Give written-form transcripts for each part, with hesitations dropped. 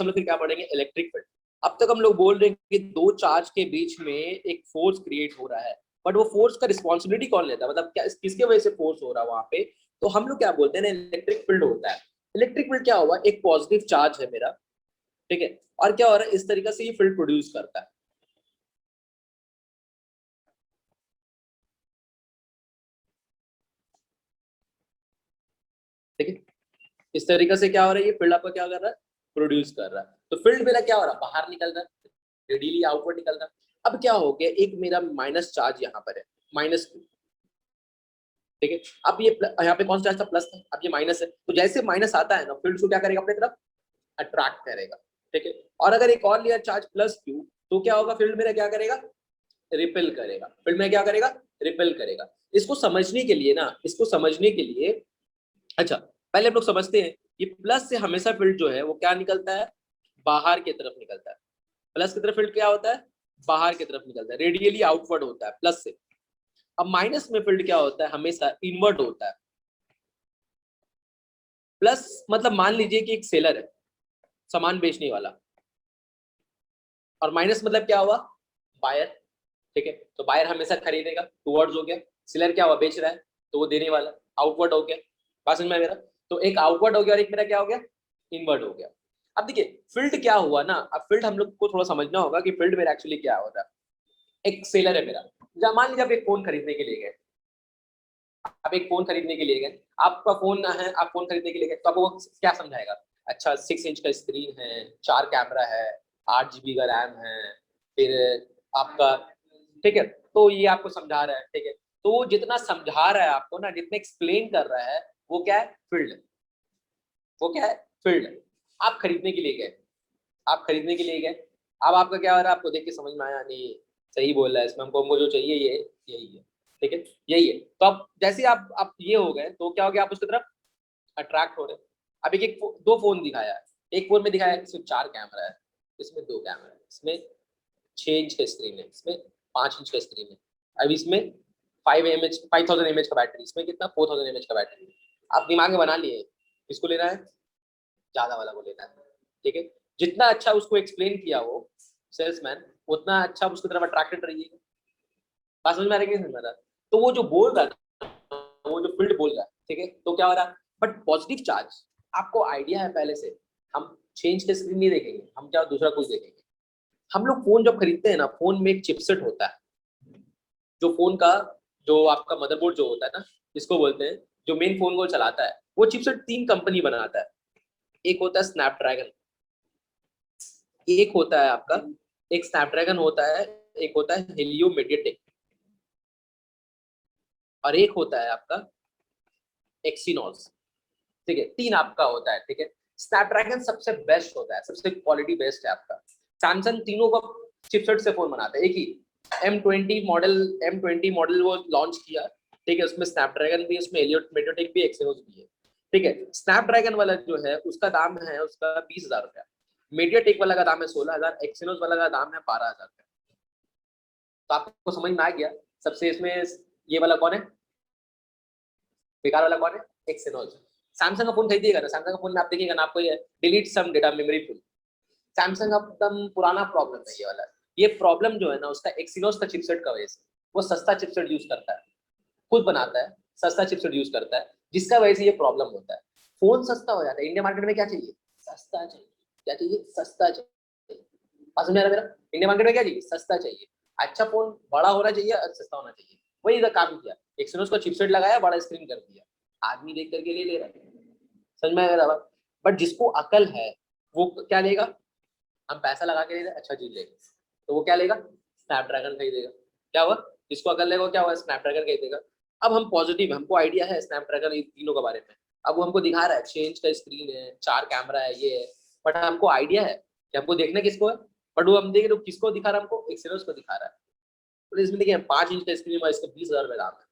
हम लोग फिर क्या पढ़ेंगे, इलेक्ट्रिक फील्ड। अब तक हम लोग बोल रहे हैं कि दो चार्ज के बीच में एक फोर्स क्रिएट हो रहा है, बट वो फोर्स का रिस्पॉन्सिबिलिटी कौन लेता है, मतलब क्या किसके वजह से फोर्स हो रहा है वहां पे, तो हम लोग क्या बोलते हैं ना, इलेक्ट्रिक फील्ड होता है। इलेक्ट्रिक फील्ड क्या हुआ, एक पॉजिटिव चार्ज है मेरा, ठीक है, और क्या हो रहा है, इस तरीके से ये फील्ड प्रोड्यूस करता है। ठीक है, इस तरीके से क्या हो रहा है, ये फील्ड आपका क्या कर रहा है, प्रोड्यूस कर रहा है। तो फील्ड मेरा क्या हो रहा है, बाहर निकल रहा है, रेडियली आउटवर्ड निकल रहा है। अब क्या हो गया, एक मेरा माइनस चार्ज यहाँ पर है, माइनस, ठीक है। अब ये यहाँ पे कौन सा चार्ज था, प्लस था, अब ये माइनस है, तो जैसे माइनस आता है ना, फील्ड को क्या करेगा, अपने तरफ अट्रैक्ट करेगा, ठीक है। और अगर एक और लिया चार्ज प्लस क्यू, तो क्या होगा, फील्ड मेरा क्या करेगा, रिपेल करेगा, फील्ड में क्या करेगा, रिपेल करेगा। इसको समझने के लिए ना, इसको समझने के लिए, अच्छा पहले हम लोग समझते हैं कि प्लस से हमेशा फील्ड जो है वो क्या निकलता है, बाहर की तरफ निकलता है। प्लस की तरफ फील्ड क्या होता है, बाहर की तरफ निकलता है, रेडियली आउटवर्ड होता है प्लस से। अब माइनस में फील्ड क्या होता है, हमेशा इनवर्ट होता है। प्लस मतलब मान लीजिए कि एक सेलर है, सामान बेचने वाला, और माइनस मतलब क्या हुआ, बायर, ठीक है। तो बायर हमेशा खरीदेगा, टूवर्ड्स हो गया, सेलर क्या हुआ, बेच रहा है, तो वो देने वाला, आउटवर्ड हो गया। बात समझ में आ मेरा, तो एक आउटवर्ड हो गया और एक मेरा क्या हो गया, इनवर्ड हो गया। अब देखिए फील्ड क्या हुआ ना, अब फील्ड हम लोग को थोड़ा समझना होगा कि फील्ड मेरा एक्चुअली क्या होता है। एक सेलर है मेरा, जब मान लीजिए आप एक फोन खरीदने के लिए गए, आप एक फोन खरीदने के लिए गए, आपका फोन है, आप फोन खरीदने के लिए गए, तो आपको वो क्या समझाएगा, अच्छा 6 इंच का स्क्रीन है, 4 कैमरा है, 8 GB का रैम है, फिर आपका, ठीक है, तो ये आपको समझा रहा है, ठीक है। तो वो जितना समझा रहा है आपको ना, जितना एक्सप्लेन कर रहा है, वो क्या है, फील्ड, वो क्या है, फील्ड। आप खरीदने के लिए गए, आप खरीदने के लिए गए, अब आपका क्या हो रहा है, आपको देख के समझ में आया, नहीं सही बोल रहा है, इसमें हमको जो चाहिए ये यही है, ठीक है, यही है। तो अब जैसे आप ये हो गए, तो क्या हो गया, आप उसकी तरफ अट्रैक्ट हो रहे हैं। अब एक दो फोन दिखाया है, एक फोन में दिखाया है इसमें 4 कैमरा है, इसमें 2 कैमरा है, इसमें 6 इंच का स्क्रीन है, इसमें 5 इंच का स्क्रीन है, अब इसमें 5000 mAh का बैटरी, इसमें कितना 4000 mAh का बैटरी है। आप दिमाग में बना लिए किसको लेना है, ज्यादा वाला को लेना है, ठीक है। जितना अच्छा उसको एक्सप्लेन किया वो सेल्समैन, उतना अच्छा उसकी तरफ अट्रैक्टेड रहिएगा। बात समझ में आ रही है कि नहीं समझ में आ रहा है? तो वो जो बोल रहा है, वो जो फील्ड बोल रहा है, ठीक है, तो क्या हो रहा है, बट पॉजिटिव चार्ज, आपको आइडिया है पहले से, हम चेंज के स्क्रीन नहीं देखेंगे, हम क्या दूसरा कुछ देखेंगे। हम लोग फोन जब खरीदते हैं ना, फोन में एक चिपसेट होता है, जो फोन का, जो आपका मदरबोर्ड जो होता है ना, जिसको बोलते हैं, जो मेन फोन को चलाता है, वो चिपसेट 3 कंपनी बनाता है। एक होता है स्नैपड्रैगन, एक होता है आपका, एक स्नैपड्रैगन होता है, एक होता है हेलियो मीडियाटेक, और एक होता है आपका एक्सिनोस, ठीक है, 3 आपका होता है, ठीक है। स्नैपड्रैगन सबसे बेस्ट होता है, सबसे क्वालिटी बेस्ट है आपका। सैमसंग तीनों का चिपसेट से फोन बनाता है, एक ही M20 मॉडल वो लॉन्च किया, ठीक है, उसमें स्नैपड्रैगन भी, उसमें हेलियो मीडियाटेक भी, एक्सिनोस भी है, ठीक है। स्नैपड्रैगन वाला जो है उसका दाम है उसका 20,000 रुपया, मीडियाटेक वाला का दाम है 16,000, एक्सिनोस वाला का दाम है 12,000 रुपया। तो आपको समझ में आ गया, सबसे इसमें ये वाला कौन है, बेकार वाला कौन है, एक्सिनोस। सैमसंग का फोन खरीदिएगा ना, सैमसंग का फोन में आप देखिएगा ना, आपको ये delete some data memory full, Samsung का एकदम पुराना प्रॉब्लम है ये वाला। ये प्रॉब्लम जो है ना उसका एक्सिनोस का चिपसेट का वजह से, वो सस्ता चिपसेट यूज करता है, खुद बनाता है, सस्ता चिपसेट यूज करता है, जिसका वजह से ये प्रॉब्लम होता है। फोन सस्ता हो जाता है, इंडिया मार्केट में क्या चाहिए, सस्ता चाहिए, क्या चाहिए, सस्ता चाहिए। समझ में आ रहा है मेरा, इंडिया मार्केट में क्या चाहिए, सस्ता चाहिए, अच्छा फोन बड़ा होना चाहिए और सस्ता होना चाहिए। वही इधर काम किया, एक्सिनोस का चिपसेट लगाया, बड़ा स्क्रीन कर दिया, आदमी देख करके ले ले रहा है। समझ में आ रहा है, बट जिसको अकल है वो क्या लेगा, हम पैसा लगा के ले रहे अच्छा चीज लेगा, तो वो क्या लेगा, स्नैपड्रैगन खरीदेगा। क्या हुआ, जिसको अकल लेगा वो क्या हुआ, स्नैपड्रैगन खरीदेगा। अब हम पॉजिटिव, हमको आइडिया है स्नैपड्रैगन तीनों के बारे में, अब वो हमको दिखा रहा है 6 इंच का स्क्रीन है, 4 कैमरा है, ये है, बट हमको आइडिया है कि हमको देखना किसको है, बट वो हम देख रहे हो किसको दिखा रहा है, हमको एक्सेनोस को दिखा रहा है। तो इसमें देखिए 5 इंच का स्क्रीन है, इसका 20,000 रुपये दाम है,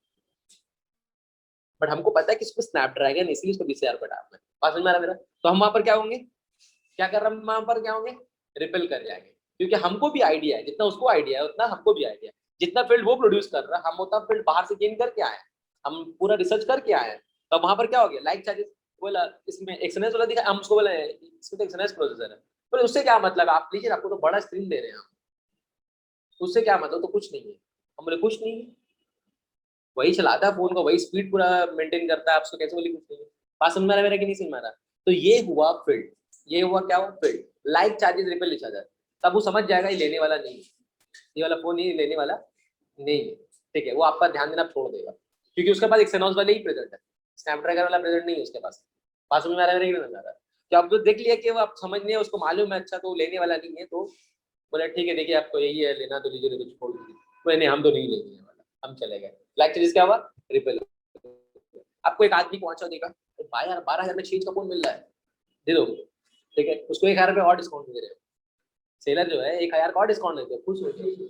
बट हमको पता है कि इसको स्नैपड्रैगन इसलिए इसको 20,000 रुपये दाम है। बात समझ में आ रहा है मेरा, तो हम वहां पर क्या होंगे, क्या कर रहे हैं वहां पर, क्या होंगे, रिपेल कर जाएंगे, क्योंकि हमको भी आइडिया है, जितना उसको आइडिया है उतना हमको भी आइडिया है। जितना फील्ड वो प्रोड्यूस कर रहा है, हम उतना फील्ड बाहर से गेन करके आए हैं, हम पूरा रिसर्च करके आए हैं। तो वहां पर क्या हो गया, लाइक चार्जेस, बोला इसमें एक्सनेस वाला दिखा, हम उसको बोला इसमें तो एक्सनेस प्रोसेसर है, बोले उससे क्या मतलब है, आप लीजिए, आपको तो बड़ा स्क्रीन दे रहे हैं हम, उससे क्या मतलब, तो कुछ नहीं है। हम बोले कुछ नहीं है, वही चलाता है फोन को, वही स्पीड पूरा मेंटेन करता है, आपको कैसे बोली कुछ नहीं है। बात समझ में आ रहा है मेरा कि नहीं समझ में आ रहा? तो ये हुआ फील्ड, ये हुआ क्या हुआ field. Like charges ripple charger, तब वो समझ जाएगा ये लेने वाला नहीं है, ये वाला फोन ये लेने वाला नहीं है, ठीक है। वो आपका ध्यान देना छोड़ देगा, क्योंकि उसके पास एक्सेनॉस वाले ही प्रेजेंट है, स्नैपड्रैगन वाला प्रेजेंट नहीं है उसके पास। बात समझ में आ रहा है मेरा कि नहीं समझ में आ रहा है? कि आप तो देख लिया कि वो आप समझ नहीं है, उसको मालूम है अच्छा तो वो लेने वाला नहीं है, तो बोले ठीक है देखिए आपको यही है लेना तो लीजिए, नहीं तो छोड़ दीजिए। बोले नहीं हम तो नहीं लेने वाला, हम चले गए। लाइक चार्जेस क्या हुआ, रिपल। आपको एक आदमी पहुंचा देगा तो 12,000 में चीज का फोन मिल रहा है, दे दो, ठीक है, उसको 1,000 रुपये और डिस्काउंट दे रहे हो। सेलर जो है 1,000 का और डिस्काउंट देते हो, खुश हो जाओ,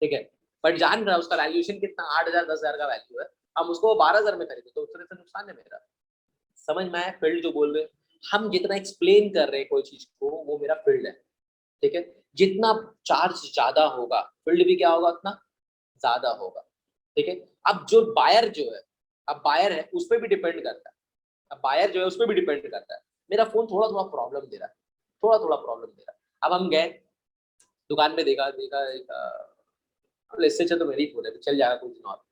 ठीक है। बट जान रहा है उसका वैल्यूएशन कितना, 8,000 10,000 का वैल्यू है, हम उसको 12,000 में खरीदे, तो उससे तो नुकसान है मेरा। समझ में आया फील्ड जो बोल रहे हैं? हम जितना एक्सप्लेन कर रहे हैं कोई चीज को, वो मेरा फील्ड है, ठीक है। जितना चार्ज ज्यादा होगा, फील्ड भी क्या होगा, उतना ज्यादा होगा, ठीक है। अब जो बायर जो है, अब बायर है उस पर भी डिपेंड करता है, अब बायर जो है उस पर भी डिपेंड करता है। मेरा फोन थोड़ा थोड़ा प्रॉब्लम दे रहा है, थोड़ा थोड़ा प्रॉब्लम दे रहा है। अब हम गए दुकान में, देखा देखा इससे अच्छा तो मेरी फोन है, तो चल जाएगा कुछ दिन और।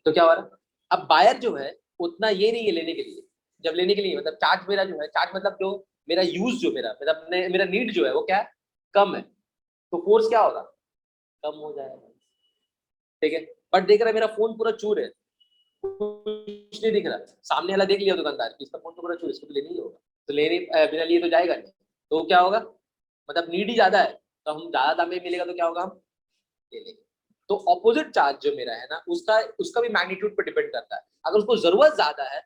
तो क्या हो रहा है, अब बायर जो है उतना ये नहीं है लेने के लिए, जब लेने के लिए मतलब चार्ज मेरा जो है, चार्ज मतलब जो मेरा यूज जो मेरा मतलब मेरा नीड जो है वो क्या है, कम है, तो फोर्स क्या होगा, कम हो जाएगा, ठीक है। बट देख रहा है मेरा फोन पूरा चूर है, कुछ नहीं दिख रहा, सामने वाला देख लिया दुकानदार कि इसका फोन तो पूरा चूर, इसको तो लेना ही होगा, तो लेने बिना लिए तो जाएगा नहीं, तो क्या होगा, मतलब नीड ही ज्यादा है, तो हम ज्यादा दाम में मिलेगा तो क्या होगा, हम ले लेंगे। तो ऑपोजिट चार्ज जो मेरा है ना, उसका उसका भी मैग्नीट्यूड पर डिपेंड करता है। अगर उसको जरूरत ज्यादा है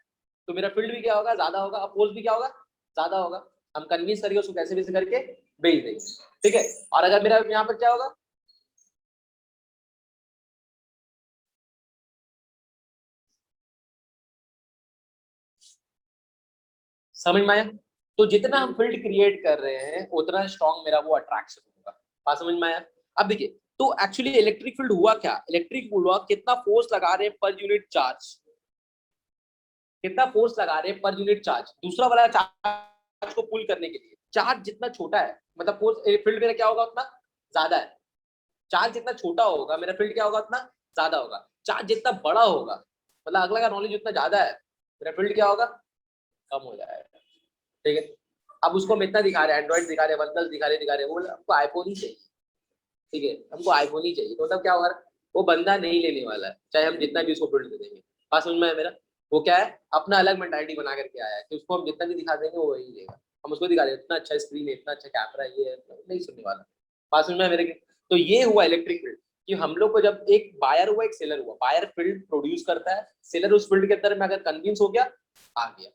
तो मेरा फील्ड भी क्या होगा, ज्यादा होगा, अपोज भी क्या होगा, ज्यादा होगा। हम कन्विंस करके उसको कैसे भी करके बेच देंगे, ठीक है। और अगर मेरा यहाँ पर क्या होगा, समझ में आया? तो जितना हम फील्ड क्रिएट कर रहे हैं उतना स्ट्रॉन्ग मेरा वो अट्रैक्शन होगा। बात समझ में आया? अब देखिए, तो एक्चुअली इलेक्ट्रिक फील्ड हुआ क्या, इलेक्ट्रिक फील्ड हुआ कितना फोर्स लगा रहे हैं पर यूनिट चार्ज, कितना फोर्स लगा रहे हैं पर यूनिट चार्ज, दूसरा वाला चार्ज को पुल करने के लिए। चार्ज जितना छोटा है मतलब फोर्स फील्ड मेरा क्या होगा, उतना ज्यादा है। चार्ज जितना छोटा होगा मेरा फील्ड क्या होगा, उतना ज्यादा होगा। चार्ज जितना बड़ा होगा, मतलब अगला का नॉलेज जितना ज्यादा है, मेरा फील्ड क्या होगा, कम हो जाएगा, ठीक है। अब उसको हम इतना दिखा रहे हैं, एंड्रॉइड दिखा रहे हैं, वन प्लस दिखा रहे हैं, वो हमको आईफोन ही चाहिए, ठीक है, हमको आईफोन ही चाहिए, तो मतलब क्या होगा, वो बंदा नहीं लेने वाला है चाहे हम जितना भी उसको बिल्ड दे देंगे। बात समझ में है मेरा? वो क्या है, अपना अलग मेंटालिटी बना करके आया है कि उसको हम जितना भी दिखा देंगे वो वही लेगा। हम उसको दिखा रहे हैं इतना अच्छा स्क्रीन है, इतना अच्छा कैमरा, ये है, तो नहीं सुनने वाला। बात समझ में है मेरे की? तो ये हुआ इलेक्ट्रिक फील्ड, कि हम लोग को जब एक बायर हुआ एक सेलर हुआ, बायर फील्ड प्रोड्यूस करता है, सेलर उस फील्ड के अंदर में अगर कन्विंस हो गया, आ गया,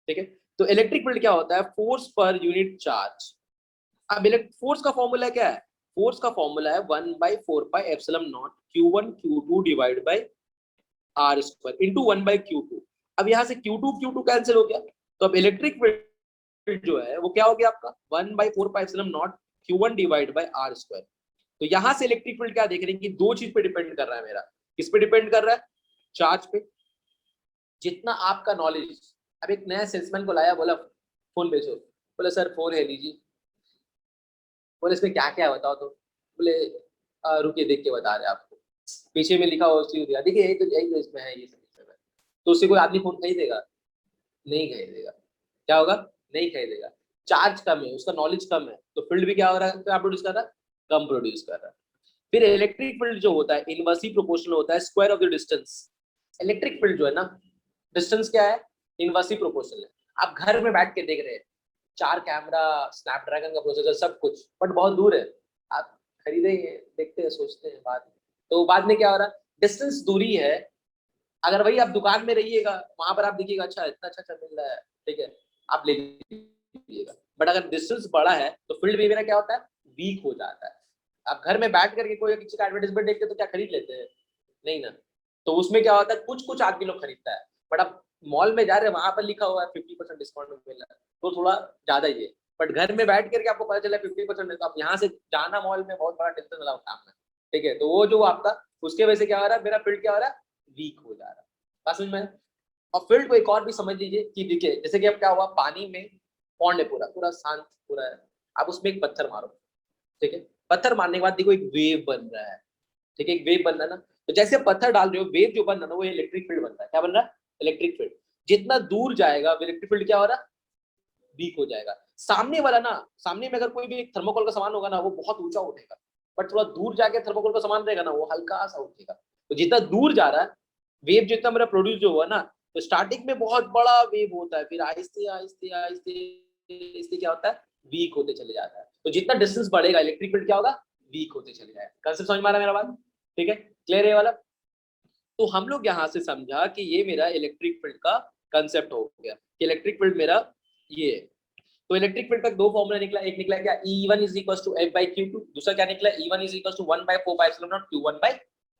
ठीक है। तो इलेक्ट्रिक फील्ड क्या होता है, फोर्स पर यूनिट चार्ज। अब इलेक्ट्रिक फोर्स का फॉर्मूला क्या है, फोर्स का फॉर्मूला है 1/4πε0 Q1 Q2 divide by R square into 1/Q2। अब यहाँ से Q2 कैंसिल हो गया, तो अब इलेक्ट्रिक फील्ड जो है वो क्या हो गया आपका 1/4πε0 Q1 divide by R square. तो यहाँ से इलेक्ट्रिक फील्ड क्या देख रहे हैं कि दो चीज पे डिपेंड कर रहा है मेरा, किस पे डिपेंड कर रहा है, चार्ज पे। जितना आपका नॉलेज, अब एक नया सेल्समैन को लाया, बोला फोन बेचो, बोले सर फोन है लीजिए, बोले इसमें क्या क्या है बताओ, तो बोले रुकिए देख के बता रहे हैं आपको, पीछे में लिखा हुआ उस चीज दिखा, देखिए यही तो इसमें है, ये सब है। तो उससे कोई आदमी फोन खरीदेगा, नहीं खरीदेगा। क्या होगा, नहीं खरीदेगा। चार्ज कम है, उसका नॉलेज कम है, तो फील्ड भी क्या हो रहा है, क्या प्रोड्यूस कर रहा है, कम प्रोड्यूस कर रहा है। फिर इलेक्ट्रिक फील्ड जो होता है इनवर्सली प्रोपोर्शनल होता है square of the distance. Electric field जो है ना, डिस्टेंस क्या है, इनवर्सली प्रोपोर्शनल है। आप घर में बैठ के देख रहे हैं, 4 कैमरा, स्नैपड्रैगन का प्रोसेसर, सब कुछ, बट बहुत दूर है। आप खरीदेंगे, देखते हैं, सोचते हैं बाद में, तो बाद में क्या हो रहा है, डिस्टेंस दूरी है। अगर वही आप दुकान में रहिएगा, वहां पर आप देखिएगा अच्छा इतना अच्छा अच्छा मिल रहा है, ठीक है, आप ले लीजिएगा। बट अगर डिस्टेंस बड़ा है तो फील्ड भी मेरा क्या होता है, वीक हो जाता है। आप घर में बैठ करके कोई किसी का एडवर्टाइजमेंट देखते तो क्या खरीद लेते हैं, नहीं ना। तो उसमें क्या होता है, कुछ कुछ आदमी लोग खरीदता है, बट अब मॉल में जा रहे हैं, वहां पर लिखा हुआ है 50% डिस्काउंट में मिल रहा है, तो थोड़ा ज्यादा ही है। बट घर में बैठ करके आपको पता चला 50% है, तो आप यहाँ से जाना मॉल में बहुत बड़ा टेंशन वाला काम है, ठीक है। तो वो जो आपका, उसके वजह से क्या हो रहा है, मेरा फील्ड क्या हो रहा है, वीक हो जा रहा है। बात समझ में? और फील्ड को एक और भी समझ लीजिए कि देखिए जैसे कि अब क्या हुआ, पानी में पॉन्ड है, पूरा पूरा शांत पूरा है, आप उसमें एक पत्थर मारो, ठीक है, पत्थर मारने के बाद देखो एक वेव बन रहा है, ठीक है, एक वेव बन रहा है ना, तो जैसे पत्थर डाल रहे हो वेव जो बन रहा है ना वो इलेक्ट्रिक फील्ड बनता है। क्या बन रहा है? Electric field. जितना दूर जाएगा इलेक्ट्रिक फील्ड क्या हो रहा है? वीक हो जाएगा। सामने वाला ना, सामने में अगर कोई भी थर्मोकोल का सामान होगा ना वो बहुत ऊंचा उठेगा, बट थोड़ा दूर जाके थर्मोकोल का सामान रहेगा ना वो हल्का सा उठेगा। तो जितना दूर जा रहा है वेव, जितना मेरा प्रोड्यूस जो हुआ ना, तो स्टार्टिंग में बहुत बड़ा वेव होता है, फिर आहिस्ते आहिस्ते आहिस्ते आहिस्ते क्या होता है? वीक होते चले जाता है। तो जितना डिस्टेंस बढ़ेगा इलेक्ट्रिक फील्ड क्या होगा? वीक होते चले जाएगा। कंसेप्ट समझ में आ रहा है मेरा बात? ठीक है, क्लियर है वाला? तो हम लोग यहाँ से समझा कि ये मेरा इलेक्ट्रिक फील्ड का कंसेप्ट हो गया कि इलेक्ट्रिक फील्ड मेरा ये है। तो इलेक्ट्रिक फील्ड का दो फॉर्मूला निकला, एक निकला क्या E1 is equal to F by Q2, दूसरा क्या निकला E1 is equal to 1 by 4 pi epsilon naught Q1 by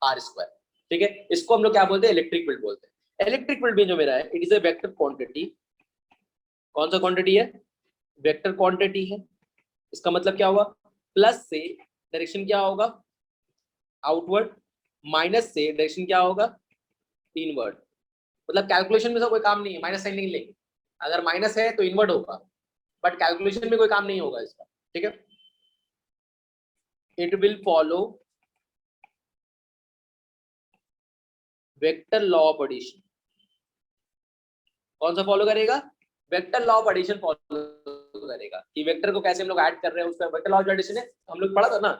R square. ठीक है, इसको हम लोग क्या बोलते हैं? इलेक्ट्रिक फील्ड बोलते हैं। इलेक्ट्रिक फील्ड में जो मेरा है it is a vector quantity. कौन सा क्वांटिटी है? वेक्टर क्वांटिटी है। इसका मतलब क्या हुआ? प्लस से डायरेक्शन क्या होगा? आउटवर्ड, माइनस से डायरेक्शन क्या होगा? इनवर्ड। मतलब कैलकुलेशन में तो कोई काम नहीं है, माइनस साइन नहीं लेंगे, अगर माइनस है तो इनवर्ड होगा, बट कैलकुलेशन में कोई काम नहीं होगा इसका। ठीक है, it will follow vector law of addition. कौन सा फॉलो करेगा? Vector law of addition follow करेगा कि वेक्टर को कैसे हम लोग ऐड कर रहे हैं, उसका वेक्टर लॉ ऑफ एडिशन है, हम लोग पढ़ा था ना,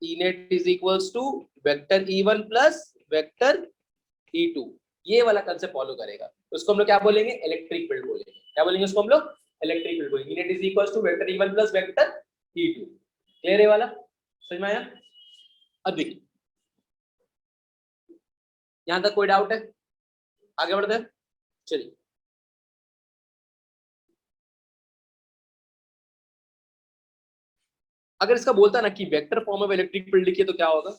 E net is equals to vector E1 plus vector E2, ये वाला कंसेप्ट फॉलो करेगा। उसको हम लोग क्या बोलेंगे? इलेक्ट्रिक फील्ड बोलेंगे। क्या बोलेंगे उसको हम लोग? इलेक्ट्रिक फील्ड बोलेंगे। E net is equals to vector E1 plus vector E2। Clear है वाला? समझ में आया? अब देखिए यहां तक कोई डाउट है? आगे बढ़ते हैं, चलिए। अगर इसका बोलता ना कि vector form of electric field लिखिए तो क्या होगा?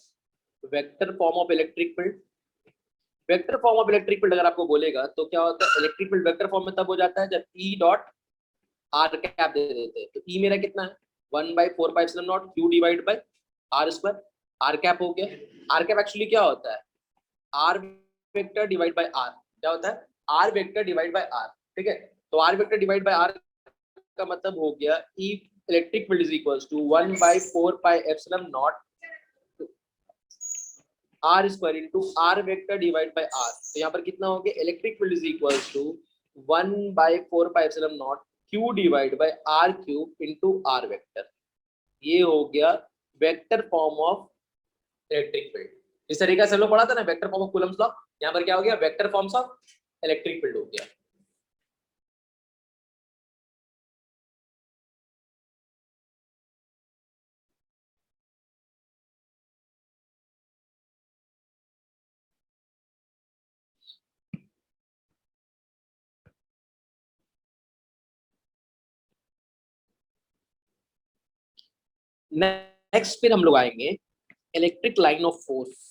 Vector form of electric field, vector form of electric field अगर आपको बोलेगा तो क्या होता है? इलेक्ट्रिक फील्ड वेक्टर फॉर्म में तब हो जाता है जब ई डॉट आर कैप दे देते हैं। तो ई मेरा कितना है? 1 by 4 pi epsilon naught Q divide by R square. R cap हो गया। आर कैप एक्चुअली क्या होता है? R vector divide by R. क्या होता है? R vector divide by R. ठीक है, तो R vector divide by R का मतलब हो गया E electric field is equals to 1 by 4 pi epsilon naught R square into R vector divide by R. तो यहाँ पर कितना हो गया? Electric field is equals to 1 by 4 pi epsilon naught Q divide by R cube into R vector. ये हो गया vector form of electric field. इस तरीके से हम लोग पढ़ा था ना vector form of Coulomb's law, यहाँ पर क्या हो गया? Vector forms of electric field हो गया। नेक्स्ट फिर हम लोग आएंगे electric line of force.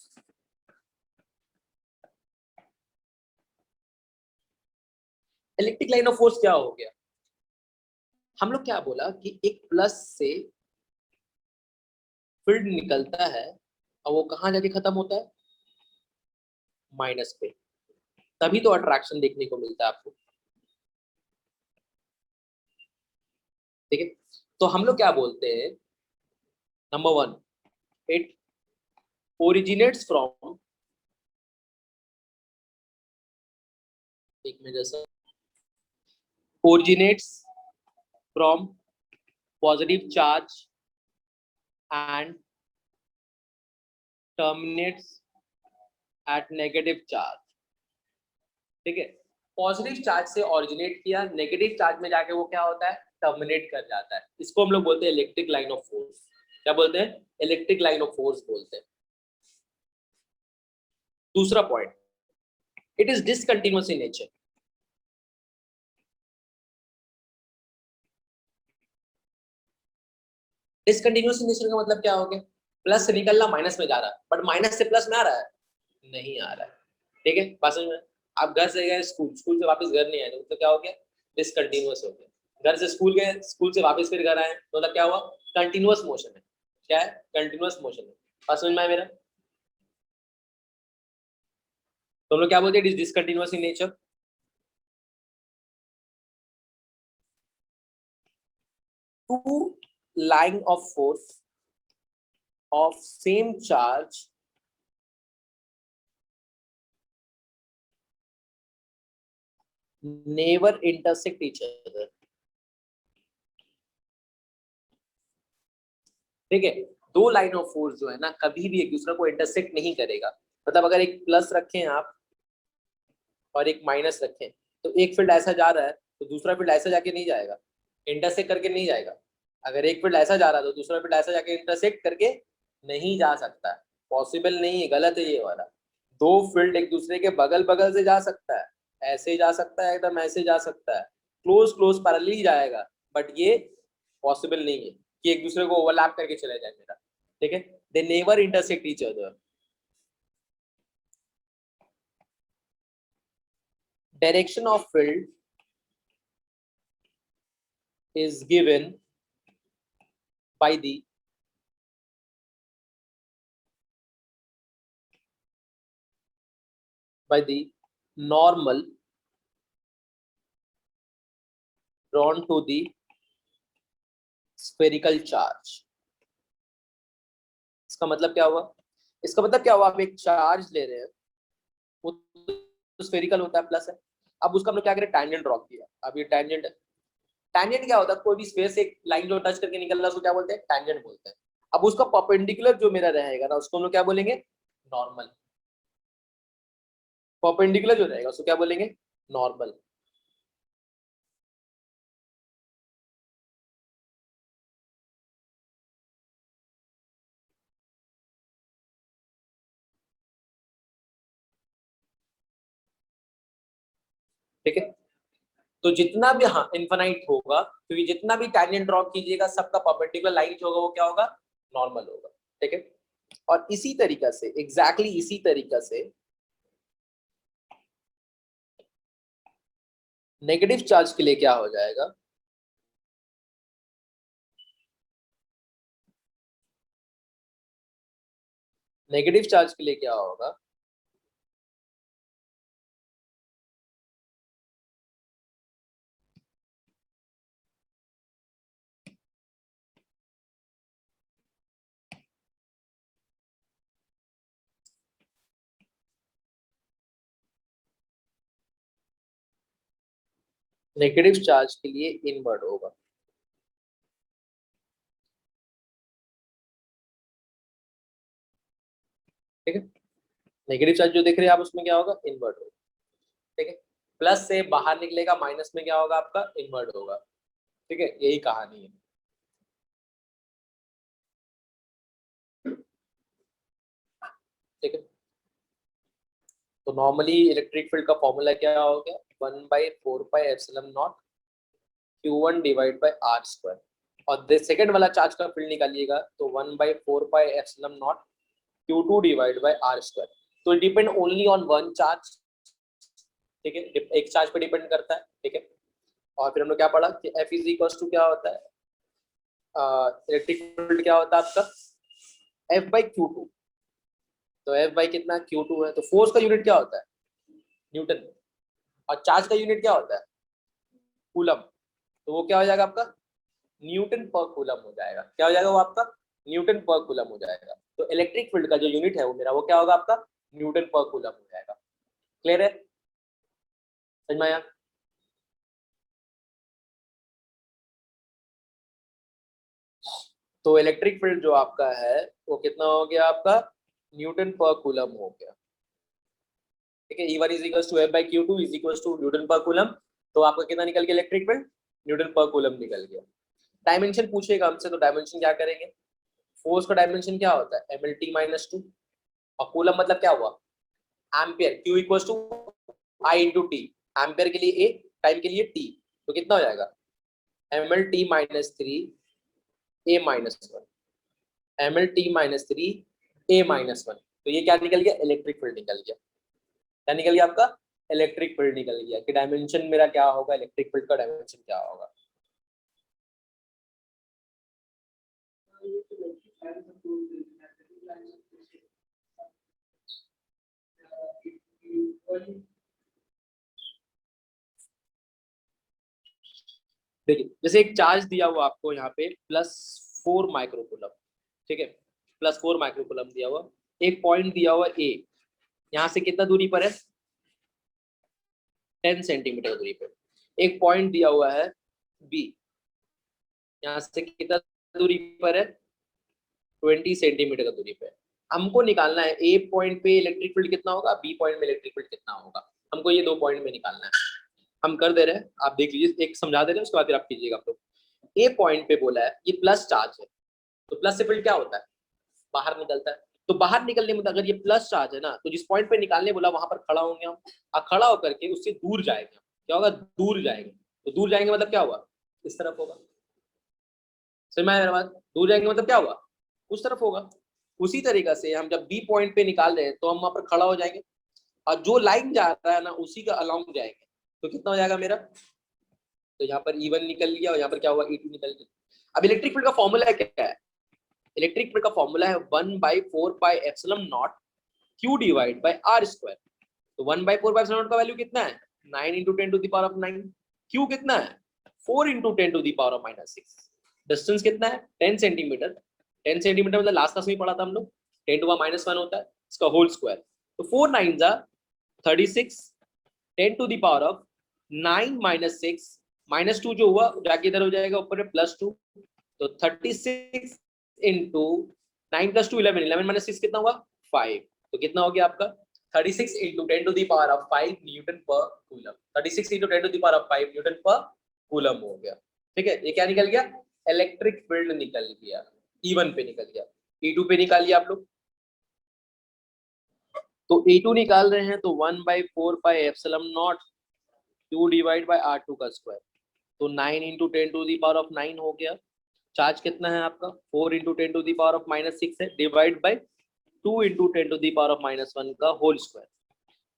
Electric line of force क्या हो गया? हम लोग क्या बोला कि एक प्लस से फील्ड निकलता है और वो कहाँ जाके खत्म होता है? माइनस पे। तभी तो अट्रैक्शन देखने को मिलता है आपको। ठीक है, तो हम लोग क्या बोलते हैं? Number one, it originates from, एक में जैसा, originates from positive charge and terminates at negative charge। ठीक है, पॉजिटिव चार्ज से ऑरिजिनेट किया, नेगेटिव चार्ज में जाके वो क्या होता है? टर्मिनेट कर जाता है। इसको हम लोग बोलते हैं इलेक्ट्रिक लाइन ऑफ फोर्स। क्या बोलते हैं? इलेक्ट्रिक लाइन ऑफ फोर्स बोलते हैं। दूसरा point, it is discontinuous in nature. Discontinuous in nature का मतलब क्या हो गया? प्लस से निकलना माइनस में जा रहा है, बट माइनस से प्लस में आ रहा है? नहीं आ रहा है। ठीक है, बात समझ में? आप घर से गए स्कूल, स्कूल से वापस घर नहीं आए तो क्या हो गया? डिसकंटिन्यूअस हो गया। घर से स्कूल गए, स्कूल से वापस फिर घर आए तो मतलब क्या हुआ? कंटिन्यूअस मोशन है। क्या है? कंटिन्यूअस मोशन है। बात समझ में आया मेरा? तो हम लोग क्या बोलते हैं? It is discontinuous in nature. two line of force of same charge never intersect each other. ठीक है, दो लाइन ऑफ फोर्स जो है ना कभी भी एक दूसरे को इंटरसेक्ट नहीं करेगा। मतलब अगर एक प्लस रखें आप और एक माइनस रखें तो एक फील्ड ऐसा जा रहा है तो दूसरा फील्ड ऐसा जाके नहीं जाएगा, इंटरसेक्ट करके नहीं जाएगा। अगर एक फील्ड ऐसा जा रहा है तो दूसरा फील्ड ऐसा जाके इंटरसेक्ट करके नहीं जा सकता है, पॉसिबल नहीं है, गलत है ये वाला। दो फील्ड एक दूसरे के बगल बगल से जा सकता है, ऐसे ही जा सकता है, एकदम ऐसे जा सकता है, क्लोज क्लोज पैरेलल जाएगा, बट ये पॉसिबल नहीं है कि एक दूसरे को ओवरलैप करके चले जाए मेरा। ठीक है, they never intersect each other. Direction of field is given by the normal drawn to the spherical charge। इसका मतलब क्या हुआ? इसका मतलब क्या हुआ, आप एक चार्ज ले रहे हैं, वो तो स्फेरिकल होता है, प्लस है। अब उसका हमने क्या करें, टैंजेंट ड्रॉ किया। अब ये टैंजेंट है। टैंजेंट क्या होता है, कोई भी स्पेस से एक लाइन जो टच करके निकल रहा है उसको क्या बोलते हैं, टैंजेंट बोलते हैं। अब उसका परपेंडिकुलर जो मेरा रहेगा ना उसको हम लोग क्या बोलेंगे, नॉर्मल। परपेंडिकुलर जो रहेगा उसको क्या बोलेंगे, नॉर्मल। ठीक है, तो जितना भी, हाँ, इनफाइनाइट होगा, क्योंकि जितना भी टैंजेंट ड्रॉ कीजिएगा सबका परपेंडिकुलर लाइन जो होगा वो क्या होगा, नॉर्मल होगा। ठीक है, और इसी तरीका से, एग्जैक्टली इसी तरीका से नेगेटिव चार्ज के लिए क्या हो जाएगा, नेगेटिव चार्ज के लिए क्या होगा, नेगेटिव चार्ज के लिए इनवर्ट होगा। ठीक है, नेगेटिव चार्ज जो देख रहे हैं आप उसमें क्या होगा, इनवर्ट होगा। ठीक है, प्लस से बाहर निकलेगा, माइनस में क्या होगा आपका, इनवर्ट होगा। ठीक है, यही कहानी है। ठीक है, तो नॉर्मली इलेक्ट्रिक फील्ड का फॉर्मूला क्या हो गया, 1/4πε0 Q1 divide by R square. और सेकंड वाला चार्ज का फील्ड निकालिएगा तो 1/4πε0 Q2 divide by R square. तो depend only on one charge. ठीक है, एक चार्ज पे डिपेंड करता है। ठीक है, और फिर हमने क्या पढ़ा कि F इज इक्वल टू क्या होता है, इलेक्ट्रिक फील्ड क्या होता है आपका, F/Q2। तो F कितना, Q2 है। तो फोर्स का यूनिट क्या होता है, न्यूटन। और चार्ज का यूनिट क्या होता है, कूलम। तो वो क्या हो जाएगा आपका, न्यूटन पर कूलम हो जाएगा। क्या हो जाएगा वो आपका, न्यूटन पर कूलम हो जाएगा। तो इलेक्ट्रिक फील्ड का जो यूनिट है वो मेरा वो क्या होगा आपका, न्यूटन पर कूलम हो जाएगा। क्लियर है, समझ में आया? तो इलेक्ट्रिक फील्ड जो आपका है वो कितना हो गया आपका, न्यूटन पर कूलम हो गया। ठीक है, E1 is equal to F/Q2 is equal to newton पर कूलम। तो आपका कितना निकल गया इलेक्ट्रिक फील्ड, न्यूटन पर कूलम निकल गया। डायमेंशन पूछेगा हमसे, तो डायमेंशन क्या करेंगे, फोर्स का डायमेंशन क्या होता है, mLt-2। और कूलम मतलब क्या हुआ, ampere. Q equal to I/T। Ampere के लिए A, टाइम के लिए T। तो कितना हो जाएगा, mLt-3 A-1, mLt-3 A-1। तो ये क्या निकल गया, इलेक्ट्रिक फील्ड निकल गया। क्या निकल गया आपका, इलेक्ट्रिक फील्ड निकल गया। कि डायमेंशन मेरा क्या होगा, इलेक्ट्रिक फील्ड का डायमेंशन क्या होगा। देखिए जैसे एक चार्ज दिया हुआ आपको यहाँ पे +4 माइक्रोकूलम, ठीक है, +4 माइक्रोकूलम दिया हुआ, एक पॉइंट दिया हुआ ए, यहाँ से कितना दूरी पर है, 10 सेंटीमीटर दूरी पे। एक पॉइंट दिया हुआ है बी, यहाँ से कितना दूरी पर है, 20 सेंटीमीटर का दूरी पे। हमको निकालना है ए पॉइंट पे इलेक्ट्रिक फील्ड कितना होगा, बी पॉइंट में इलेक्ट्रिक फील्ड कितना होगा, हमको ये 2 पॉइंट में निकालना है। हम कर दे रहे हैं, आप देख लीजिए, एक समझा दे रहे हैं उसके बाद फिर आप कीजिएगा। आप लोग ए पॉइंट पे बोला है ये प्लस चार्ज है, तो प्लस से फील्ड क्या होता है, बाहर निकलता है। तो बाहर निकलने में अगर ये प्लस चार्ज है ना, तो जिस पॉइंट पे निकालने बोला वहां पर खड़ा होंगे हम, और खड़ा होकर के उससे दूर जाएंगे, क्या होगा, दूर जाएंगे। तो दूर जाएंगे मतलब क्या हुआ, इस तरफ होगा। समझ में आया मेरा बात, दूर जाएंगे मतलब क्या हुआ, उस तरफ होगा। उसी तरीके से हम जब बी पॉइंट पे निकाल रहे हैं तो हम वहां पर खड़ा हो जाएंगे, और जो लाइन जा रहा है ना उसी का अलाउंग जाएंगे। तो कितना हो जाएगा मेरा, तो यहाँ पर E1 निकल गया और यहाँ पर क्या हुआ, E2 निकल गया। अब इलेक्ट्रिक फील्ड का फॉर्मूला क्या है, इलेक्ट्रिक फील्ड का फॉर्मूला है 1/4πε0 Q divide by R square. तो 1/4πε0 का वैल्यू कितना है, 9 × 10⁻⁹। Q कितना है, 4 × 10⁻⁻6। डिस्टेंस कितना है, 10 सेंटीमीटर। 10 सेंटीमीटर मतलब लास्ट क्लास में पढ़ा था हम लोग, 10⁻⁻1 होता है, इसका होल स्क्वायर। तो 4 9 जा 36, 10⁻9 - 6, -2 जो हुआ जाके इधर हो जाएगा ऊपर में +2। तो 36 इंटू 9 + 2 11, 11 - 6 कितना हुआ, 5। तो कितना हो गया आपका 36 इंटू 10⁵ न्यूटन पर कूलम। 36 इंटू 10⁵ न्यूटन पर कूलम हो गया। ठीक है, ये क्या निकल गया, इलेक्ट्रिक फील्ड निकल गया। E1 पे निकल गया, E2 पे निकालिए आप लोग। तो E2 निकाल रहे हैं तो 1/4πε0 Q डिवाइड बाय R2 का स्क्वायर। तो 9 × 10⁻9 हो गया। चार्ज कितना है आपका, 4 × 10⁻6 है, डिवाइड बाय 2 × 10⁻1 का होल स्क्वायर।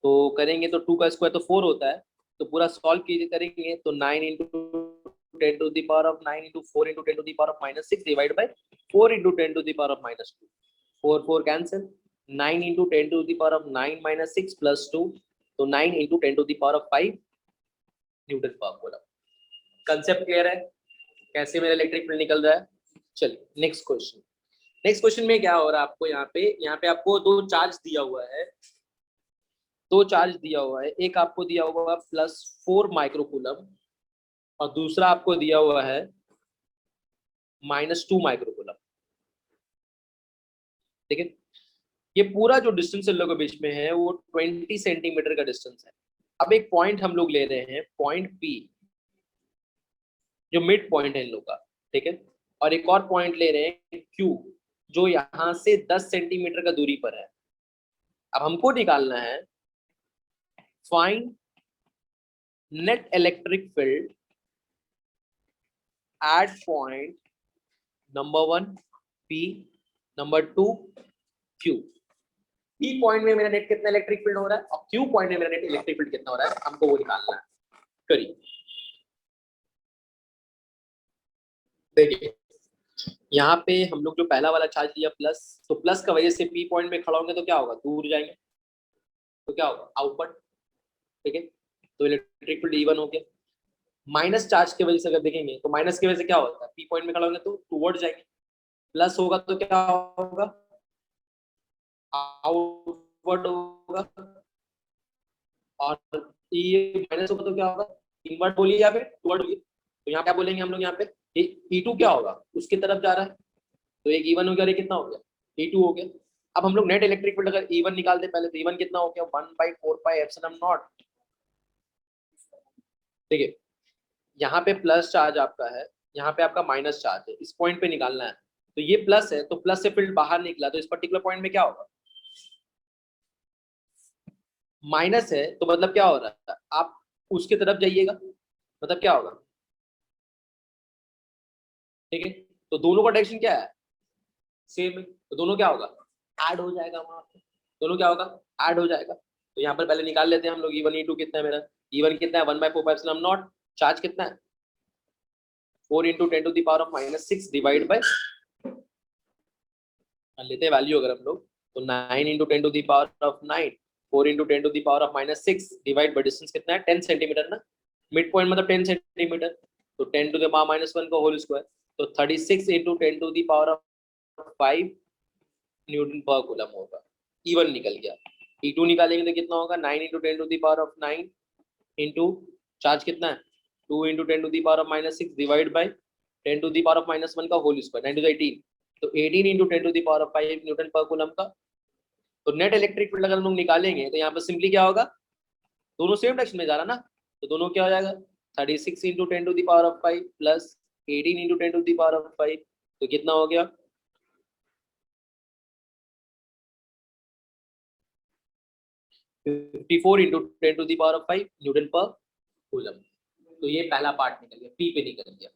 तो करेंगे तो 2 का स्क्वायर तो 4 होता है, तो पूरा सॉल्व कीजिए करेंगे तो 9 × 10⁹ इंटू 4 × 10⁻6 डिवाइड बाय 4 × 10⁻2। 4 4 कैंसिल, 9 × 10⁻9 - 6 +2, तो 9 × 10⁵ न्यूटन पर कूलम। कंसेप्ट क्लियर है, कैसे मेरा इलेक्ट्रिक फील्ड निकल रहा है। चलिए नेक्स्ट क्वेश्चन। नेक्स्ट क्वेश्चन में क्या हो रहा है आपको, यहाँ पे आपको दो चार्ज दिया हुआ है, दो चार्ज दिया हुआ है। एक आपको दिया हुआ है +4 माइक्रोकूलम और दूसरा आपको दिया हुआ है -2 माइक्रोकूलम। ठीक है, ये पूरा जो डिस्टेंस इन लोगों के बीच में है वो 20 सेंटीमीटर का डिस्टेंस है। अब एक पॉइंट हम लोग ले रहे हैं, पॉइंट P, जो मिड पॉइंट है इन लोग का, ठीक है, और एक और पॉइंट ले रहे हैं Q, जो यहाँ से 10 सेंटीमीटर का दूरी पर है। अब हमको निकालना है find net electric field at point number 1 P, number 2 Q। P point में मेरा नेट कितना इलेक्ट्रिक फील्ड हो रहा है और Q पॉइंट में मेरा नेट इलेक्ट्रिक फील्ड कितना हो रहा है, हमको वो निकालना है। करिए, देखिए यहाँ पे हम लोग जो पहला वाला चार्ज लिया प्लस, तो प्लस का वजह से P पॉइंट में खड़ा होंगे तो क्या होगा, दूर जाएंगे, तो क्या होगा, आउटवर्ड। ठीक है, तो इलेक्ट्रिक फील्ड E1 हो गया। माइनस चार्ज की वजह से अगर देखेंगे तो माइनस की वजह से क्या होता है, P पॉइंट में खड़ा होंगे तो टूवर्ड जाएंगे, प्लस होगा तो क्या होगा, आउटवर्ड होगा, और ये माइनस होगा तो क्या होगा, इनवर्ट बोलिए या फिर टूवर्ड बोलिए। तो यहाँ क्या बोलेंगे हम लोग, यहाँ पे E2 क्या होगा, उसकी तरफ जा रहा है, तो एक E1 हो गया और एक कितना हो गया, E2 हो गया। अब हम लोग नेट इलेक्ट्रिक फील्ड अगर E1 निकालते पहले, तो E1 कितना हो गया, 1/4πε0। ठीक है, यहाँ पे प्लस चार्ज आपका है, यहाँ पे आपका माइनस चार्ज है, इस पॉइंट पे निकालना है। तो ये प्लस है तो प्लस से फील्ड बाहर निकला, तो इस पर्टिकुलर पॉइंट में क्या होगा, माइनस है, तो मतलब क्या हो रहा है, आप उसके तरफ जाइएगा, मतलब क्या होगा। ठीक है, तो दोनों का डायरेक्शन क्या है, सेम है, तो दोनों क्या होगा, ऐड हो जाएगा वहां पे, दोनों क्या होगा, ऐड हो जाएगा। तो यहाँ पर पहले निकाल लेते हैं हम लोग, E1 E2 कितना है मेरा, E1 कितना है 1/4πε0, चार्ज कितना है 4 × 10⁻6 डिवाइड बाय, लेते हैं वैल्यू अगर हम लोग, तो 9 × 10⁻9, 4 × 10⁻6 डिवाइड बाय डिस्टेंस कितना है 10 सेंटीमीटर ना, मिड पॉइंट मतलब 10 सेंटीमीटर, तो 10 टू द पावर -1 का होल स्क्वायर, तो 36 into 10 to the power 5 newton पर कूलम होगा। E1 निकल गया। E2 निकालेंगे तो कितना होगा, 9 into 10 to the power 9 into charge कितना है 2 into 10 to the power -6 divide by 10 to the power -1 का होल स्क्वायर 9 टू द 18, तो 18 into 10 to the power 5 newton पर कूलम का। तो नेट इलेक्ट्रिक फील्ड अगर हम लोग निकालेंगे तो यहाँ पर सिंपली क्या होगा, दोनों सेम डायरेक्शन में जा रहा ना, तो दोनों क्या हो जाएगा 36 into 10 to the power 5 plus 18 into 10 to the power 5, तो कितना हो गया 54 into 10 to the power 5 newton पर कूलम। तो ये पहला पार्ट निकल गया, पी पे निकल गया।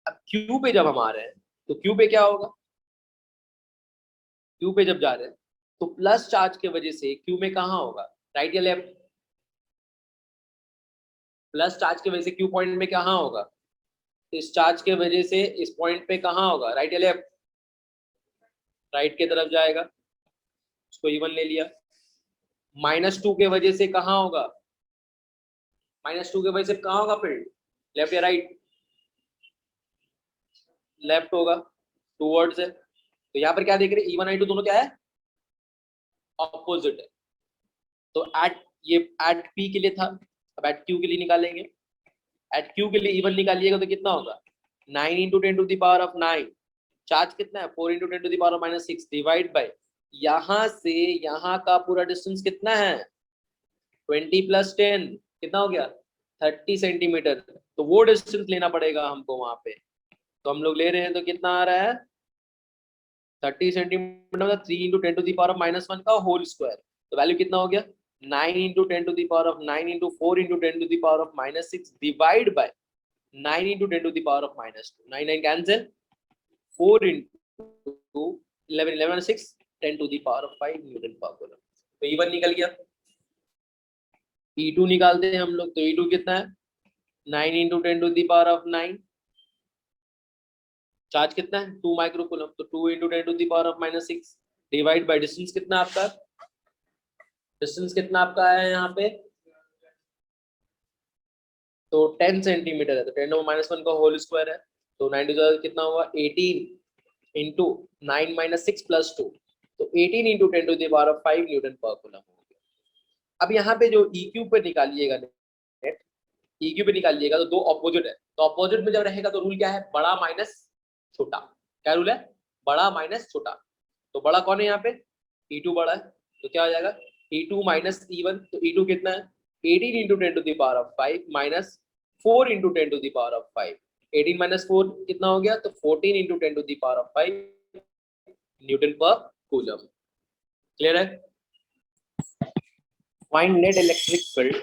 अब क्यू पे जब हम आ रहे हैं तो क्यू पे क्या होगा, क्यू पे जब जा रहे हैं तो प्लस चार्ज के वजह से क्यू में कहाँ होगा, राइट या लेफ्ट, प्लस चार्ज की वजह से क्यू पॉइंट में कहाँ होगा, इस चार्ज के वजह से इस पॉइंट पे कहाँ होगा, राइट या लेफ्ट, राइट की तरफ जाएगा, उसको इवन ले लिया। -2 के वजह से कहाँ होगा, -2 के वजह से कहाँ होगा फील्ड, लेफ्ट या राइट, लेफ्ट होगा, टूवर्ड्स है। तो यहाँ पर क्या देख रहे हैं, E1 I2 दोनों क्या है, ऑपोजिट है। तो एट P के लिए था, अब एट Q के लिए निकालेंगे। एट Q के लिए E1 निकालिएगा तो कितना होगा 9 into 10 to the power 9, charge कितना है 4 into 10 to the power -6 divide by यहाँ से यहाँ का पूरा डिस्टेंस कितना है 20 प्लस 10 कितना हो गया 30 सेंटीमीटर। तो वो डिस्टेंस लेना पड़ेगा हमको वहां पे, तो हम लोग ले रहे हैं तो कितना आ रहा है 30 सेंटीमीटर मतलब 3 इंटू 10 टू द पावर -1 का होल स्क्वायर। तो वैल्यू कितना हो गया 9 into 10 to the power 9 into 4 into 10 to the power -6 divide by 9 into 10 to the power -2, 9 9 cancel, 4 into 11 11 6 10 to the power 5 newton पर कूलम। तो E1 निकल गया। E2 निकालते हैं हम लोग, तो E2 कितना है 9 into 10 to the power 9, charge कितना है 2 माइक्रो कूलम, तो 2 into 10 to the power -6 divide by distance कितना आपका, डिस्टेंस कितना आपका है यहाँ पे तो 10 सेंटीमीटर है, तो 10 over -1 का होल स्क्वायर है, तो 9 कितना हुआ 18 इंटू 9 - 6 + 2, तो 18 into 10 to the power 5 newton पर कूलम हो गया। अब यहाँ पे जो EQ पे निकालिएगा नेट, EQ पे निकालिएगा तो दो ऑपोजिट है, तो ऑपोजिट में जब रहेगा तो रूल क्या है बड़ा माइनस छोटा, क्या रूल है बड़ा माइनस छोटा। तो बड़ा कौन है यहाँ पे E2 बड़ा है, तो क्या हो जाएगा E2 माइनस E1, तो E2 कितना है 18 into 10 to the power 5 minus 4 into 10 to the power 5, 18 minus 4 कितना हो गया तो 14 into 10 to the power 5 newton पर कूलम। क्लियर है। Find net electric field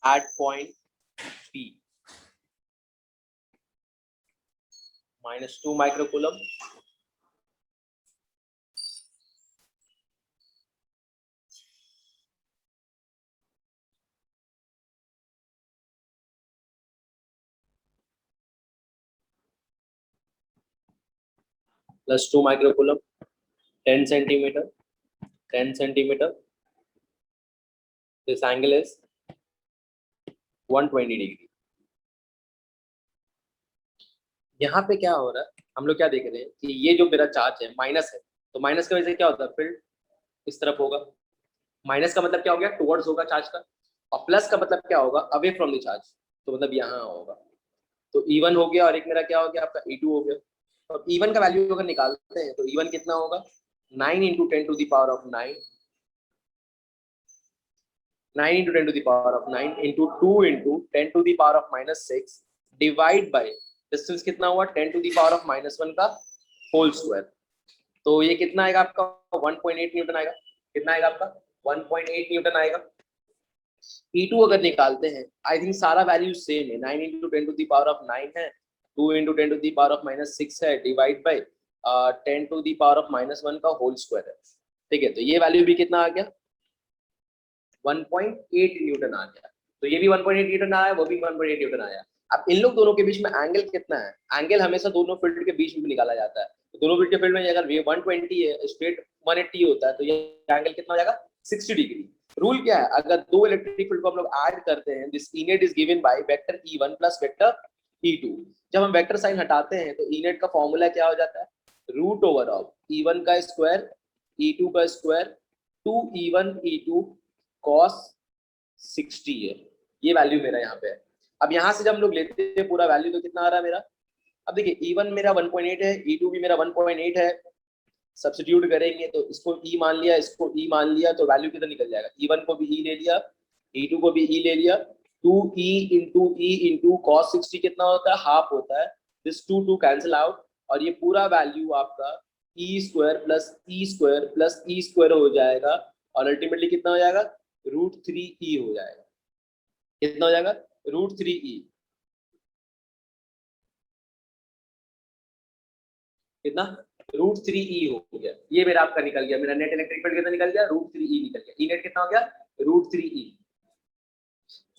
at point P -2 micro coulomb +2 micro coulomb 10 centimetre 10 centimetre, this angle is 120 degree. यहाँ पे क्या हो रहा है हम लोग क्या देख रहे हैं कि ये जो मेरा चार्ज है माइनस है, तो माइनस की वजह से क्या होता है फील्ड इस तरफ होगा, माइनस का मतलब क्या हो गया टुवर्ड्स होगा चार्ज का, और प्लस का मतलब क्या होगा अवे फ्रॉम द चार्ज, तो मतलब यहाँ होगा। तो E1 हो गया और एक मेरा क्या हो गया आपका E2 हो गया। तो E1 का वैल्यू अगर निकालते हैं तो E1 कितना होगा 9 into 10 to the power 9, 9 into 10 to the power 9 into 2 into 10 to the power -6 divide by distance कितना हुआ 10 टू द पावर -1 का होल स्क्वायर। तो ये कितना आएगा आपका 1.8 न्यूटन आएगा, कितना आएगा आपका 1.8 न्यूटन आएगा। E2 अगर निकालते हैं आई थिंक सारा वैल्यू सेम है, 9 इंटू 10 टू द पावर 9 है, 2 इंटू 10 टू द पावर -6 है divide by 10 to the power -1 का होल स्क्वायर है। ठीक है, तो ये वैल्यू भी कितना आ गया 1.8 न्यूटन आ गया। तो ये भी 1.8 न्यूटन आया, वो भी 1.8 न्यूटन आया। अब इन लोग दोनों के बीच में एंगल कितना है, एंगल हमेशा दोनों फील्ड के बीच में निकाला जाता है। तो दोनों फील्ड के फील्ड में अगर ये 120 है स्ट्रेट 180 होता है, तो ये एंगल कितना हो जाएगा 60 डिग्री। रूल क्या है, अगर दो इलेक्ट्रिक फील्ड को हम लोग ऐड करते हैं, this E net is given by vector E1 plus vector E2। जब हम वेक्टर साइन हटाते हैं तो ई नेट का फॉर्मूला क्या हो जाता है, रूट ओवर ऑफ E1 का स्क्वायर E2 का स्क्वायर 2E1 E2 cos 60 है। ये वैल्यू मेरा यहाँ पे है। अब यहाँ से जब हम लोग लेते हैं पूरा वैल्यू तो कितना आ रहा है मेरा, अब देखिए E1 मेरा 1.8 है, E2 भी मेरा 1.8 है, सब्स्टिट्यूट करेंगे तो इसको E मान लिया, इसको E मान लिया, तो वैल्यू कितना निकल जाएगा, E1 को भी E ले लिया, E2 को भी E ले लिया, 2E into E into cos 60 कितना होता है, हाफ होता है, दिस 2 कैंसिल आउट, और ये पूरा वैल्यू आपका E square plus E square हो जाएगा, और अल्टीमेटली कितना हो जाएगा, √3e हो जाएगा। कितना हो जाएगा, √3e। कितना, √3e हो गया। ये मेरा आपका निकल गया, मेरा नेट इलेक्ट्रिक फील्ड कितना निकल गया, √3e निकल गया। ई नेट कितना हो गया, √3e।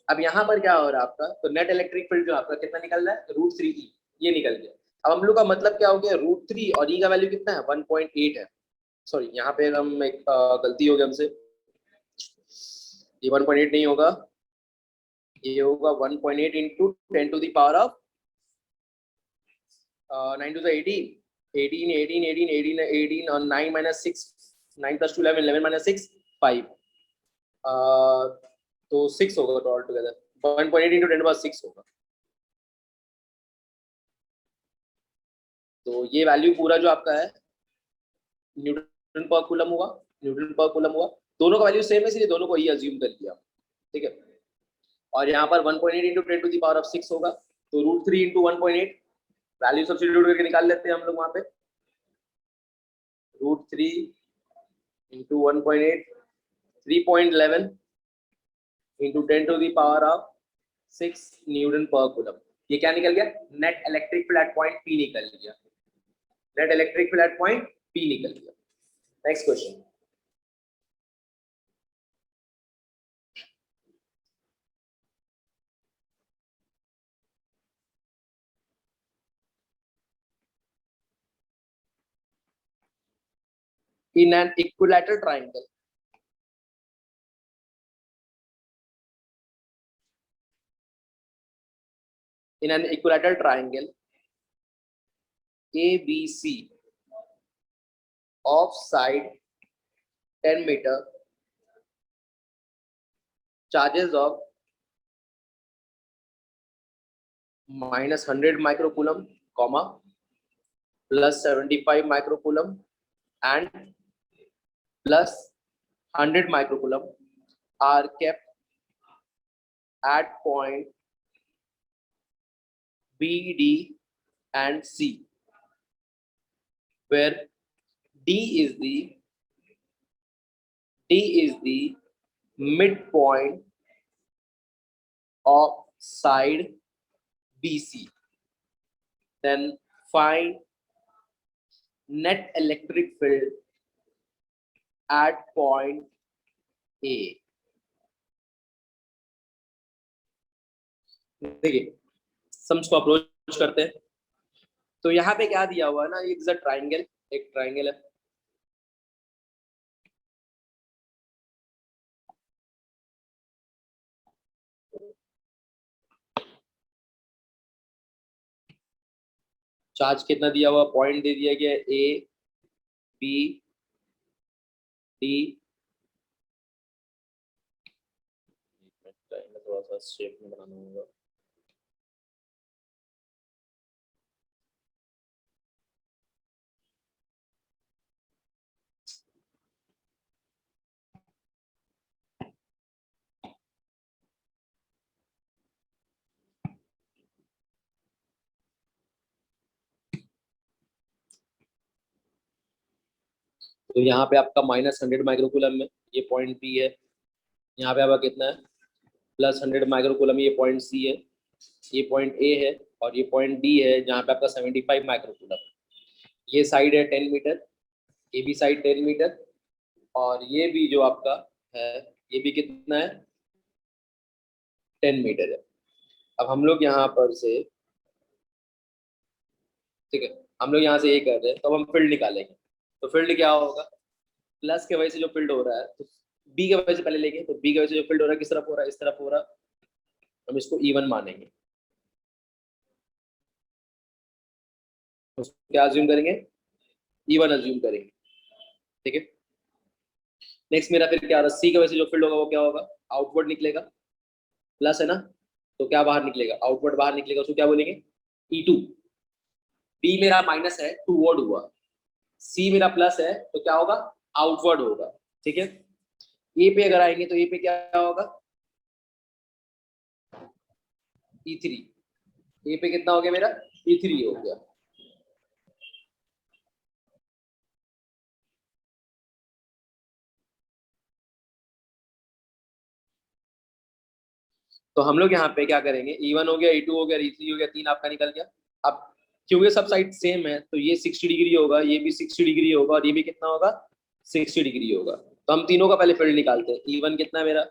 अब यहाँ पर क्या हो रहा है आपका, तो नेट इलेक्ट्रिक फील्ड जो आपका कितना निकल रहा है, √3e, ये निकल गया। अब हम लोग का मतलब क्या हो गया, √3 और e का वैल्यू कितना है, 1.8 है। सॉरी यहाँ पे हम एक गलती हो गया हमसे, ये 1.8 नहीं होगा, ये होगा 1.8 into 10 to the power of 9 to the 18 18 18 18 18 18 और 9 माइनस 6, 9 प्लस 2 11 11 माइनस 6 5, तो 6 होगा ऑल टुगेदर, 1.8 इंटू 10 पावर 6 होगा। तो ये वैल्यू पूरा जो आपका है न्यूटन पर कूलम हुआ, न्यूटन पर कूलम हुआ। दोनों का वैल्यू सेम है इसलिए दोनों को ही अज्यूम कर लिया, ठीक है। और यहाँ पर 1.8 into 10 to the power of 6 होगा, तो √3 इंटू 1.8 वैल्यू सब्स्टिट्यूट करके निकाल लेते हैं हम लोग वहां पे, √3 into 1.8 3.11 into 10 to the power of 6 newton पर कूलम। ये क्या निकल गया, net electric field at point P निकल गया, net electric field at point P निकल गया। Next question, in an equilateral triangle ABC of side 10 meter, charges of minus 100 microcoulomb, comma plus 75 microcoulomb and plus 100 microcoulomb are kept at point B, D and C, where D is the midpoint of side BC. Then find net electric field at point A. देखिए sums को approach करते हैं, तो यहाँ पे क्या दिया हुआ है ना, इट्स अ ट्राइंगल, एक ट्राइंगल है, चार्ज कितना दिया हुआ, पॉइंट दे दिया गया A B D, थोड़ा सा शेप में बनाना होगा, तो यहाँ पे आपका -100 माइक्रोकूलम में ये पॉइंट बी है, यहाँ पे आपका कितना है +100 माइक्रोकूलम, ये पॉइंट सी है, ये पॉइंट ए है, और ये पॉइंट डी है जहाँ पे आपका 75 माइक्रोकूलम। ये साइड है 10 मीटर, ये भी साइड 10 मीटर, और ये भी जो आपका है ये भी कितना है 10 मीटर है। अब हम लोग यहाँ पर से, ठीक है, हम लोग यहाँ से ये कर रहे हैं, तो अब हम फील्ड निकालेंगे, तो फील्ड क्या होगा, प्लस के वजह से जो फील्ड हो रहा है, तो बी के वजह से पहले लेंगे, तो बी के वजह से जो फील्ड हो रहा है किस तरफ हो रहा है, इस तरफ हो रहा है, हम इसको E1 मानेंगे। तो क्या अज्यूम करेंगे, E1 अज्यूम करेंगे, ठीक है। नेक्स्ट मेरा फिर क्या आ रहा है, सी की वजह से जो फील्ड होगा वो क्या होगा, आउटवर्ड निकलेगा, प्लस है ना, तो क्या बाहर निकलेगा, आउटवर्ड बाहर निकलेगा, उसको क्या बोलेंगे, E2। बी मेरा माइनस है, टू वर्ड हुआ, सी मेरा प्लस है, तो क्या होगा, आउटवर्ड होगा, ठीक है। ए पे अगर आएंगे तो ए पे क्या होगा, E3। ए पे कितना हो गया मेरा, E3 हो गया। तो हम लोग यहाँ पे क्या करेंगे, E1 हो गया, E2 हो गया, E3 हो गया, 3 आपका निकल गया। अब क्योंकि सब साइड सेम है तो ये 60 डिग्री होगा, ये भी 60 डिग्री होगा, और ये भी कितना होगा, 60 डिग्री होगा। तो हम तीनों का पहले फील्ड निकालते हैं। E1 कितना है मेरा,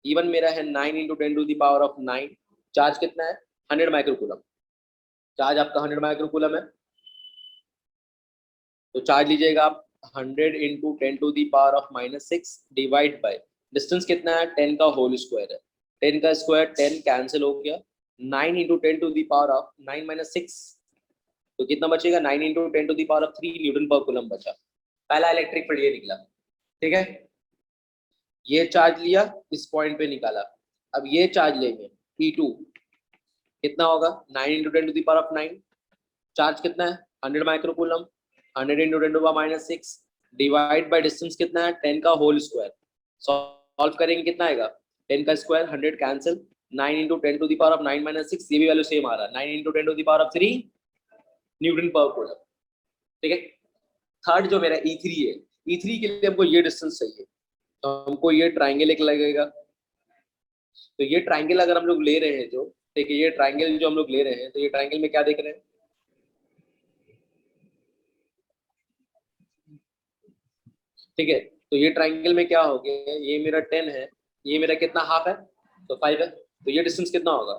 E1 मेरा है 9 × 10⁻⁹। चार्ज कितना है, 100 माइक्रोकूलम। चार्ज आपका 100 माइक्रोकूलम है, तो चार्ज लीजिएगा आप 100 × 10⁻⁻6 डिवाइड बाय डिस्टेंस कितना है, 10 का होल स्क्वायर है, 10 का स्क्वायर 10 कैंसिल हो गया, 9 × 10⁻9 - 6, तो कितना बचेगा, 9 × 10⁻3 न्यूटन पर कूलम बचा। पहला इलेक्ट्रिक फील्ड ये निकला, ठीक है। ये चार्ज लिया, इस पॉइंट पे निकाला। अब ये चार्ज लेंगे, E2 कितना होगा, 9 × 10⁻9, चार्ज कितना है, 100 माइक्रोकूलम, 100 × 10⁻6 डिवाइड बाय डिस्टेंस कितना है, 10 का होल स्क्वायर। सॉल्व करेंगे कितना आएगा, 10 का स्क्वायर 100 कैंसिल, 9 × 10⁻9 - 6, ये भी वैल्यू सेम आ रहा है, 9 × 10⁻3 न्यूटन पर कूलम, ठीक है। थर्ड जो मेरा E3 है, E3 के लिए हमको ये डिस्टेंस चाहिए, तो हमको ये ट्राइंगल एक लगेगा। तो ये ट्राइंगल अगर हम लोग ले रहे हैं जो, ठीक है, ये ट्राइंगल जो हम लोग ले रहे हैं, तो ये ट्राइंगल में क्या देख रहे हैं, ठीक है। तो ये ट्राइंगल में क्या हो गया, ये मेरा 10 है, ये मेरा कितना हाफ है, तो 5 है, तो ये डिस्टेंस कितना होगा,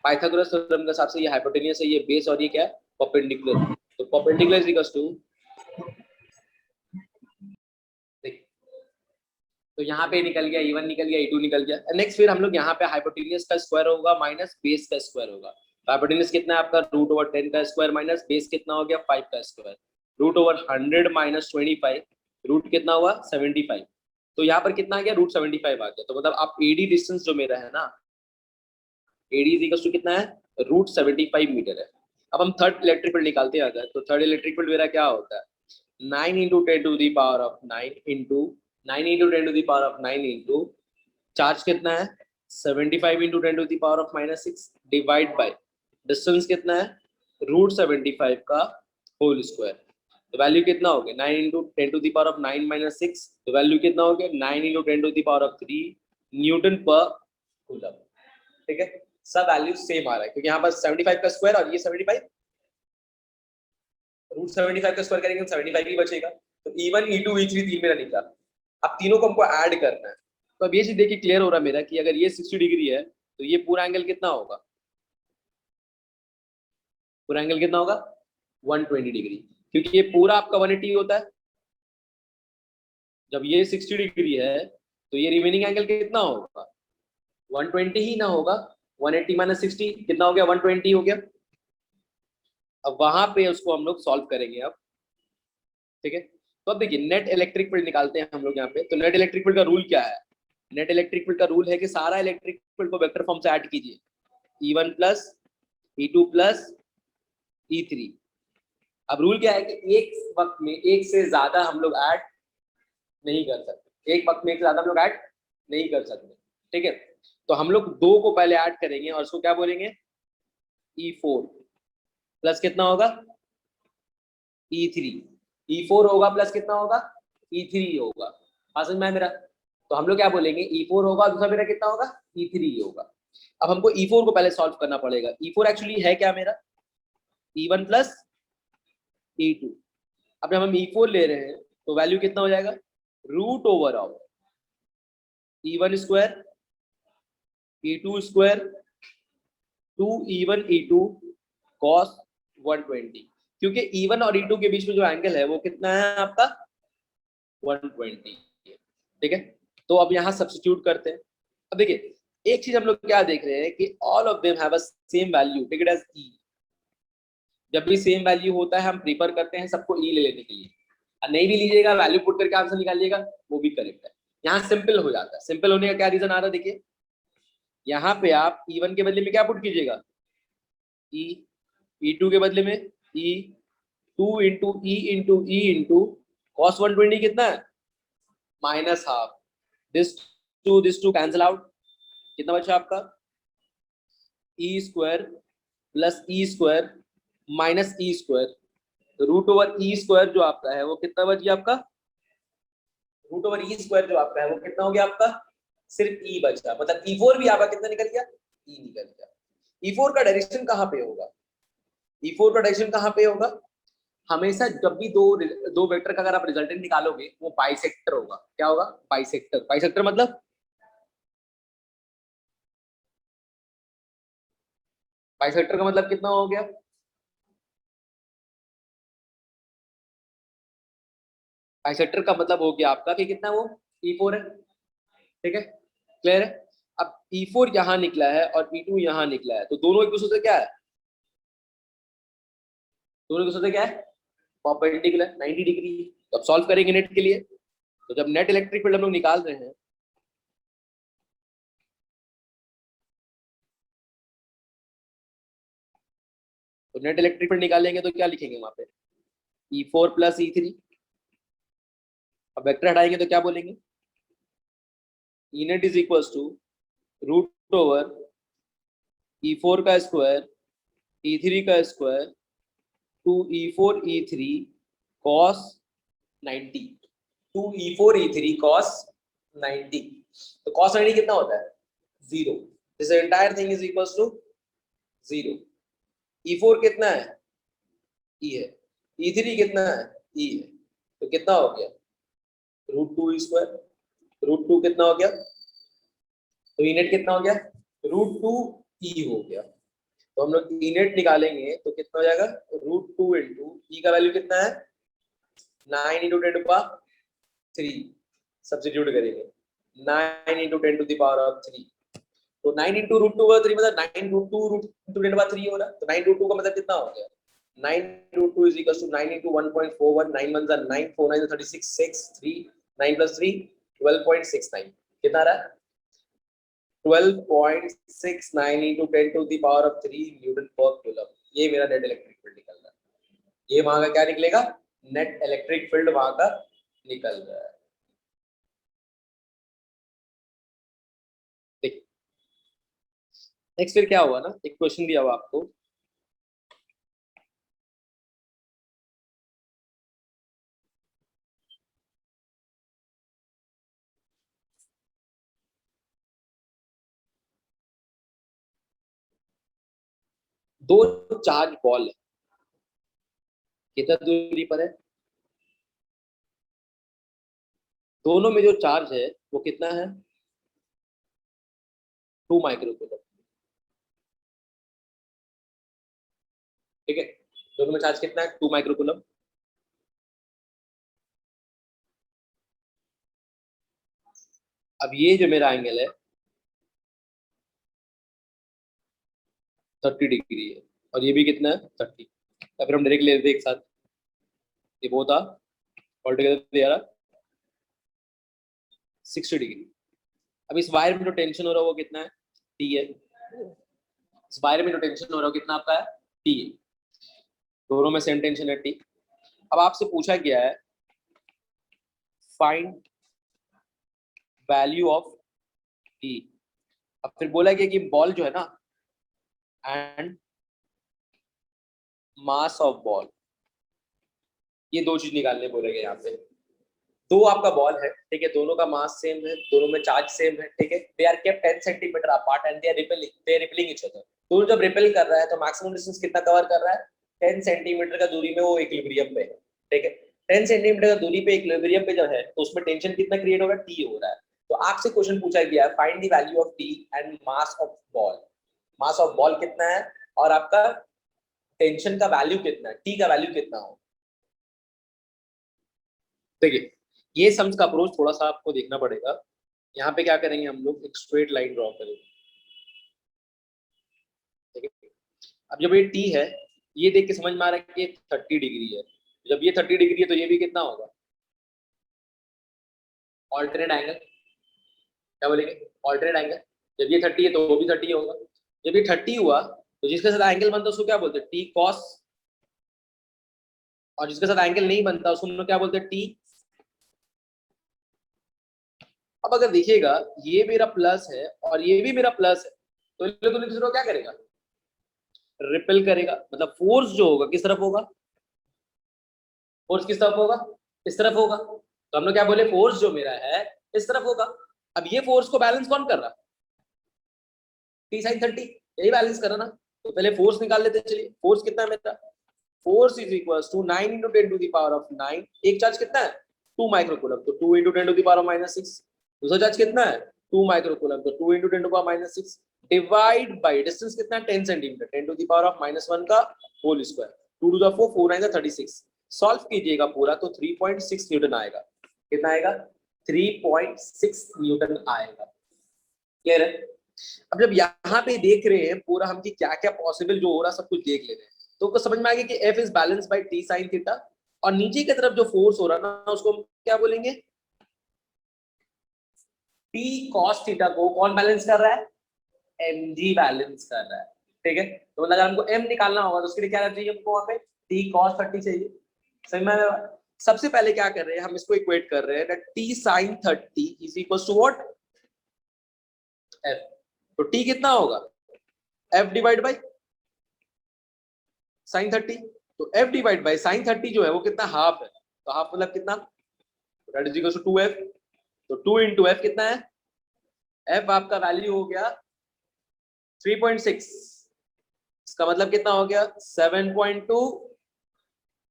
पाइथागोरस थ्योरम के हिसाब से ये हाइपोटेनियस है, ये बेस, और ये क्या है, परपेंडिकुलर। तो परपेंडिकुलर इज इक्वल्स टू, तो यहाँ पे निकल गया, E1 निकल गया, E2 निकल गया। नेक्स्ट फिर हम लोग यहाँ पे हाइपोटेनियस का स्क्वायर होगा माइनस बेस का स्क्वायर होगा। तो हाइपोटेनियस कितना है आपका, √10 का स्क्वायर माइनस बेस कितना हो गया, 5 का स्क्वायर, √100 - 25, रूट कितना हुआ, 75। तो यहाँ पर कितना आ गया, √75 आ गया। तो मतलब आप AD डिस्टेंस जो मेरा है ना, AD इज इक्वल टू कितना है, √75 मीटर है। अब हम थर्ड इलेक्ट्रिक फील्ड निकालते हैं अगर, तो थर्ड इलेक्ट्रिक फील्ड मेरा क्या होता है, 9 × 10⁻9 इंटू 9 × 10⁻9 इंटू चार्ज कितना है, 75 × 10⁻6 डिवाइड बाय डिस्टेंस कितना है, √75 का होल स्क्वायर। तो वैल्यू कितना हो गया, 9 × 10⁻9 - 6, तो वैल्यू कितना हो गया, 9 × 10⁻3 न्यूटन पर कूलम, ठीक है। सब वैल्यू सेम आ रहा है क्योंकि यहाँ पर 75 का स्क्वायर और ये 75, √75 का स्क्वायर करेंगे 75 ही बचेगा। तो E1 E2 E3 तीन मेरा निकला। अब तीनों को हमको ऐड करना है। तो अब ये चीज देखिए क्लियर हो रहा है मेरा कि अगर ये 60 डिग्री है तो ये पूरा एंगल कितना होगा, पूरा एंगल कितना होगा, 120 डिग्री, क्योंकि ये पूरा आपका 180 होता है। जब ये 60 डिग्री है तो ये रिमेनिंग एंगल कितना होगा, 120 ही ना होगा। 180 - 60 कितना हो गया, 120 हो गया। अब वहां पे उसको हम लोग सॉल्व करेंगे अब, ठीक है। तो अब देखिए नेट इलेक्ट्रिक फील्ड निकालते हैं हम लोग यहाँ पे। तो नेट इलेक्ट्रिक फील्ड का रूल क्या है, नेट इलेक्ट्रिक फील्ड का रूल है कि सारा इलेक्ट्रिक फील्ड को वेक्टर फॉर्म से ऐड कीजिए, E1 plus E2 plus E3। अब रूल क्या है कि एक वक्त में एक से ज्यादा हम लोग ऐड नहीं कर सकते, एक वक्त में एक से ज्यादा हम लोग ऐड नहीं कर सकते, ठीक है। तो हम लोग दो को पहले ऐड करेंगे और उसको क्या बोलेंगे, E4 प्लस कितना होगा, E3। E4 होगा प्लस कितना होगा, E3 होगा। हाँ समझ में आया मेरा। तो हम लोग क्या बोलेंगे, E4 होगा, दूसरा मेरा कितना होगा, E3 होगा। अब हमको E4 को पहले सॉल्व करना पड़ेगा। E4 एक्चुअली है क्या मेरा, E1 प्लस E2। अब जब हम E4 ले रहे हैं तो वैल्यू कितना हो जाएगा, √of E1 square E2 square 2E1 E2 cos 120, क्योंकि E1 और E2 के बीच में जो एंगल है वो कितना है आपका, 120, ठीक है। तो अब यहाँ सब्स्टिट्यूट करते हैं। अब देखिए एक चीज हम लोग क्या देख रहे हैं कि all of them have a same value, take it as E. जब भी सेम वैल्यू होता है हम प्रीफर करते हैं सबको ई ले लेने के लिए, और नहीं भी लीजिएगा वैल्यू पुट करके आंसर निकालिएगा वो भी करेक्ट है। यहाँ सिंपल हो जाता है। सिंपल होने का क्या रीजन आ रहा है, देखिए यहाँ पे आप E1 के बदले में क्या पुट कीजिएगा, ई, E2 के बदले में ई, 2 into E into E into cos 120 कितना है, minus half, this to cancel out, कितना बचा आपका, E square plus E square minus E square, root over E square जो आपका है वो कितना बच गया आपका, रूट ओवर ई स्क्वायर जो आपका है वो कितना हो गया आपका, सिर्फ ई बचा, मतलब E4 भी आपका कितना निकल गया, ई निकल गया। E4 का डायरेक्शन कहाँ पे होगा, E4 का डायरेक्शन कहाँ पे होगा, हमेशा जब भी दो वेक्टर का अगर आप रिजल्टेंट निकालोगे वो बाइसेक्टर होगा। क्या होगा, बाइसेक्टर। बाइसेक्टर मतलब बाइसेक्टर का मतलब कितना हो गया, बाइसेक्टर का मतलब हो गया आपका कि कितना वो E4 है, ठीक है, क्लियर है। अब E4 यहाँ निकला है और E2 यहाँ निकला है, तो दोनों एक दूसरे से क्या है, दोनों एक दूसरे से क्या है, परपेंडिकुलर 90 डिग्री। तो अब सॉल्व करेंगे नेट के लिए, तो जब नेट इलेक्ट्रिक फील्ड हम लोग निकाल रहे हैं, तो नेट इलेक्ट्रिक फील्ड निकालेंगे तो क्या लिखेंगे वहां पे, E4 प्लस E3। अब वेक्टर हटाएंगे तो क्या बोलेंगे, E net is equal to root over E4 का स्क्वायर E3 का square two E4 E3 cos 90, two E4 E3 cos 90। तो कॉस 90 कितना होता है, zero. This entire thing is equal to zero. E4 कितना है, ई है, E3 कितना है, ई है, तो कितना हो गया, root two square, root two कितना हो गया, तो ई नेट कितना हो गया, रूट टू ई हो गया। तो हम लोग ई नेट निकालेंगे तो कितना हो जाएगा, रूट टू इंटू ई का वैल्यू कितना है, 9 इंटू 10⁻3, सब्स्टिट्यूट करेंगे 9 इंटू 10⁻3। तो 9 इंटू रूट टू 3 मतलब 9 रूट टू रूट इंटू 10⁻3 हो रहा है। तो 9 रूट टू का मतलब कितना हो गया, 9 root two is equal to 9 into 1.41, 9 1 9, 4 9 36, 6 3 9 plus 3 12.69, कितना आ रहा है, 12.69 into 10 to the power of 3 Newton पर कूलम। ये मेरा नेट इलेक्ट्रिक फील्ड निकल रहा है। ये वहां का क्या निकलेगा, नेट इलेक्ट्रिक फील्ड वहां का निकल रहा है। नेक्स्ट फिर क्या हुआ ना, एक क्वेश्चन दिया हुआ आपको, दो चार्ज बॉल है, कितना दूरी पर है, दोनों में जो चार्ज है वो कितना है, 2 माइक्रोकूलम, ठीक है, दोनों में चार्ज कितना है, 2 माइक्रोकूलम। अब ये जो मेरा एंगल है 30 डिग्री है और ये भी कितना है 30, या फिर हम डायरेक्ट ले लेते एक साथ, ये वो था ऑल टुगेदर दे रहा 60 डिग्री। अब इस वायर में जो टेंशन हो रहा है वो कितना है, टी है। इस वायर में जो टेंशन हो रहा है कितना आपका है, टी है, दोनों में सेम टेंशन है टी। अब आपसे पूछा गया है फाइंड वैल्यू ऑफ टी। अब फिर बोला गया कि बॉल जो है ना एंड मास ऑफ बॉल, ये दो चीज निकालने बोले गए यहाँ पे। दो आपका बॉल है, ठीक है, दोनों का मास सेम है, दोनों में चार्ज सेम है, ठीक है, they are kept 10 centimetre apart and they are repelling each other. दोनों जब रिपेल कर रहा है तो मैक्सिमम डिस्टेंस कितना कवर कर रहा है, 10 सेंटीमीटर का दूरी में वो इक्विलिब्रियम पे है, ठीक है। 10 सेंटीमीटर का दूरी पे इक्विलिब्रियम पे जो है तो उसमें टेंशन कितना क्रिएट होगा, टी हो रहा है। तो आपसे क्वेश्चन पूछा गया है find the value of T and mass of ball. Mass of ball कितना है और आपका टेंशन का वैल्यू कितना है, टी का वैल्यू कितना हो। देखिए ये सम्स का अप्रोच थोड़ा सा आपको देखना पड़ेगा। यहाँ पे क्या करेंगे हम लोग, एक स्ट्रेट लाइन ड्रॉ करेंगे, ठीक है। अब जब ये टी है, ये देख के समझ में आ रहा है कि 30 डिग्री है। जब ये 30 डिग्री है तो ये भी कितना होगा, ऑल्टरनेट एंगल। क्या बोलेंगे, ऑल्टरनेट एंगल। जब ये 30 है तो वो भी 30 होगा। जब ये 30 हुआ तो जिसके साथ एंगल बनता है उसको क्या बोलते हैं, टी कॉस। और जिसके साथ एंगल नहीं बनता उसको हम लोग क्या बोलते हैं, टी। अब अगर देखिएगा ये मेरा प्लस है और ये भी मेरा प्लस है, तो इन लोगों ने दूसरे को क्या करेगा, रिपेल करेगा। मतलब फोर्स जो होगा किस तरफ होगा, फोर्स किस तरफ होगा, इस तरफ होगा। तो हम लोग क्या बोले, फोर्स जो मेरा है इस तरफ होगा। अब ये फोर्स को बैलेंस कौन कर रहा, टी साइन 30, यही बैलेंस कर रहा ना। तो पहले फोर्स निकाल लेते हैं। चलिए फोर्स कितना है मेरा, force is equals to 9 into 10 to the power of 9। एक चार्ज कितना है, 2 माइक्रोकूलम, तो 2 into 10 to the power of -6। दूसरा चार्ज कितना है, 2 माइक्रोकूलम, तो 2 into 10 to power -6 divide by distance कितना है, 10 centimetre, 10 to the power of -1 का whole square, 2 to the 4, 4 9 36। Solve कीजिएगा पूरा तो 3.6 न्यूटन आएगा। कितना आएगा, 3.6 न्यूटन आएगा। क्लियर है। अब जब यहाँ पे देख रहे हैं पूरा हम कि क्या क्या पॉसिबल जो हो रहा सब कुछ देख ले रहे हैं, तो आपको समझ में आ गया कि F is balance bye T sine theta. और नीचे की तरफ जो फोर्स हो रहा ना उसको हम क्या बोलेंगे, टी कॉस थीटा को कौन बैलेंस कर रहा है, mg बैलेंस कर रहा है। ठीक है, तो मतलब अगर हमको m निकालना होगा तो उसके लिए क्या रहना चाहिए हमको, वहां पे टी कॉस 30 चाहिए। समझ में आ रहा है? सबसे पहले क्या कर रहे हैं हम, इसको इक्वेट कर रहे हैं, T sine 30 is equal to what, f। तो टी कितना होगा, f डिवाइड बाई साइन 30। तो f डिवाइड बाई साइन 30 जो है वो कितना, हाफ है। तो हाफ मतलब कितना, that is equal to 2f। तो 2 इंटू एफ कितना है, f आपका वैल्यू हो गया 3.6। इसका मतलब कितना हो गया, 7.2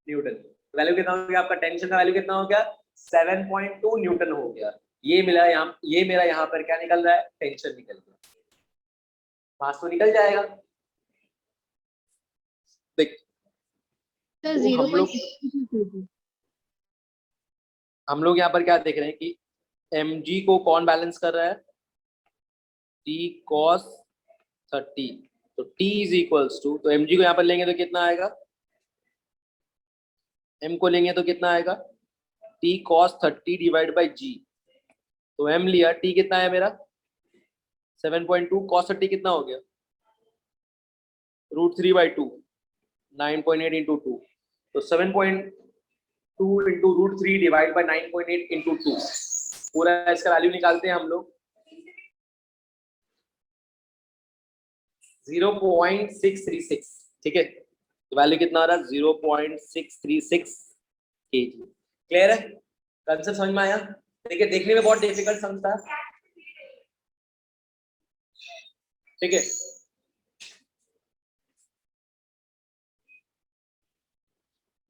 न्यूटन। वैल्यू कितना हो गया आपका, टेंशन का वैल्यू कितना हो गया, 7.2 न्यूटन हो गया। ये मिला यहाँ, ये मेरा यहाँ पर क्या निकल रहा है, टेंशन निकल गया। मास तो निकल जाएगा। देख सर तो हम लोग यहाँ पर क्या देख रहे हैं कि mg को कौन बैलेंस कर रहा है, t cos 30। तो t इज इक्वल्स टू, तो mg को यहाँ पर लेंगे तो कितना आएगा, m को लेंगे तो कितना आएगा, t cos 30 divide by g। तो m लिया, t कितना है मेरा 7.2, cos 30 कितना हो गया, √3/2, 9.8 इंटू 2। तो 7.2 इंटू √3 डिवाइड बाई 9.8 इंटू 2, पूरा इसका वैल्यू निकालते हैं हम लोग 0.636। ठीक है, तो वैल्यू कितना आ रहा है, 0.636 kg। क्लियर है, कंसेप्ट समझ में आया। देखिए देखने में बहुत डिफिकल्ट समझता है, ठीक है।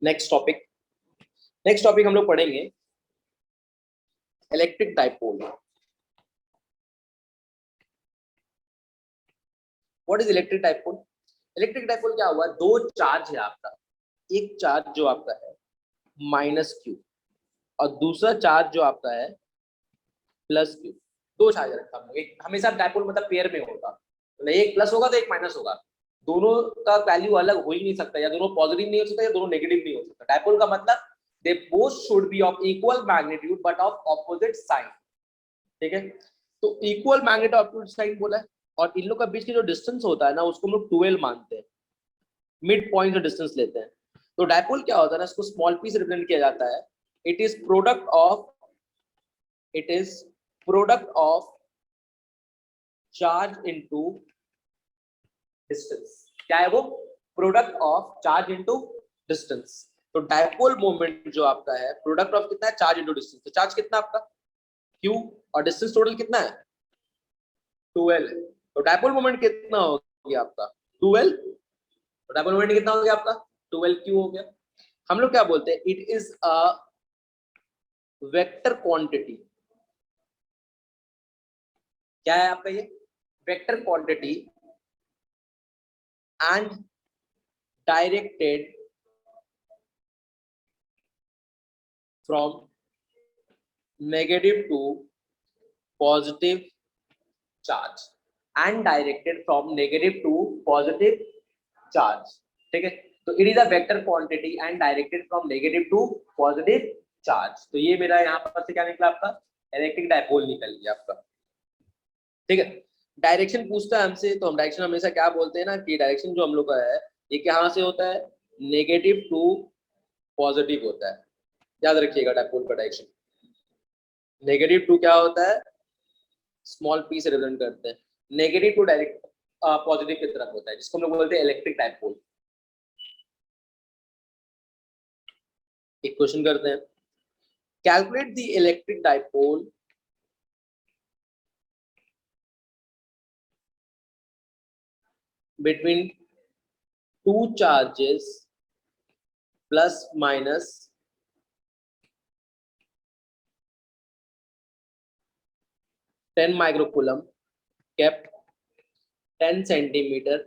नेक्स्ट टॉपिक हम लोग पढ़ेंगे electric dipole. What is electric dipole. Electric dipole क्या हुआ, दो चार्ज है आपका, एक चार्ज जो आपका है -q और दूसरा चार्ज जो आपका है +q। दो चार्ज रखा हम लोग, एक हमेशा डाइपोल मतलब पेयर में होगा, मतलब एक प्लस होगा तो एक माइनस होगा। दोनों का वैल्यू अलग हो ही नहीं सकता, या दोनों पॉजिटिव नहीं हो सकता या दोनों नेगेटिव नहीं हो सकता। डाइपोल का मतलब they both should be of equal magnitude but of opposite sign. ठीक है, तो इक्वल मैग्नेट ऑपोजिट साइन बोला है। और इन लोग का बीच की जो डिस्टेंस होता है ना उसको हम लोग 12 मानते हैं, मिड पॉइंट से डिस्टेंस लेते हैं। तो डाइपोल क्या होता है ना, इसको स्मॉल पी से रिप्रेजेंट किया जाता है। It is product of charge into distance. क्या है वो, product of charge into distance. तो डाइपोल मोमेंट जो आपका है प्रोडक्ट ऑफ कितना है, चार्ज इनटू डिस्टेंस। तो चार्ज कितना आपका q और डिस्टेंस टोटल कितना है 12 है। तो डाइपोल मोमेंट कितना हो गया आपका 12। तो डाइपोल मोमेंट कितना हो गया आपका 12q हो गया। हम लोग क्या बोलते हैं, it is a vector quantity. क्या है आपका ये vector quantity and directed from negative to positive charge and directed from negative to positive charge, ठीक है। तो it is a vector quantity and directed from negative to positive charge। तो ये मेरा यहाँ पर से क्या निकला आपका, इलेक्ट्रिक डायपोल निकल गया आपका, ठीक है। डायरेक्शन पूछता है हमसे, तो हम डायरेक्शन हमेशा क्या बोलते हैं ना कि डायरेक्शन जो हम लोग का है ये कहाँ से होता है, नेगेटिव टू पॉजिटिव होता है। याद रखिएगा डायपोल का डायरेक्शन नेगेटिव टू क्या होता है, स्मॉल पी से रिप्रेजेंट करते हैं, नेगेटिव टू डायरेक्ट पॉजिटिव की तरफ होता है, जिसको हम लोग बोलते हैं इलेक्ट्रिक डायपोल। एक क्वेश्चन करते हैं, calculate the electric dipole between two charges plus minus 10 microcoulomb kept 10 centimeter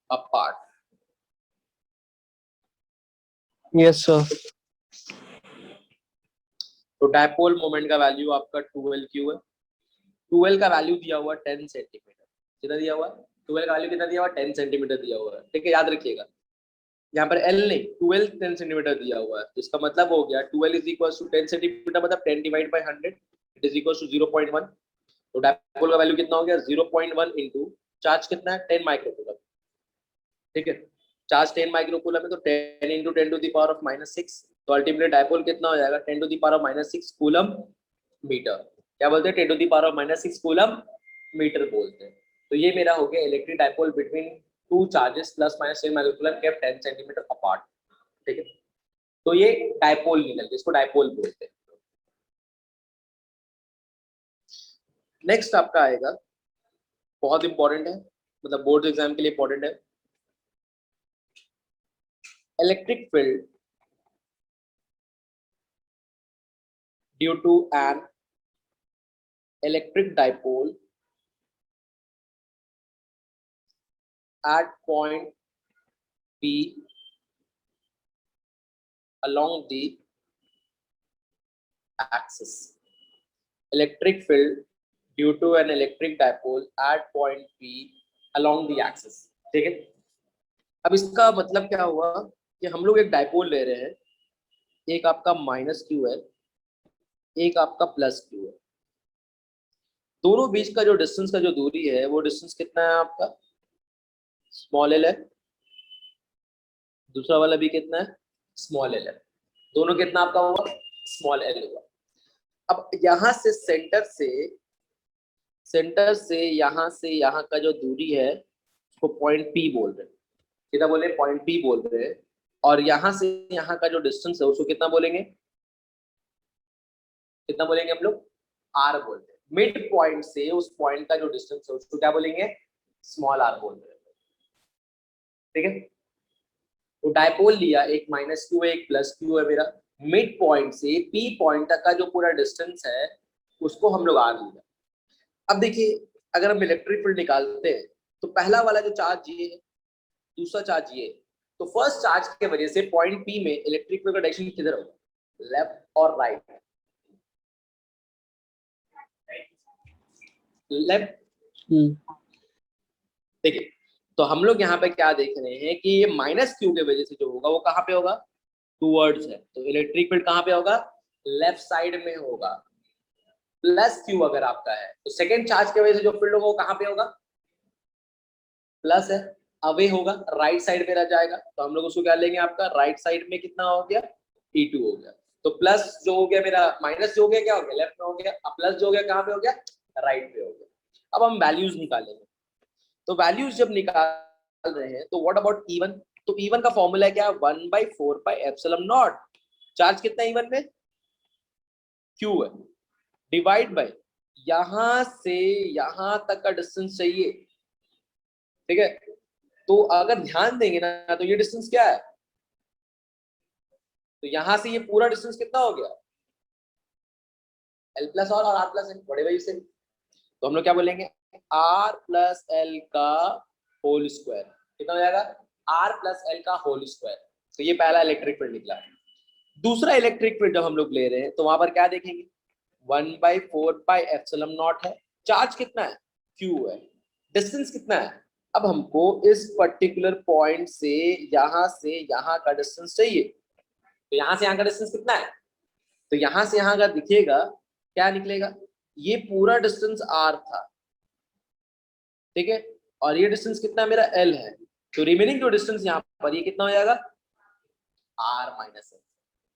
apart। Yes sir। तो डायपोल मोमेंट का वैल्यू आपका 12 क्यू है, 12 का वैल्यू दिया हुआ 10 सेंटीमीटर, कितना दिया हुआ, 12 का वैल्यू कितना दिया हुआ, 10 सेंटीमीटर दिया हुआ है, ठीक है। याद रखिएगा यहाँ पर L नहीं 12 10 सेंटीमीटर दिया हुआ है, तो इसका मतलब हो गया 12 इज इक्वल टू 10 सेंटीमीटर मतलब 10 divide by 100 it is equal to 0.1। तो डायपोल का वैल्यू कितना हो गया 0.1 इंटू चार्ज कितना है 10 माइक्रोकूलम, ठीक है। चार्ज 10 माइक्रोकूलम है तो 10 into 10 to the power of -6, तो अल्टीमेटली डायपोल कितना हो जाएगा 10 to the power of -6 coulomb metre. क्या बोलते हैं 10 to the power of -6 coulomb metre बोलते हैं। तो ये मेरा हो गया electric dipole between two charges plus minus 10 microcoulomb kept 10 centimetre apart, ठीक है। तो ये डायपोल निकल गया, इसको डायपोल बोलते हैं। नेक्स्ट आपका आएगा, बहुत इंपॉर्टेंट है, मतलब बोर्ड एग्जाम के लिए इंपॉर्टेंट है, electric field due to an electric dipole at point P along the axis। Electric field due to an electric dipole at point P along the axis, ठीक है। अब इसका मतलब क्या हुआ कि हम लोग एक डायपोल ले रहे हैं, एक आपका माइनस क्यू है, एक आपका प्लस क्यू है, दोनों बीच का जो डिस्टेंस का जो दूरी है वो डिस्टेंस कितना है आपका, स्मॉल एल है, दूसरा वाला भी कितना है, स्मॉल एल है, दोनों कितना आपका हुआ, स्मॉल एल हुआ। अब यहां से सेंटर से यहाँ का जो दूरी है उसको पॉइंट पी बोल रहे हैं, कितना बोले, पॉइंट पी बोल रहे हैं। और यहाँ से यहाँ का जो डिस्टेंस है उसको कितना बोलेंगे, कितना बोलेंगे हम लोग, आर बोलते हैं। मिड पॉइंट से उस पॉइंट का जो डिस्टेंस है उसको क्या बोलेंगे, स्मॉल आर बोल रहे हैं, ठीक है। तो डायपोल लिया, एक माइनस क्यू है एक प्लस क्यू है मेरा, मिड पॉइंट से पी पॉइंट तक का जो पूरा डिस्टेंस है उसको हम लोग आर लिया। अब देखिए अगर हम इलेक्ट्रिक फील्ड निकालते हैं तो पहला वाला जो चार्ज ये है, दूसरा चार्ज ये है, तो फर्स्ट चार्ज के वजह से पॉइंट पी में इलेक्ट्रिक फील्ड का डायरेक्शन किधर होगा, लेफ्ट और राइट, लेफ्ट, देखिए। तो हम लोग यहाँ पे क्या देख रहे हैं कि ये माइनस क्यू के वजह से जो होगा वो कहाँ पे होगा, टूवर्ड्स है, तो इलेक्ट्रिक फील्ड कहाँ पे होगा, लेफ्ट साइड में होगा। प्लस क्यू अगर आपका है तो सेकेंड चार्ज की वजह से जो फील्ड होगा वो कहाँ पे होगा, प्लस है, अवे होगा, राइट साइड में रह जाएगा। तो हम लोग उसको क्या लेंगे, आपका राइट साइड में कितना हो गया, E2 हो गया। तो प्लस जो हो गया मेरा, माइनस जो हो गया क्या हो गया, लेफ्ट में हो गया, अब प्लस जो हो गया कहाँ पे हो गया, राइट पे हो गया। अब हम वैल्यूज निकालेंगे, तो वैल्यूज जब निकाल रहे हैं तो व्हाट अबाउट E1, तो E1 का फॉर्मूला है क्या, 1/4πε0। चार्ज कितना E1 में, Q है, डिवाइड बाय यहां से यहां तक का डिस्टेंस चाहिए, ठीक है। तो अगर ध्यान देंगे ना तो ये डिस्टेंस क्या है, तो यहां से ये पूरा डिस्टेंस कितना हो गया, L प्लस और R प्लस है, बड़े भाई से। तो हम लोग क्या बोलेंगे, R प्लस एल का होल स्क्वायर, कितना हो जाएगा, R प्लस एल का होल स्क्वायर। तो ये पहला इलेक्ट्रिक फील्ड निकला। दूसरा इलेक्ट्रिक फील्ड जब हम लोग ले रहे हैं तो वहां पर क्या देखेंगे, 1/4πε0 है। चार्ज कितना है? Q है। डिस्टेंस कितना है? अब हमको इस पर्टिकुलर पॉइंट से यहाँ का डिस्टेंस चाहिए। तो यहाँ से यहाँ का डिस्टेंस कितना है? तो यहाँ से यहाँ का दिखेगा, क्या निकलेगा? ये पूरा डिस्टेंस r था, ठीक है, और ये डिस्टेंस कितना मेरा l है। तो रिमेनिंग जो डिस्टेंस यहाँ पर ये कितना हो जाएगा? r minus l।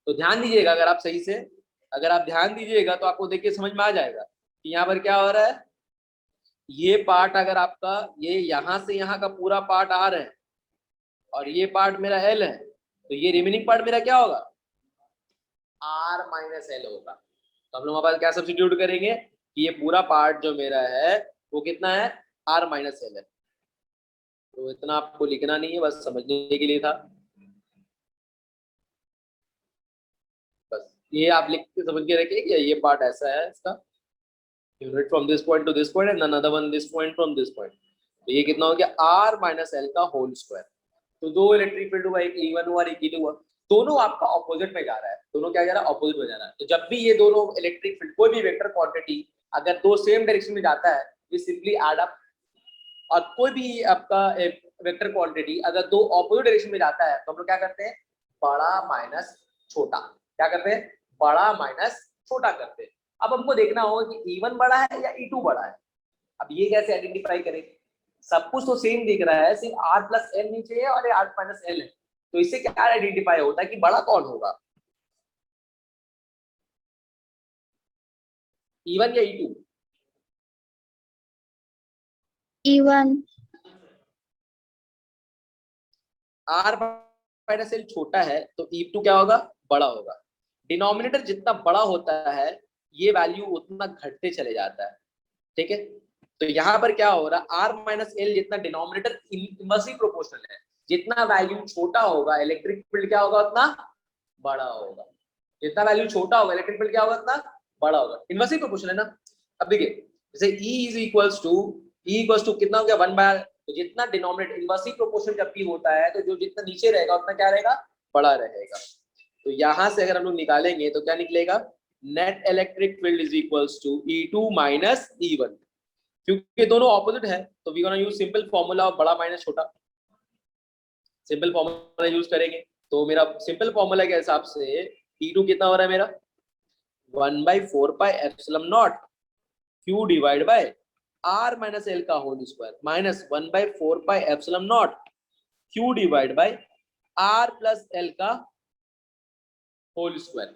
तो ध्यान दीजिएगा, अगर आप ध्यान दीजिएगा तो आपको देख के समझ में आ जाएगा कि यहाँ पर क्या हो रहा है। ये पार्ट अगर आपका ये यहाँ से यहाँ का पूरा पार्ट r है और ये पार्ट मेरा l है, तो ये रिमेनिंग पार्ट मेरा क्या होगा? r माइनस l होगा। तो हम लोग वहां पर क्या सब्स्टिट्यूट करेंगे कि ये पूरा पार्ट जो मेरा है वो कितना है? r माइनस l है। तो इतना आपको लिखना नहीं है, बस समझने के लिए था। बस ये आप लिख के समझ के रखिए कि ये पार्ट ऐसा है इसका, unit from this point two this point and another one this point from this point. तो ये कितना हो गया? r माइनस l का होल स्क्वायर। तो दो इलेक्ट्रिक फील्ड हुआ, एक E1 हुआ और एक E2 हुआ, दोनों आपका ऑपोजिट में जा रहा है। दोनों क्या जा रहा है? ऑपोजिट में जा रहा है। तो जब भी ये दोनों इलेक्ट्रिक फील्ड, कोई भी वेक्टर क्वांटिटी अगर दो सेम डायरेक्शन में जाता है, ये सिंपली ऐड अप। और कोई भी आपका वेक्टर क्वांटिटी अगर दो ऑपोजिट डायरेक्शन में जाता है तो हम लोग क्या करते हैं? बड़ा माइनस छोटा। क्या करते हैं? बड़ा माइनस छोटा करते हैं। अब हमको देखना होगा कि E1 बड़ा है या E2 बड़ा है। अब ये कैसे आइडेंटिफाई करें? सब कुछ तो सेम दिख रहा है, सिर्फ r प्लस l नीचे है और r माइनस l है। तो इससे क्या आइडेंटिफाई होता है कि बड़ा कौन होगा? E1 या E2? E1। r minus l छोटा है तो E2 क्या होगा? बड़ा होगा। डिनोमिनेटर जितना बड़ा होता है ये वैल्यू उतना घटते चले जाता है, ठीक है। तो यहाँ पर क्या हो रहा है? r माइनस l जितना डिनोमिनेटर इनवर्सली प्रोपोर्शनल है, जितना वैल्यू छोटा होगा इलेक्ट्रिक फील्ड क्या होगा? उतना बड़ा होगा। जितना वैल्यू छोटा होगा इलेक्ट्रिक फील्ड क्या होगा? उतना बड़ा होगा। इनवर्सली प्रोपोर्शनल है ना। अब देखिए जैसे E इक्वल्स टू कितना हो गया? 1/r। तो जितना डिनोमिनेटर इनवर्सली प्रोपोर्शनल जब भी होता है तो जो जितना नीचे रहेगा उतना क्या रहेगा? बड़ा रहेगा। तो यहाँ से अगर हम लोग निकालेंगे तो क्या निकलेगा? Net electric field is equals to E2 minus E1। क्योंकि दोनों ऑपोजिट है तो we gonna use simple formula of बड़ा माइनस छोटा। सिंपल फॉर्मूला यूज करेंगे तो मेरा सिंपल फॉर्मूला के हिसाब से E2 कितना हो रहा है मेरा? 1/4πε0 Q divide by r minus l का whole square minus 1/4πε0 Q divide by r plus l का होल स्क्वायर।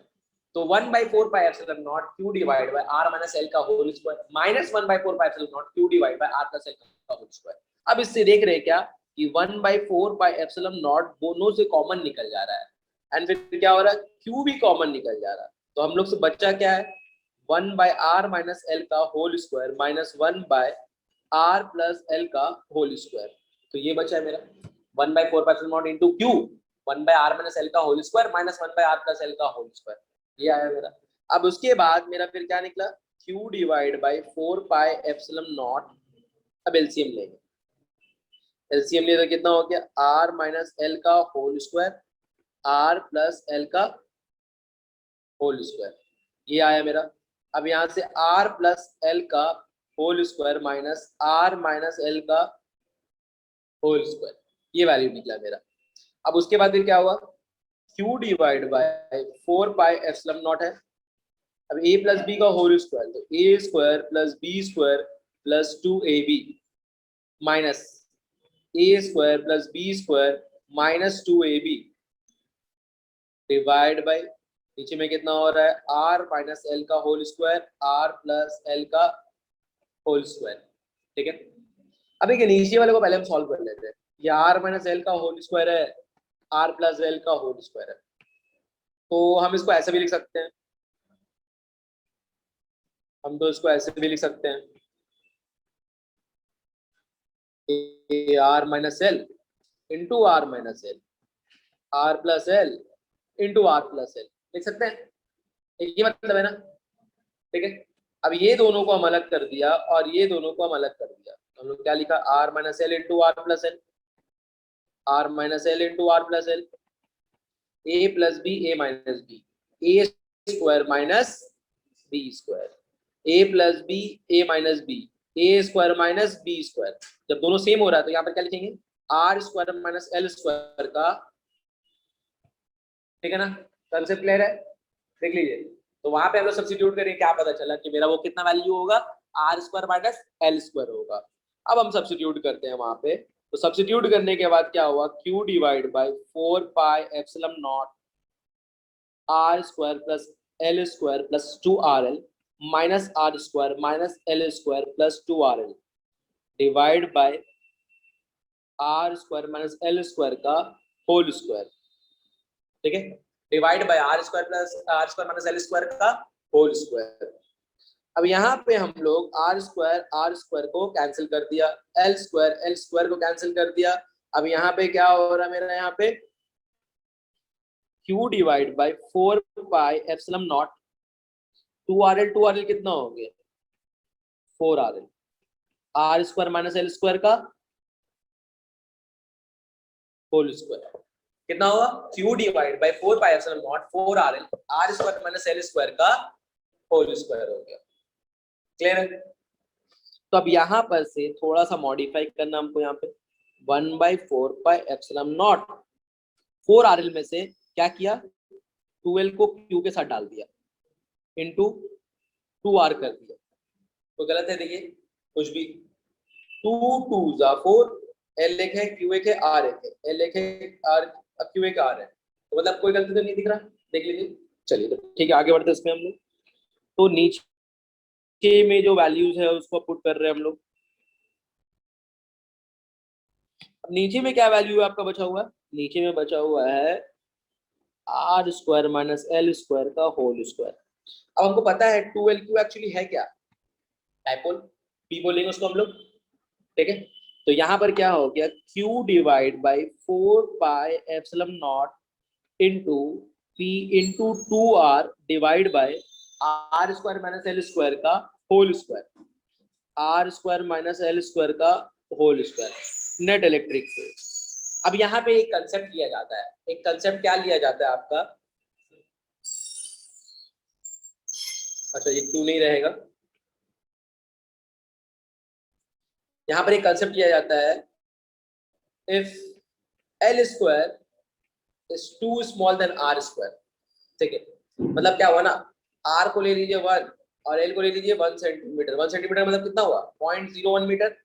तो 1/4πε0 Q divide by r minus l का whole square minus 1/4πε0 Q divide by r plus l का whole square. अब इससे देख रहे हैं क्या कि 1/4πε0 दोनों से कॉमन निकल जा रहा है एंड फिर क्या हो रहा है? Q भी कॉमन निकल जा रहा है। तो हम लोग से बच्चा क्या है? 1/r माइनस l का whole square minus 1/r plus l का होल स्क्वायर। तो ये बचा है मेरा 1/4πε0 into Q 1/r minus l का whole square minus 1/r plus l का होल स्क्वायर। ये आया मेरा। अब उसके बाद मेरा फिर क्या निकला? Q divide by 4πε0। अब एलसीएम लेंगे, एलसीएम ले तो कितना हो गया? r माइनस l का whole square r plus l का होल स्क्वायर। ये आया मेरा। अब यहाँ से r प्लस l का whole square minus r minus l का होल स्क्वायर, ये वैल्यू निकला मेरा। अब उसके बाद फिर क्या हुआ? Q डिवाइड बाय 4πε0 है। अब a प्लस बी का होल स्क्वायर, तो a square plus B square plus 2ab minus a square plus B square minus 2ab divide by नीचे में कितना हो रहा है? r माइनस l का whole square r plus l का होल स्क्वायर, ठीक है। अब एक नीचे वाले को पहले हम सॉल्व कर लेते हैं। ये r माइनस l का होल स्क्वायर है, r प्लस l का होल स्क्वायर है। तो हम इसको ऐसे भी लिख सकते हैं, हम तो इसको ऐसे भी लिख सकते हैं r minus l into r minus l r plus l into r plus l लिख सकते हैं। ये मतलब है ना, ठीक है। अब ये दोनों को हम अलग कर दिया और ये दोनों को हम अलग कर दिया, तो हम लोग क्या लिखा? r minus l into r plus l, r minus l into r plus l, a plus B a minus B, a square minus B square, A plus B, A minus B, A square minus B square. जब दोनों same हो रहा है तो यहाँ पर क्या लिखेंगे, R square minus L square का, ठीक है ना, कंसेप्ट क्लियर है, देख लीजिए। तो वहां पे हम लोग सब्स्टिट्यूट करें, क्या पता चला कि मेरा वो कितना वैल्यू होगा, R square minus L square होगा। अब हम सब्स्टिट्यूट करते हैं वहां पे, तो सब्स्टिट्यूट करने के बाद क्या हुआ, Q divide by 4 pi epsilon naught R square plus L square plus 2RL minus R square minus L square plus 2RL divide by R square minus L square का होल स्क्वायर, ठीक है, divide by R square plus R square minus L square का whole square. अब यहाँ पे हम लोग are square को कैंसिल कर दिया, एल स्क्वायर को कैंसिल कर दिया। अब यहाँ पे क्या हो रहा है मेरा, यहाँ पे q divide by 4 pi epsilon naught 2RL कितना हो गया 4RL, R square minus L square का होल स्क्वायर कितना हुआ, q divide by 4 pi epsilon naught 4RL R square minus L square का होल स्क्वायर हो गया। क्लियर है? तो अब यहाँ पर से थोड़ा सा मॉडिफाई करना हमको, यहाँ पे 1/4 पाई एप्सिलॉन नॉट 4RL में से क्या किया, 12 को q के साथ डाल दिया इनटू 2r कर दिया, तो गलत है, देखिए कुछ भी, 2 2 जा 4, l एक है q एक है r एक है, l एक है r q एक r है, तो मतलब कोई गलती तो नहीं दिख रहा, देख लीजिए। चलिए तो ठीक है, आगे बढ़ते हैं इसमें हम लोग। तो नीचे में जो वैल्यूज है उसको पुट कर रहे हैं हम लोग। अब नीचे में क्या वैल्यू है आपका बचा हुआ है, नीचे में बचा हुआ है R square minus L square का होल स्क्वायर। अब हमको पता है 2LQ एक्चुअली है क्या, डायपोल, पी बोलेंगे उसको हम लोग, ठीक है। तो यहाँ पर क्या हो गया, Q divide by 4 pi epsilon naught into P into 2R divide by R square minus L square का whole square, R square minus L square का whole square, net electric field. अब यहाँ पे एक कंसेप्ट लिया जाता है, एक कंसेप्ट क्या लिया जाता है आपका, अच्छा ये क्यों नहीं रहेगा, यहाँ पर एक कंसेप्ट लिया जाता है, if L square is too small then R square, ठीक है, मतलब क्या हुआ ना, आर को ले लीजिए 1 और एल को ले लीजिए 1 सेंटीमीटर, 1 सेंटीमीटर मतलब कितना हुआ 0.01 मीटर।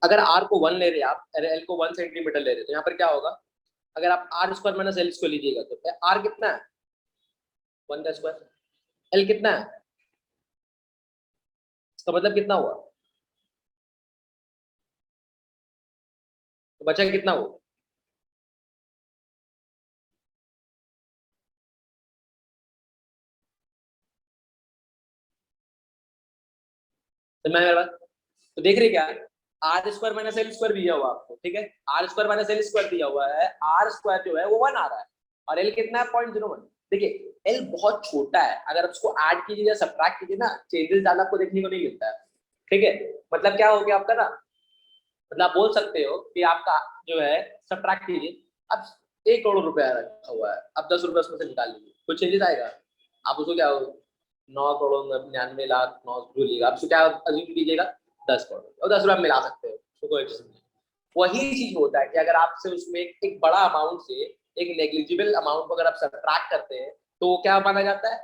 अगर आर को 1 ले रहे आप, एल को 1 सेंटीमीटर ले रहे तो यहाँ पर क्या होगा, अगर आप R square minus L square लीजिएगा तो आर कितना है 1 का स्क्वायर, एल कितना है, इसका मतलब कितना हुआ, तो बचा कितना हुआ, तो मैं मेरे बात, तो देख रहे क्या, R square minus L square दिया हुआ आपको, ठीक है, R square minus L square दिया हुआ है, आर स्क्वायर जो है वो 1 आ रहा है और एल कितना है 0.01। देखिए एल बहुत छोटा है, अगर आप उसको ऐड कीजिए या सब्ट्रैक्ट कीजिए ना, चेंजेस ज्यादा आपको देखने को नहीं मिलता है, ठीक है। मतलब क्या हो गया आपका ना, मतलब आप बोल सकते हो कि आपका जो है सब्ट्रैक्ट कीजिए, अब 1 करोड़ रुपया रखा हुआ है, अब 10 रुपये उसमें से निकाल लीजिए, कुछ चेंजेस आएगा, आप उसको क्या 9,99,00,000 9 भूलिएगा, आप उसको क्या अज्यूम कीजिएगा 10 करोड़, और 10 रुपये मिला सकते हो, तो कोई चीज नहीं। वही चीज होता है कि अगर आपसे उसमें एक बड़ा अमाउंट से एक नेग्लिजिबल अमाउंट को अगर आप सब्ट्रैक्ट करते हैं तो क्या माना जाता है,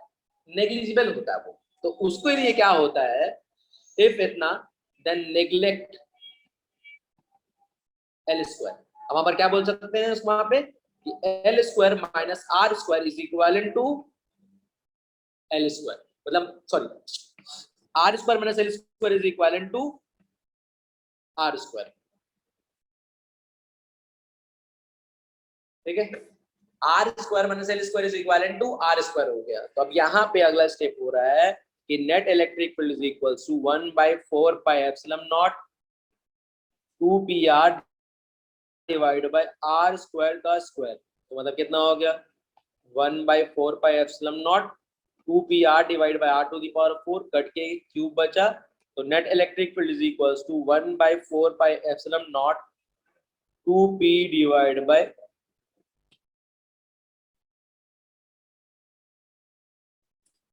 नेग्लिजिबल होता है वो, तो उसके लिए क्या होता है, इफ इतना देन नेग्लेक्ट एल स्क्वायर। अब वहां पर क्या बोल सकते हैं वहां पे कि L square minus R square is equal to L square, मतलब sorry R square minus L square is equal to R square, ठीक है, R square minus L square is equal to R square हो गया। तो अब यहाँ पे अगला स्टेप हो रहा है कि net electric field is equal to 1/4 pi epsilon naught 2pr divide by R square का स्क्वायर, तो मतलब कितना हो गया 1/4 pi epsilon naught 2pr divide by r to the power 4 cut के क्यूब बचा, तो net electric field is equal to 1/4 pi epsilon naught 2p divide by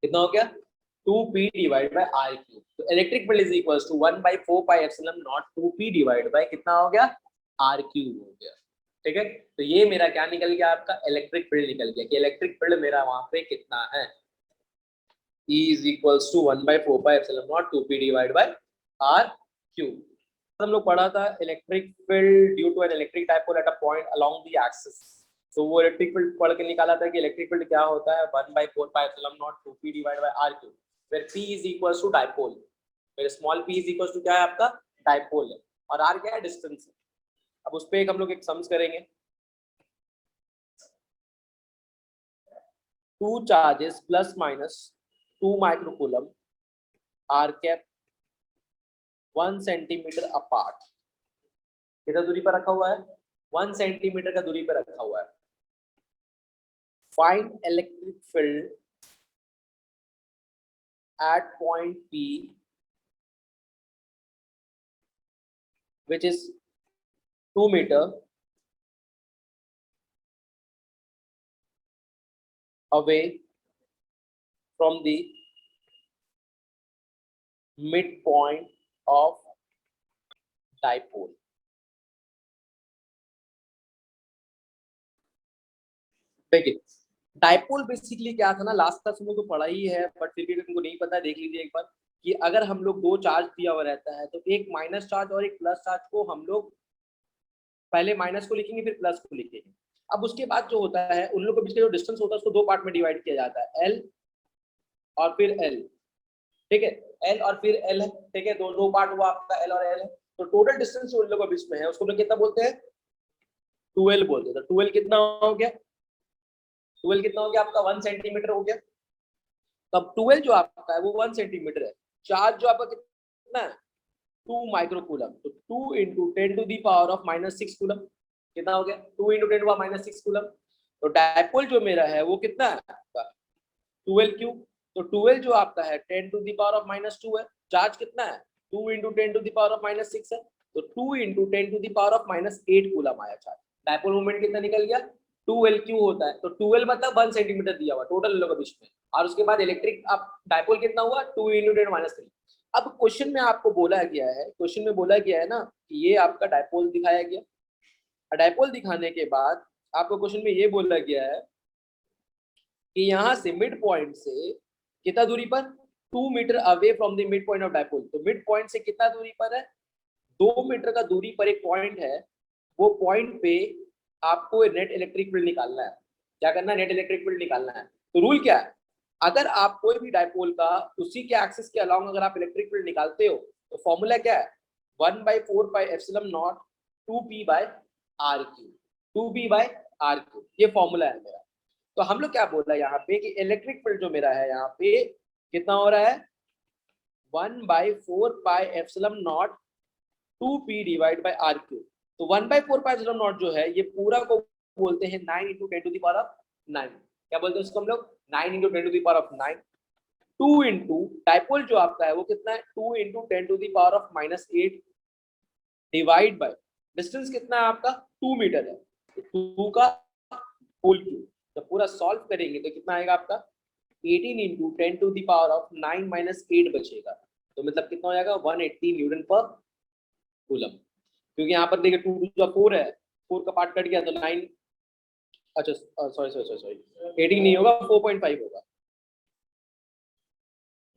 कितना हो गया 2p divide by r cube. तो electric field is equals to 1/4 pi epsilon naught 2p divide by कितना हो गया r क्यूब हो गया। ठीक है, तो ये मेरा क्या निकल गया आपका इलेक्ट्रिक फील्ड निकल गया कि इलेक्ट्रिक फील्ड मेरा वहां पे कितना है E is equals to 1/4 pi epsilon naught 2p divided by r cube। हम लोग पढ़ा था electric field due to an electric dipole at a point along the axis. तो वो इलेक्ट्रिक फील्ड पढ़ के निकाला था कि इलेक्ट्रिक फील्ड क्या होता है 1/4 pi epsilon naught 2p divided by r cube, where p is equals to dipole, where small p is equals to क्या है आपका डाइपोल है और r क्या है डिस्टेंस है। अब उस पे एक हम लोग एक सम्स करेंगे। Two charges plus minus 2 microcoulomb are kept 1 centimetre apart, कितना दूरी पर रखा हुआ है 1 सेंटीमीटर का दूरी पर रखा हुआ है। Find electric field at point P which is 2 meter away from the midpoint of dipole। देखिए डाइपोल बेसिकली क्या था ना, लास्ट क्लास में तो पढ़ा ही है बट फिर भी तुमको नहीं पता देख लीजिए एक बार कि अगर हम लोग दो चार्ज दिया हुआ रहता है तो एक माइनस चार्ज और एक प्लस चार्ज को हम लोग पहले माइनस को लिखेंगे फिर प्लस को लिखेंगे। अब उसके बाद जो होता है उन लोगों के बीच का जो डिस्टेंस होता है उसको दो पार्ट में डिवाइड किया जाता है L और फिर L। ठीक है, L और फिर L है। ठीक है, दो पार्ट हुआ आपका L और L है। तो टोटल डिस्टेंस जो उन लोगों के बीच में है उसको लोग कितना बोलते हैं 12 बोलते हैं। तो 12 कितना हो गया 12 कितना हो गया आपका 1 सेंटीमीटर हो गया। तब 12 जो आपका है वो 1 सेंटीमीटर है। चार्ज जो आपका कितना है 2 माइक्रोकूलम, तो 2 into 10 to the power of -6 coulomb कितना हो गया 2 इंटू 10 टू -6 कूलम। तो डायपोल जो मेरा है वो कितना है आपका 12 क्यूब। तो 12 जो आपका है 10 टू दी पावर ऑफ -2 है। चार्ज कितना है 2 into 10 to the power of -6 है। तो 2 into 10 to the power of -8 coulomb आया चार्ज। डायपोल मोमेंट कितना निकल गया 12 क्यू होता है। तो 12 मतलब 1 सेंटीमीटर दिया हुआ टोटल लोगों के बीच में। और उसके बाद इलेक्ट्रिक अब डायपोल कितना हुआ 2 इंटू 10 -3। अब क्वेश्चन में आपको बोला गया है, क्वेश्चन में बोला गया है ना कि ये आपका डायपोल दिखाया गया। डायपोल दिखाने के बाद आपको क्वेश्चन में ये बोला गया है कि यहाँ से मिड पॉइंट से कितना दूरी पर 2 metre away from the mid point of dipole. तो मिड पॉइंट से कितना दूरी पर है 2 मीटर का दूरी पर एक पॉइंट है। वो पॉइंट पे आपको नेट इलेक्ट्रिक फील्ड निकालना है। क्या करना है नेट इलेक्ट्रिक फील्ड निकालना है। तो रूल क्या है अगर आप कोई भी डायपोल का उसी के एक्सिस के अलाउंग अगर आप इलेक्ट्रिक फील्ड निकालते हो तो फॉर्मूला क्या है 1/4 pi epsilon naught 2p by r cube 2p by r cube, ये फॉर्मूला है मेरा। तो हम लोग क्या बोल रहे हैं यहाँ पे कि इलेक्ट्रिक फील्ड जो मेरा है यहाँ पे कितना हो रहा है 1/4 pi epsilon naught 2p divide by r cube. तो 1/4 पाई एप्सिलॉन नॉट जो है ये पूरा को बोलते हैं 9 into 10 to the power of 9। क्या बोलते हैं उसको हम लोग 9 into 10 to the power of 9। 2 into dipole जो आपका है वो कितना है 2 into 10 to the power of -8 divide by distance कितना है आपका 2 मीटर है। तो 2 का होल क्यूब जब पूरा सॉल्व करेंगे तो कितना आएगा आपका 18 into 10 to the power of 9 -8 बचेगा। तो मतलब कितना हो जाएगा 180 न्यूटन पर कूलम। क्योंकि यहाँ पर देखिए 2 टू 4 है 4 का पार्ट कट गया तो 9 अच्छा सॉरी 18 नहीं होगा 4.5 होगा।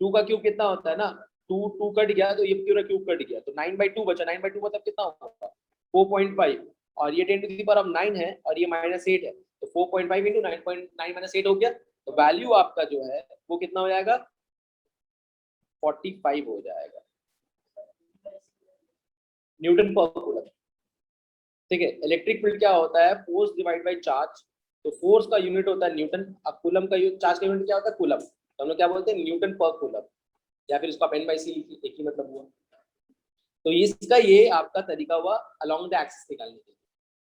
2 का क्यूब कितना होता है ना 2 कट गया तो ये पूरा क्यूब कट गया तो 9/2 बचा। 9/2 मतलब कितना होगा 4.5 और ये 10 टू द पावर ऑफ 9 है और ये -8 है तो 4.5 इंटू 9.9 -8 हो गया। तो वैल्यू आपका जो है वो कितना हो जाएगा 45 हो जाएगा न्यूटन पर कूलम। ठीक है, इलेक्ट्रिक फील्ड क्या होता है फोर्स डिवाइड बाय चार्ज। तो फोर्स का यूनिट होता है न्यूटन और कूलम का चार्ज का यूनिट क्या होता है कूलम। तो हम लोग क्या बोलते हैं न्यूटन पर कूलम या फिर इसका N/C एक ही मतलब हुआ। तो इसका ये आपका तरीका हुआ अलोंग द एक्सिस निकालने के लिए।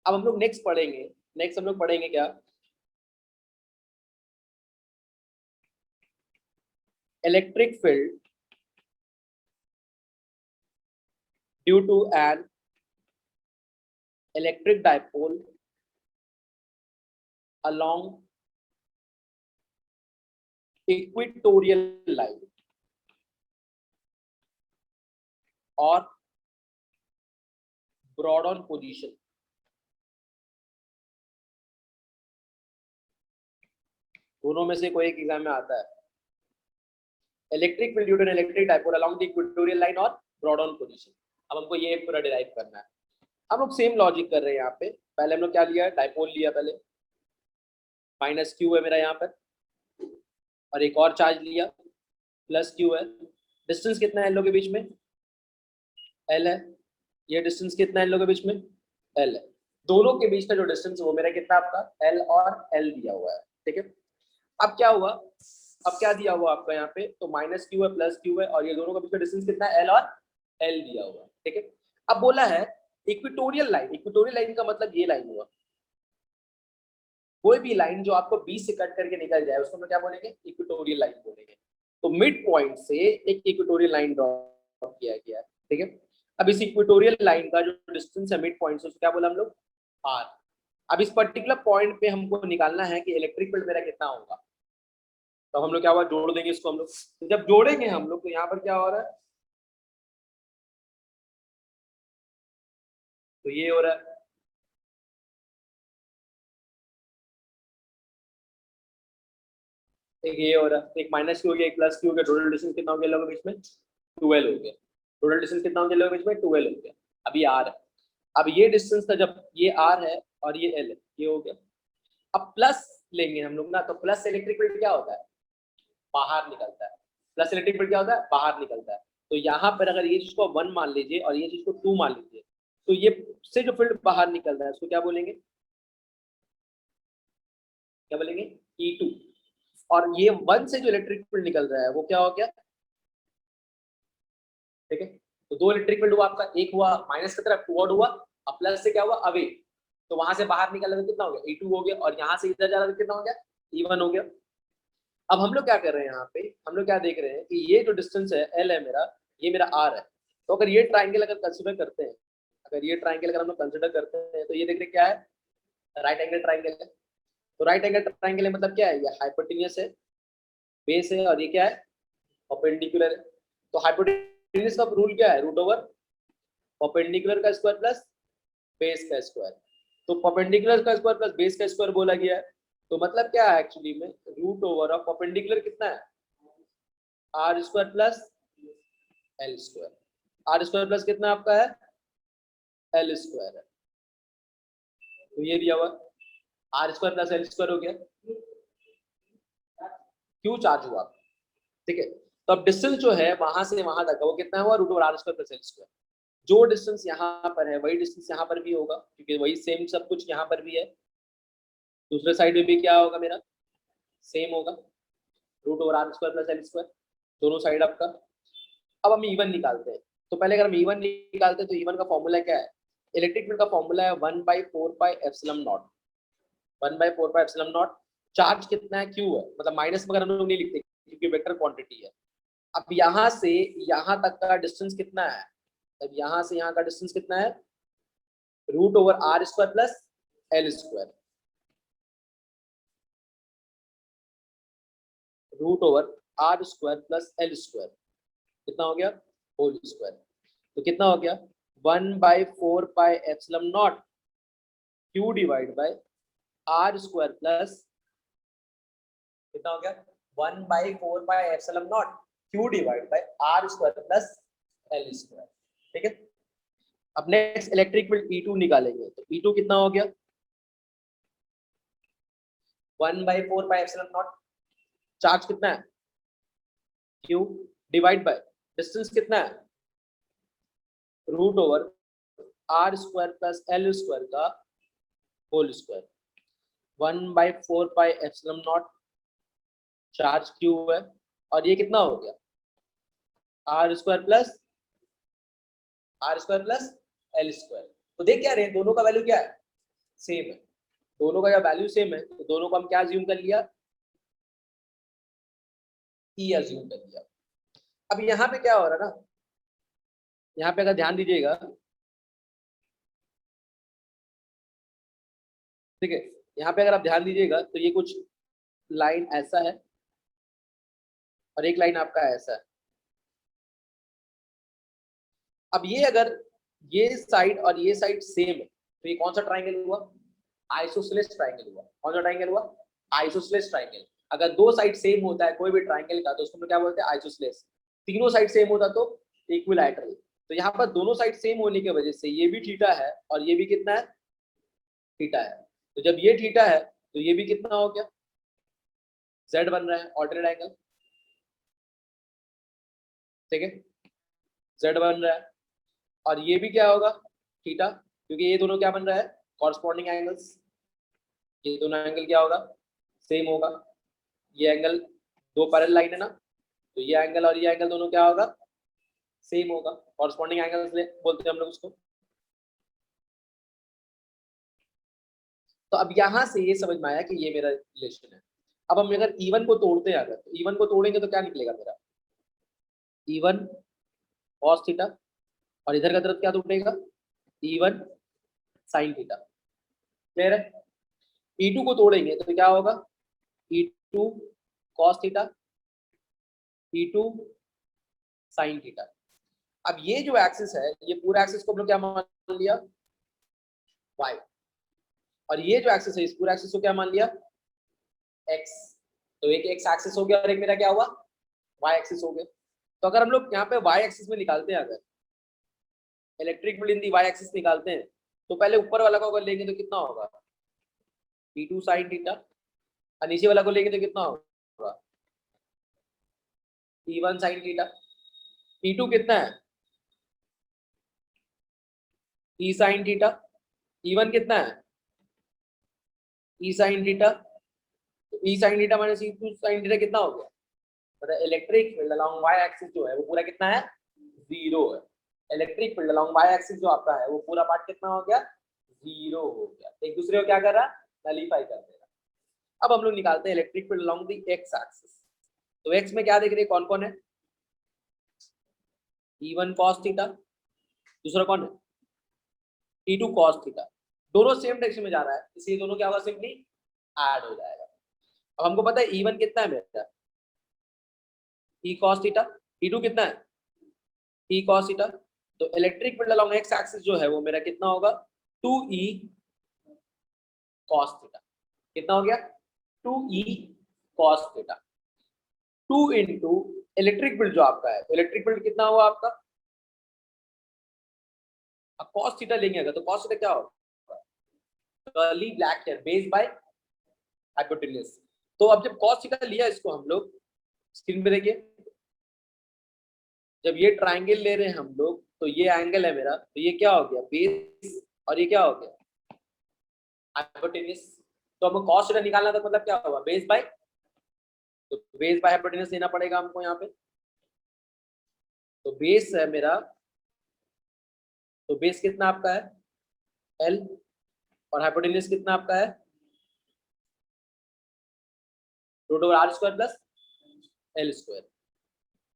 अब हम लोग नेक्स्ट हम लोग पढ़ेंगे क्या electric field due to an electric dipole along equatorial line और ब्रॉड ऑन पोजीशन, दोनों में से कोई एक एग्जाम में आता है। Electric field due to an electric dipole along the equatorial line और ब्रॉड ऑन पोजीशन। अब हमको ये पूरा डिराइव करना है। हम लोग सेम लॉजिक कर रहे हैं यहाँ पे। पहले हम लोग क्या लिया है, डाइपोल लिया पहले, माइनस क्यू है मेरा यहाँ पर, और एक और चार्ज लिया प्लस क्यू है। डिस्टेंस कितना है इन लोगों के बीच में, एल है। ये डिस्टेंस कितना है इन लोगों के बीच में, एल है। दोनों के बीच का जो डिस्टेंस वो मेरा कितना, आपका एल और एल दिया हुआ है, ठीक है। अब क्या हुआ, अब क्या दिया हुआ आपका यहाँ पे, तो माइनस क्यू है प्लस क्यू है, और ये दोनों के बीच का डिस्टेंस कितना है, एल और एल दिया हुआ है, ठीक है। अब बोला है इक्वेटोरियल लाइन, इक्वेटोरियल लाइन का मतलब ये लाइन हुआ, कोई भी लाइन जो आपको बीच से कट करके निकल जाए उसको हम क्या बोलेंगे, इक्वेटोरियल लाइन बोलेंगे। तो मिड पॉइंट से एक इक्वेटोरियल लाइन ड्रॉ किया गया है, ठीक है। अब इस इक्वेटोरियल लाइन का जो डिस्टेंस है मिड पॉइंट से, उसको क्या बोला हम लोग, आर। अब इस पर्टिकुलर पॉइंट पे हमको निकालना है कि इलेक्ट्रिक फील्ड मेरा कितना होगा। तो हम लोग क्या हुआ, जोड़ देंगे इसको हम लोग। तो जब जोड़ेंगे हम लोग तो यहाँ पर क्या हो रहा है, तो ये हो रहा है, एक ये हो रहा है, एक माइनस क्यू हो गया, एक प्लस क्यू हो गया। टोटल डिस्टेंस कितना हो गया लोगों के बीच में, 12 हो गया। टोटल डिस्टेंस कितना हो गया लोगों के बीच में, 12 हो गया। अब ये आर है। अब ये डिस्टेंस था, जब ये आर है और ये एल है, ये हो गया। अब प्लस लेंगे हम लोग ना, तो प्लस इलेक्ट्रिक फील्ड क्या होता है, बाहर निकलता है। प्लस इलेक्ट्रिक फील्ड क्या होता है, बाहर निकलता है। तो यहाँ पर अगर ये चीज को 1 मान लीजिए और ये चीज को 2 मान लीजिए, तो ये से जो फील्ड बाहर निकल रहा है उसको क्या बोलेंगे, क्या बोलेंगे, E2। और ये 1 से जो इलेक्ट्रिक फील्ड निकल रहा है वो क्या हो गया, ठीक है। तो 2 इलेक्ट्रिक फील्ड हुआ आपका, एक हुआ माइनस की तरफ टुवर्ड हुआ, और प्लस से क्या हुआ, अवे। तो वहां से बाहर निकल रहा था कितना हो गया, E2 हो गया, और यहाँ से इधर जा रहा था कितना हो गया, E1 हो गया। अब हम लोग क्या कर रहे हैं यहाँ पे, हम लोग क्या देख रहे हैं कि ये जो डिस्टेंस है एल है मेरा, ये मेरा आर है। तो अगर ये ट्राइंगल अगर कंसिडर करते हैं, अगर ये ट्राइंगल अगर हम लोग कंसिडर करते हैं, तो ये देख रहे हैं क्या है, राइट एंगल ट्राइंगल है। तो राइट एंगल ट्राइंगल है मतलब क्या है, ये हाइपोटेन्यूस है, बेस है, और ये क्या है, परपेंडिकुलर है। तो हाइपोटेन्यूस का रूल क्या है, रूट ओवर परपेंडिकुलर का स्क्वायर प्लस बेस का स्क्वायर। तो परपेंडिकुलर का स्क्वायर प्लस बेस का स्क्वायर बोला गया है। तो मतलब क्या है एक्चुअली में, रूट ओवर ऑफ परपेंडिकुलर कितना है, R square plus L square. R square plus कितना आपका है, एल स्क्वायर है। तो ये दिया हुआ R square plus L square हो गया, क्यों चार्ज हुआ, ठीक है। तो अब डिस्टेंस जो है वहां से वहां तक वो कितना हुआ, root over R square plus L square. जो डिस्टेंस यहाँ पर है वही डिस्टेंस यहाँ पर भी होगा, क्योंकि वही सेम सब कुछ यहाँ पर भी है। दूसरे साइड में भी क्या होगा मेरा, सेम होगा, root over R square plus L square, दोनों साइड आपका। अब हम E1 निकालते हैं। तो पहले अगर हम E1 निकालते हैं तो E1 का फॉर्मूला क्या है, इलेक्ट्रिक फील्ड का फॉर्मूला है 1/4πε0, 1/4πε0। चार्ज कितना है, Q है, मतलब माइनस में अगर हम लोग नहीं लिखते क्योंकि वेक्टर क्वांटिटी है। अब यहाँ से यहाँ तक का डिस्टेंस कितना है, अब यहाँ से यहाँ का डिस्टेंस कितना है, root over R square plus L square, root over R square plus L square, कितना हो गया, होल स्क्वायर। तो कितना हो गया, 1/4πε0 Q divide by R square plus, कितना हो गया, 1/4πε0 Q divide by R square plus L square, ठीक है। अब नेक्स्ट इलेक्ट्रिक फील्ड E2 निकालेंगे। तो E2 कितना हो गया, 1/4πε0। चार्ज कितना है, Q डिवाइड बाय डिस्टेंस कितना है, root over R square plus L square का होल स्क्वायर, 1/4πε0। चार्ज Q है, और ये कितना हो गया, R square plus L square. तो देख क्या रहे हैं, दोनों का वैल्यू क्या है, सेम है। दोनों का जब वैल्यू सेम है तो दोनों को हम क्या अज्यूम कर लिया, ई अज्यूम कर लिया। अब यहाँ पे क्या हो रहा है ना, यहाँ पे अगर ध्यान दीजिएगा, ठीक है, यहाँ पे अगर आप ध्यान दीजिएगा तो ये कुछ लाइन ऐसा है, और एक लाइन आपका ऐसा है। अब ये अगर ये साइड और ये साइड सेम है तो ये कौन सा ट्राइंगल हुआ? आइसोसेलेस ट्राइंगल हुआ। कौन सा ट्राइंगल हुआ? Isosceles triangle. अगर दो साइड सेम होता है कोई भी ट्राइंगल का तो उसको हम क्या बोलते हैं? आइसोसेलेस। तीनों साइड सेम होता तो इक्विलैटरल। तो यहाँ पर दोनों साइड सेम होने की वजह से ये भी थीटा है और ये भी कितना है? थीटा है। तो जब ये थीटा है तो ये भी कितना हो गया? जेड बन रहा है, ऑल्टरनेट एंगल। ठीक है, जेड बन रहा है और ये भी क्या होगा? थीटा, क्योंकि ये दोनों क्या बन रहा है? Corresponding angles. ये दोनों एंगल क्या होगा? सेम होगा। ये एंगल दो पैरेलल लाइन है ना, तो ये एंगल और ये एंगल दोनों क्या होगा? सेम होगा। कॉरस्पॉन्डिंग एंगल्स बोलते हैं हम लोग उसको। तो अब यहां से ये समझ में आया कि ये मेरा रिलेशन है। अब हम अगर E1 को तोड़ते हैं, अगर तो E1 को तोड़ेंगे तो क्या निकलेगा मेरा? E1 cos थीटा और इधर का तरफ क्या टूटेगा? E1 sin theta. क्लियर है? E2 को तोड़ेंगे तो क्या होगा? E2 cos theta, E2 sin theta. अब ये जो एक्सिस है, ये पूरा एक्सिस को हम लोग क्या मान लिया? y। और ये जो एक्सिस है इस पूरा एक्सिस को क्या मान लिया? x। तो एक x एक्सिस हो गया और एक मेरा क्या हुआ? y एक्सिस हो गया। तो अगर हम लोग यहाँ पे y एक्सिस में निकालते हैं, अगर इलेक्ट्रिक फील्ड इन दी y एक्सिस निकालते हैं तो पहले ऊपर वाला को अगर लेंगे तो कितना होगा? E2 sin थीटा और नीचे वाला को लेंगे तो कितना होगा? E1 sin theta. E2 कितना है? E sin theta. E1 कितना है? E sin theta. E sin theta minus E2 sin theta कितना हो गया? मतलब electric field along y axis जो है वो पूरा कितना है? 0 है। Electric field along y axis जो आपका है वो पूरा पार्ट कितना हो गया? 0 हो गया। एक दूसरे को क्या कर रहा है? नलीफाई कर दे रहा। अब हम लोग निकालते हैं electric field along the x axis. तो x में क्या देख रहे हैं? कौन कौन है? E1 cos थीटा, दूसरा कौन है? E2 cos theta. दोनों सेम डायरेक्शन में जा रहा है इसलिए दोनों क्या होगा? सिंपली ऐड हो जाएगा। अब हमको पता है E1 कितना है मेरा? E cos theta. E2 कितना है? E cos theta. तो electric field along x axis जो है वो मेरा कितना होगा? 2E cos theta. कितना हो गया? 2E cos theta. 2 into electric field जो आपका है, तो इलेक्ट्रिक फील्ड कितना हुआ आपका? अब cos थीटा लेंगे अगर तो cos थीटा क्या होगा? Curly black hair base by hypotenuse. तो अब जब cos थीटा लिया इसको हम लोग, स्क्रीन पे देखिए, जब ये ट्राइंगल ले रहे हैं हम लोग तो ये एंगल है मेरा, तो ये क्या हो गया? बेस और ये क्या हो गया? हाइपोटेन्यूज। तो हमको cos थीटा निकालना था, मतलब क्या होगा? बेस बाय, तो बेस बाय हाइपोटेन्यूज लेना पड़ेगा हमको यहाँ पे। तो बेस है मेरा, तो बेस कितना आपका है? L और हाइपोटेन्यूज कितना आपका है? Root over R square plus L square.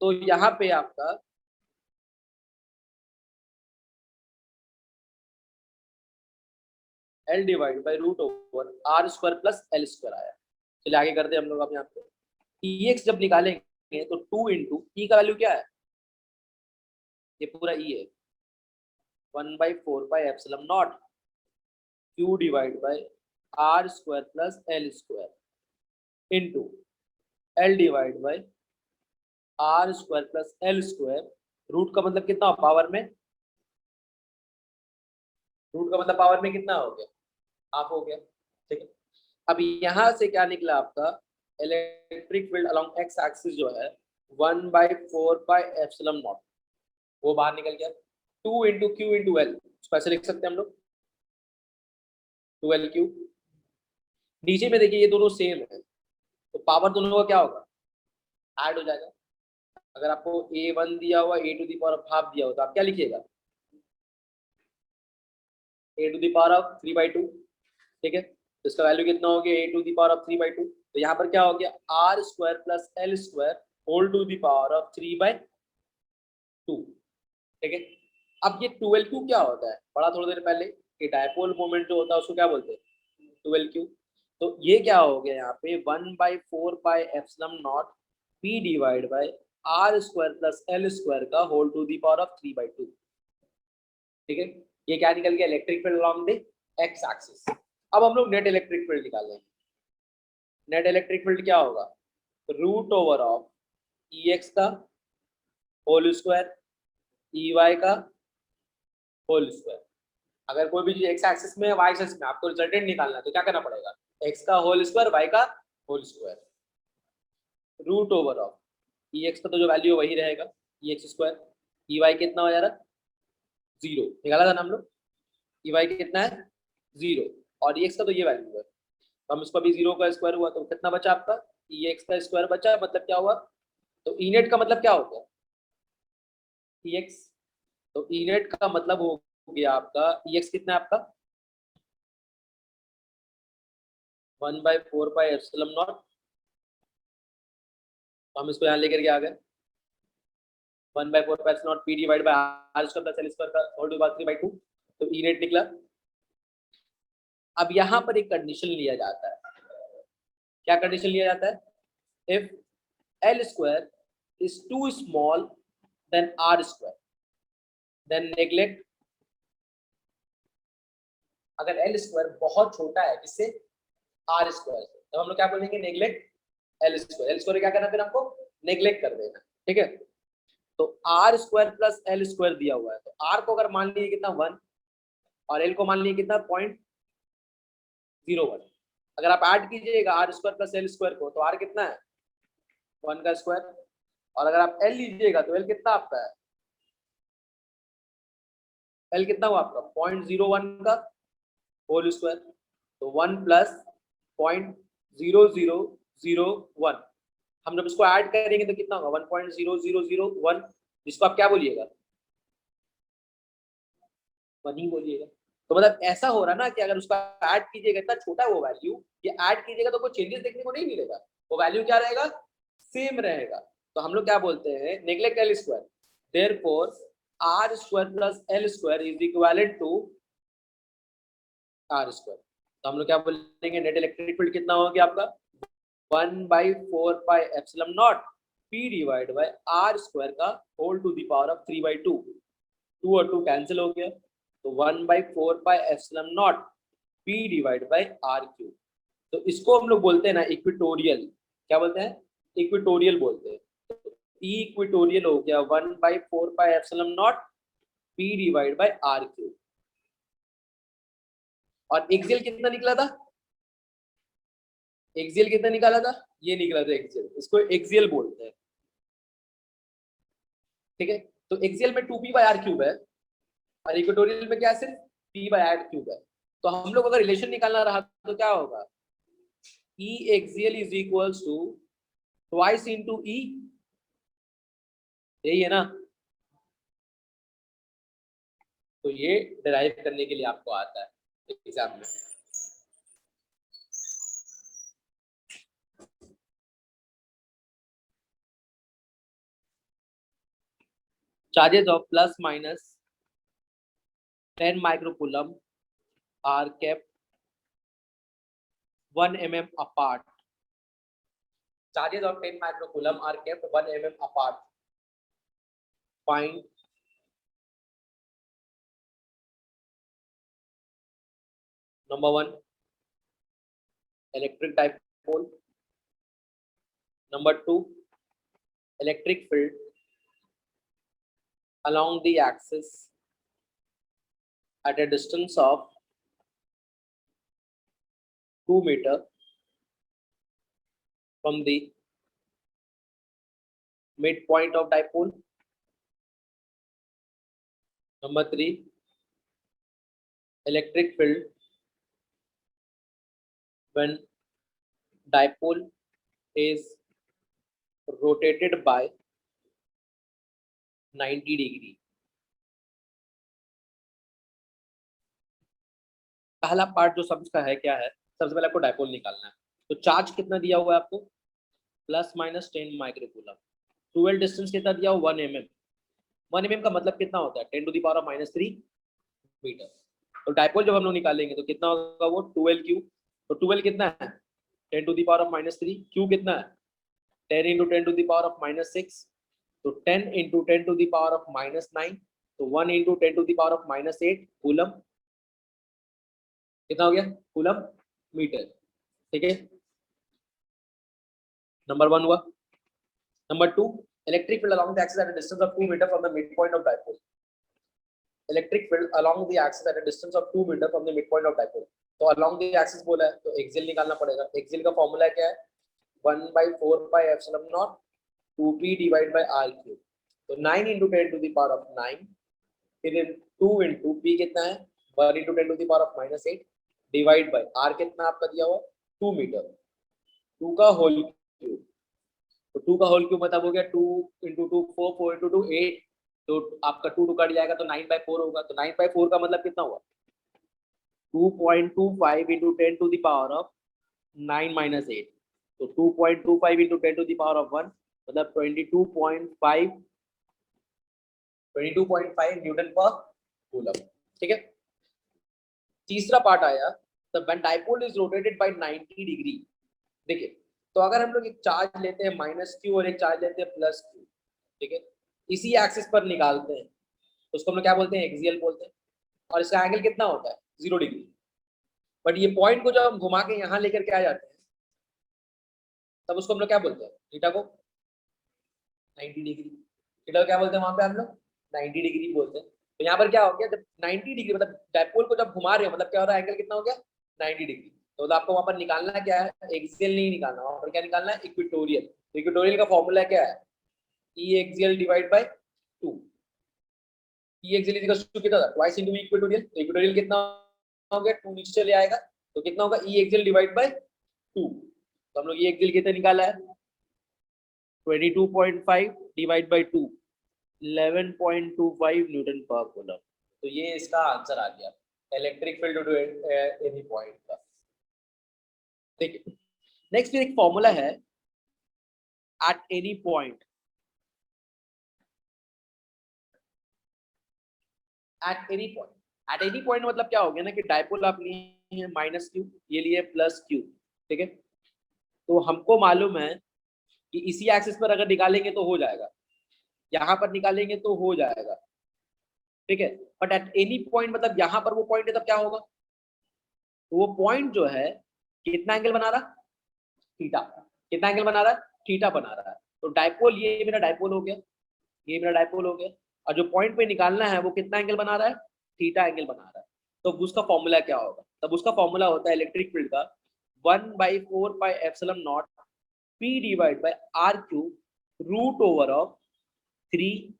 तो यहाँ पे आपका L divide by root over R square plus L square आया। चलिए आगे करते हैं हम लोग। अब यहाँ पे Ex जब निकालेंगे तो 2 इंटू ई का वैल्यू क्या है? ये पूरा E है 1/4 pi epsilon naught Q divide by R square plus L square into L divide by R square plus L square. Root का मतलब कितना हो? पावर में। रूट का मतलब पावर में कितना हो गया? हाफ हो गया। ठीक है, अब यहां से क्या निकला आपका? Electric field along x axis जो है 1/4 पाई एप्सिलॉन नॉट, वो बाहर निकल गया। 2 इंटू क्यू इंटू एल, ऐसे लिख सकते हैं हम लोग, 2L क्यू। नीचे में देखिए ये दोनों सेम है तो पावर दोनों का क्या होगा? ऐड हो जाएगा। अगर आपको A1 दिया हुआ A to the power of half दिया हो तो आप क्या लिखिएगा? A to the power of 3/2। ठीक है, तो इसका वैल्यू कितना हो गया? A to the power of 3/2। तो यहाँ पर क्या हो गया? R square plus L square whole to the power of 3/2। ठीक है, अब ये 2L क्यू क्या होता है? पढ़ा थोड़ी देर पहले कि डायपोल मोमेंट जो होता है उसको क्या बोलते हैं? 2L Q. तो ये क्या हो गया यहाँ पे? 1/4 pi epsilon naught P divide by R square plus L square का whole to the power of 3/2। ठीक है, ये क्या निकल गया, electric field along the X axis. अब हम लोग नेट इलेक्ट्रिक फील्ड निकालेंगे। नेट इलेक्ट्रिक फील्ड क्या होगा, root over of E X का होल स्क्वायर ई वाई का होल स्क्वायर। अगर कोई भी चीज एक्स एक्सिस में वाई एक्सिस में आपको रिजल्टेंट निकालना है तो क्या करना पड़ेगा, एक्स का होल स्क्वायर वाई का whole square, root over of E X का तो जो वैल्यू वही रहेगा E X square, E Y कितना हो जा रहा, 0 निकाला था ना हम लोग, ई वाई कितना है 0 और ई एक्स का तो ये वैल्यू है, तो हम इसको अभी 0 का स्क्वायर हुआ तो कितना बचा आपका, ई एक्स का स्क्वायर बचा, मतलब क्या हुआ, तो ई नेट का मतलब क्या हो गया, ई एक्स, तो ई नेट का मतलब हो गया आपका ई एक्स कितना है आपका 1/4πε0। तो हम इसको यहाँ लेकर के आ गए 1/4πε0 P divide by R square plus L square का होल टू पावर 3/2, तो ई नेट निकला। अब यहाँ पर एक कंडीशन लिया जाता है, क्या कंडीशन लिया जाता है, if L square is too small then R square then neglect, अगर एल स्क्वायर बहुत छोटा है किससे, आर स्क्वायर से, तो हम लोग क्या बोलेंगे, neglect L square. L square क्या करना फिर हमको, नेग्लेक्ट कर देना। ठीक है, तो R square plus L square दिया हुआ है, तो आर को अगर मान लीजिए कितना 1 और एल को मान लीजिए कितना 0.01, अगर आप ऐड कीजिएगा R square plus L square को तो आर कितना है 1 का स्क्वायर, और अगर आप एल लीजिएगा तो एल कितना आपका है, एल कितना हुआ आपका 0.01 का होल स्क्वायर, तो 1 प्लस 0.0001, हम जब इसको ऐड करेंगे तो कितना होगा 1.0001, जिसको आप क्या बोलिएगा 1 ही बोलिएगा। तो मतलब ऐसा हो रहा ना कि अगर उसका ऐड कीजिएगा, इतना छोटा वो वैल्यू, ये ऐड कीजिएगा तो कोई चेंजेस देखने को नहीं मिलेगा, वो वैल्यू क्या रहेगा, सेम रहेगा। तो हम लोग क्या बोलते हैं, neglect L square, therefore R square plus L square is equivalent to R square. तो हम लोग क्या बोलेंगे, नेट इलेक्ट्रिक फील्ड कितना हो गया आपका 1/4πε0 P divide by R square का whole to the power of 3/2, 2 और 2 कैंसिल हो गया, तो 1/4πε0 P divide by R cube. तो इसको हम लोग बोलते हैं ना इक्विटोरियल, क्या बोलते हैं, इक्विटोरियल बोलते हैं। तो ई इक्विटोरियल हो गया 1/4πε0 P divide by R cube. और एक्सियल कितना निकला था, एक्सियल कितना निकाला था, ये निकला था एक्सियल, इसको एक्सियल बोलते हैं। ठीक है, तो एक्सियल में 2p/r³ है और इक्वेटोरियल में क्या है, सिर्फ p/r³ है। तो हम लोग अगर रिलेशन निकालना रहा तो क्या होगा, E axial is equals to twice into E, यही है ना, तो ये डिराइव करने के लिए आपको आता है एग्जाम में। Charges of plus minus 10 microcoulomb are kept 1 mm apart. Charges of 10 microcoulomb are kept 1 mm apart. Find number 1 electric dipole, number 2 electric field along the axis at a distance of 2 meter from the midpoint of dipole. Number 3 electric field when dipole is rotated by 90 degree. पहला part जो sums का है क्या है, सबसे पहले आपको dipole निकालना है। तो चार्ज कितना दिया हुआ है आपको, प्लस माइनस 10 माइक्रोकूलम, 12 डिस्टेंस कितना दिया हुआ 1 mm। 1 mm का मतलब कितना होता है 10 टू दी पावर -3 मीटर। तो डायपोल जब हम लोग निकालेंगे तो कितना होगा वो 12 क्यू, तो 12 कितना है 10 टू दी पावर -3, क्यू कितना है 10 into 10 to the power of -6, तो 10 into 10 to the power of -9, तो 1 into 10 to the power of -8 coulomb. कितना हो गया? Coulomb metre. ठीक है, नंबर 1 हुआ। Number 2, electric field along the axis at a distance of 2 meter from the midpoint of dipole. Electric field along the axis at a distance of 2 meter from the midpoint of dipole. तो along the axis बोला है तो axial निकालना पड़ेगा। Axial का formula क्या है? 1/4 pi epsilon naught 2p divided by r cube। तो 9 into 10 to the power of 9, फिर 2 into p कितना है? 1 into 10 to the power of -8 divide by r कितना आपका दिया हुआ? 2 मीटर। 2 का होल क्यूब, तो 2 का होल क्यूब मतलब हो गया 2 into 2 4, 4 into 2 8, तो आपका 2 कट जाएगा तो 9/4 होगा। तो 9/4 का मतलब कितना हुआ? 2.25 into 10 to the power of 9 minus 8, तो 2.25 into 10 to the power of 1 मतलब 22.5 न्यूटन पर कूलम। ठीक है, तीसरा पार्ट आया the when dipole is rotated bye 90 degree. देखिए, तो अगर हम लोग एक चार्ज लेते हैं -q और एक चार्ज लेते हैं +q, ठीक है, इसी एक्सिस पर निकालते हैं तो उसको हम लोग क्या बोलते हैं? एक्सियल बोलते हैं। और इसका एंगल कितना होता है? 0 डिग्री। बट ये पॉइंट को जब हम घुमा के यहाँ लेकर के आ जाते हैं तब उसको हम लोग क्या बोलते हैं? थीटा को 90 डिग्री। थीटा को क्या बोलते हैं वहां पे हम लोग? 90 डिग्री बोलते हैं। तो यहाँ पर क्या हो गया? जब 90 डिग्री मतलब डाइपोल को जब घुमा रहे हो मतलब क्या हो रहा है? एंगल कितना हो गया? 90 डिग्री। तो आपको वहां पर निकालना क्या है? एक्सियल नहीं निकालना, वहां पर क्या निकालना है? इक्वेटोरियल। तो इक्वेटोरियल का फॉर्मूला क्या है? E axial divide by 2। E axial is equal to कितना था? Twice into equatorial. तो इक्वेटोरियल कितना हो गया? 2 नीचे चले आएगा तो कितना होगा? ई एक्सियल डिवाइड बाय 2। तो हम लोग ई एक्सियल कितना निकाला है? 22.5 डिवाइड बाय 2, 11.25 न्यूटन पर कूलम। तो ये इसका आंसर आ गया electric field to any point का। ठीक है, नेक्स्ट एक फॉर्मूला है at any point. At any point, at any point मतलब क्या हो गया ना कि डाइपोल आप लिए हैं -q, ये लिए +q। ठीक है, तो हमको मालूम है कि इसी एक्सिस पर अगर निकालेंगे तो हो जाएगा, यहाँ पर निकालेंगे तो हो जाएगा। ठीक है, बट एट एनी पॉइंट मतलब यहाँ पर वो पॉइंट है तब क्या होगा? तो वो पॉइंट जो है कितना एंगल बना रहा? थीटा। कितना एंगल बना रहा है? थीटा बना रहा है। तो डाइपोल, ये मेरा डाइपोल हो गया, ये मेरा डाइपोल हो गया, और जो पॉइंट पे निकालना है वो कितना एंगल बना रहा है? थीटा एंगल बना रहा है। तो उसका फॉर्मूला क्या होगा? तब उसका फॉर्मूला होता है इलेक्ट्रिक फील्ड का 1/4 pi epsilon naught p divide by r cube root over of 3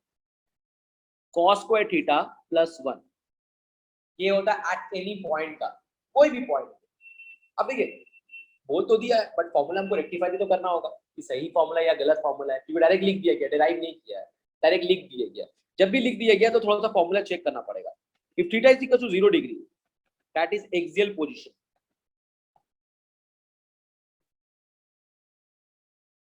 cos square theta plus 1। ये होता है एट एनी पॉइंट का, कोई भी पॉइंट। अब देखिए, बोल तो दिया है बट फॉर्मूला हमको रेक्टिफाई भी तो करना होगा कि सही फॉर्मूला या गलत फॉर्मूला है, क्योंकि डायरेक्ट लिख दिया गया, डिराइव नहीं किया है, डायरेक्ट लिख दिया गया। जब भी लिख दिया गया तो थोड़ा सा फॉर्मूला चेक करना पड़ेगा। If theta is equal to 0 degree that is axial position.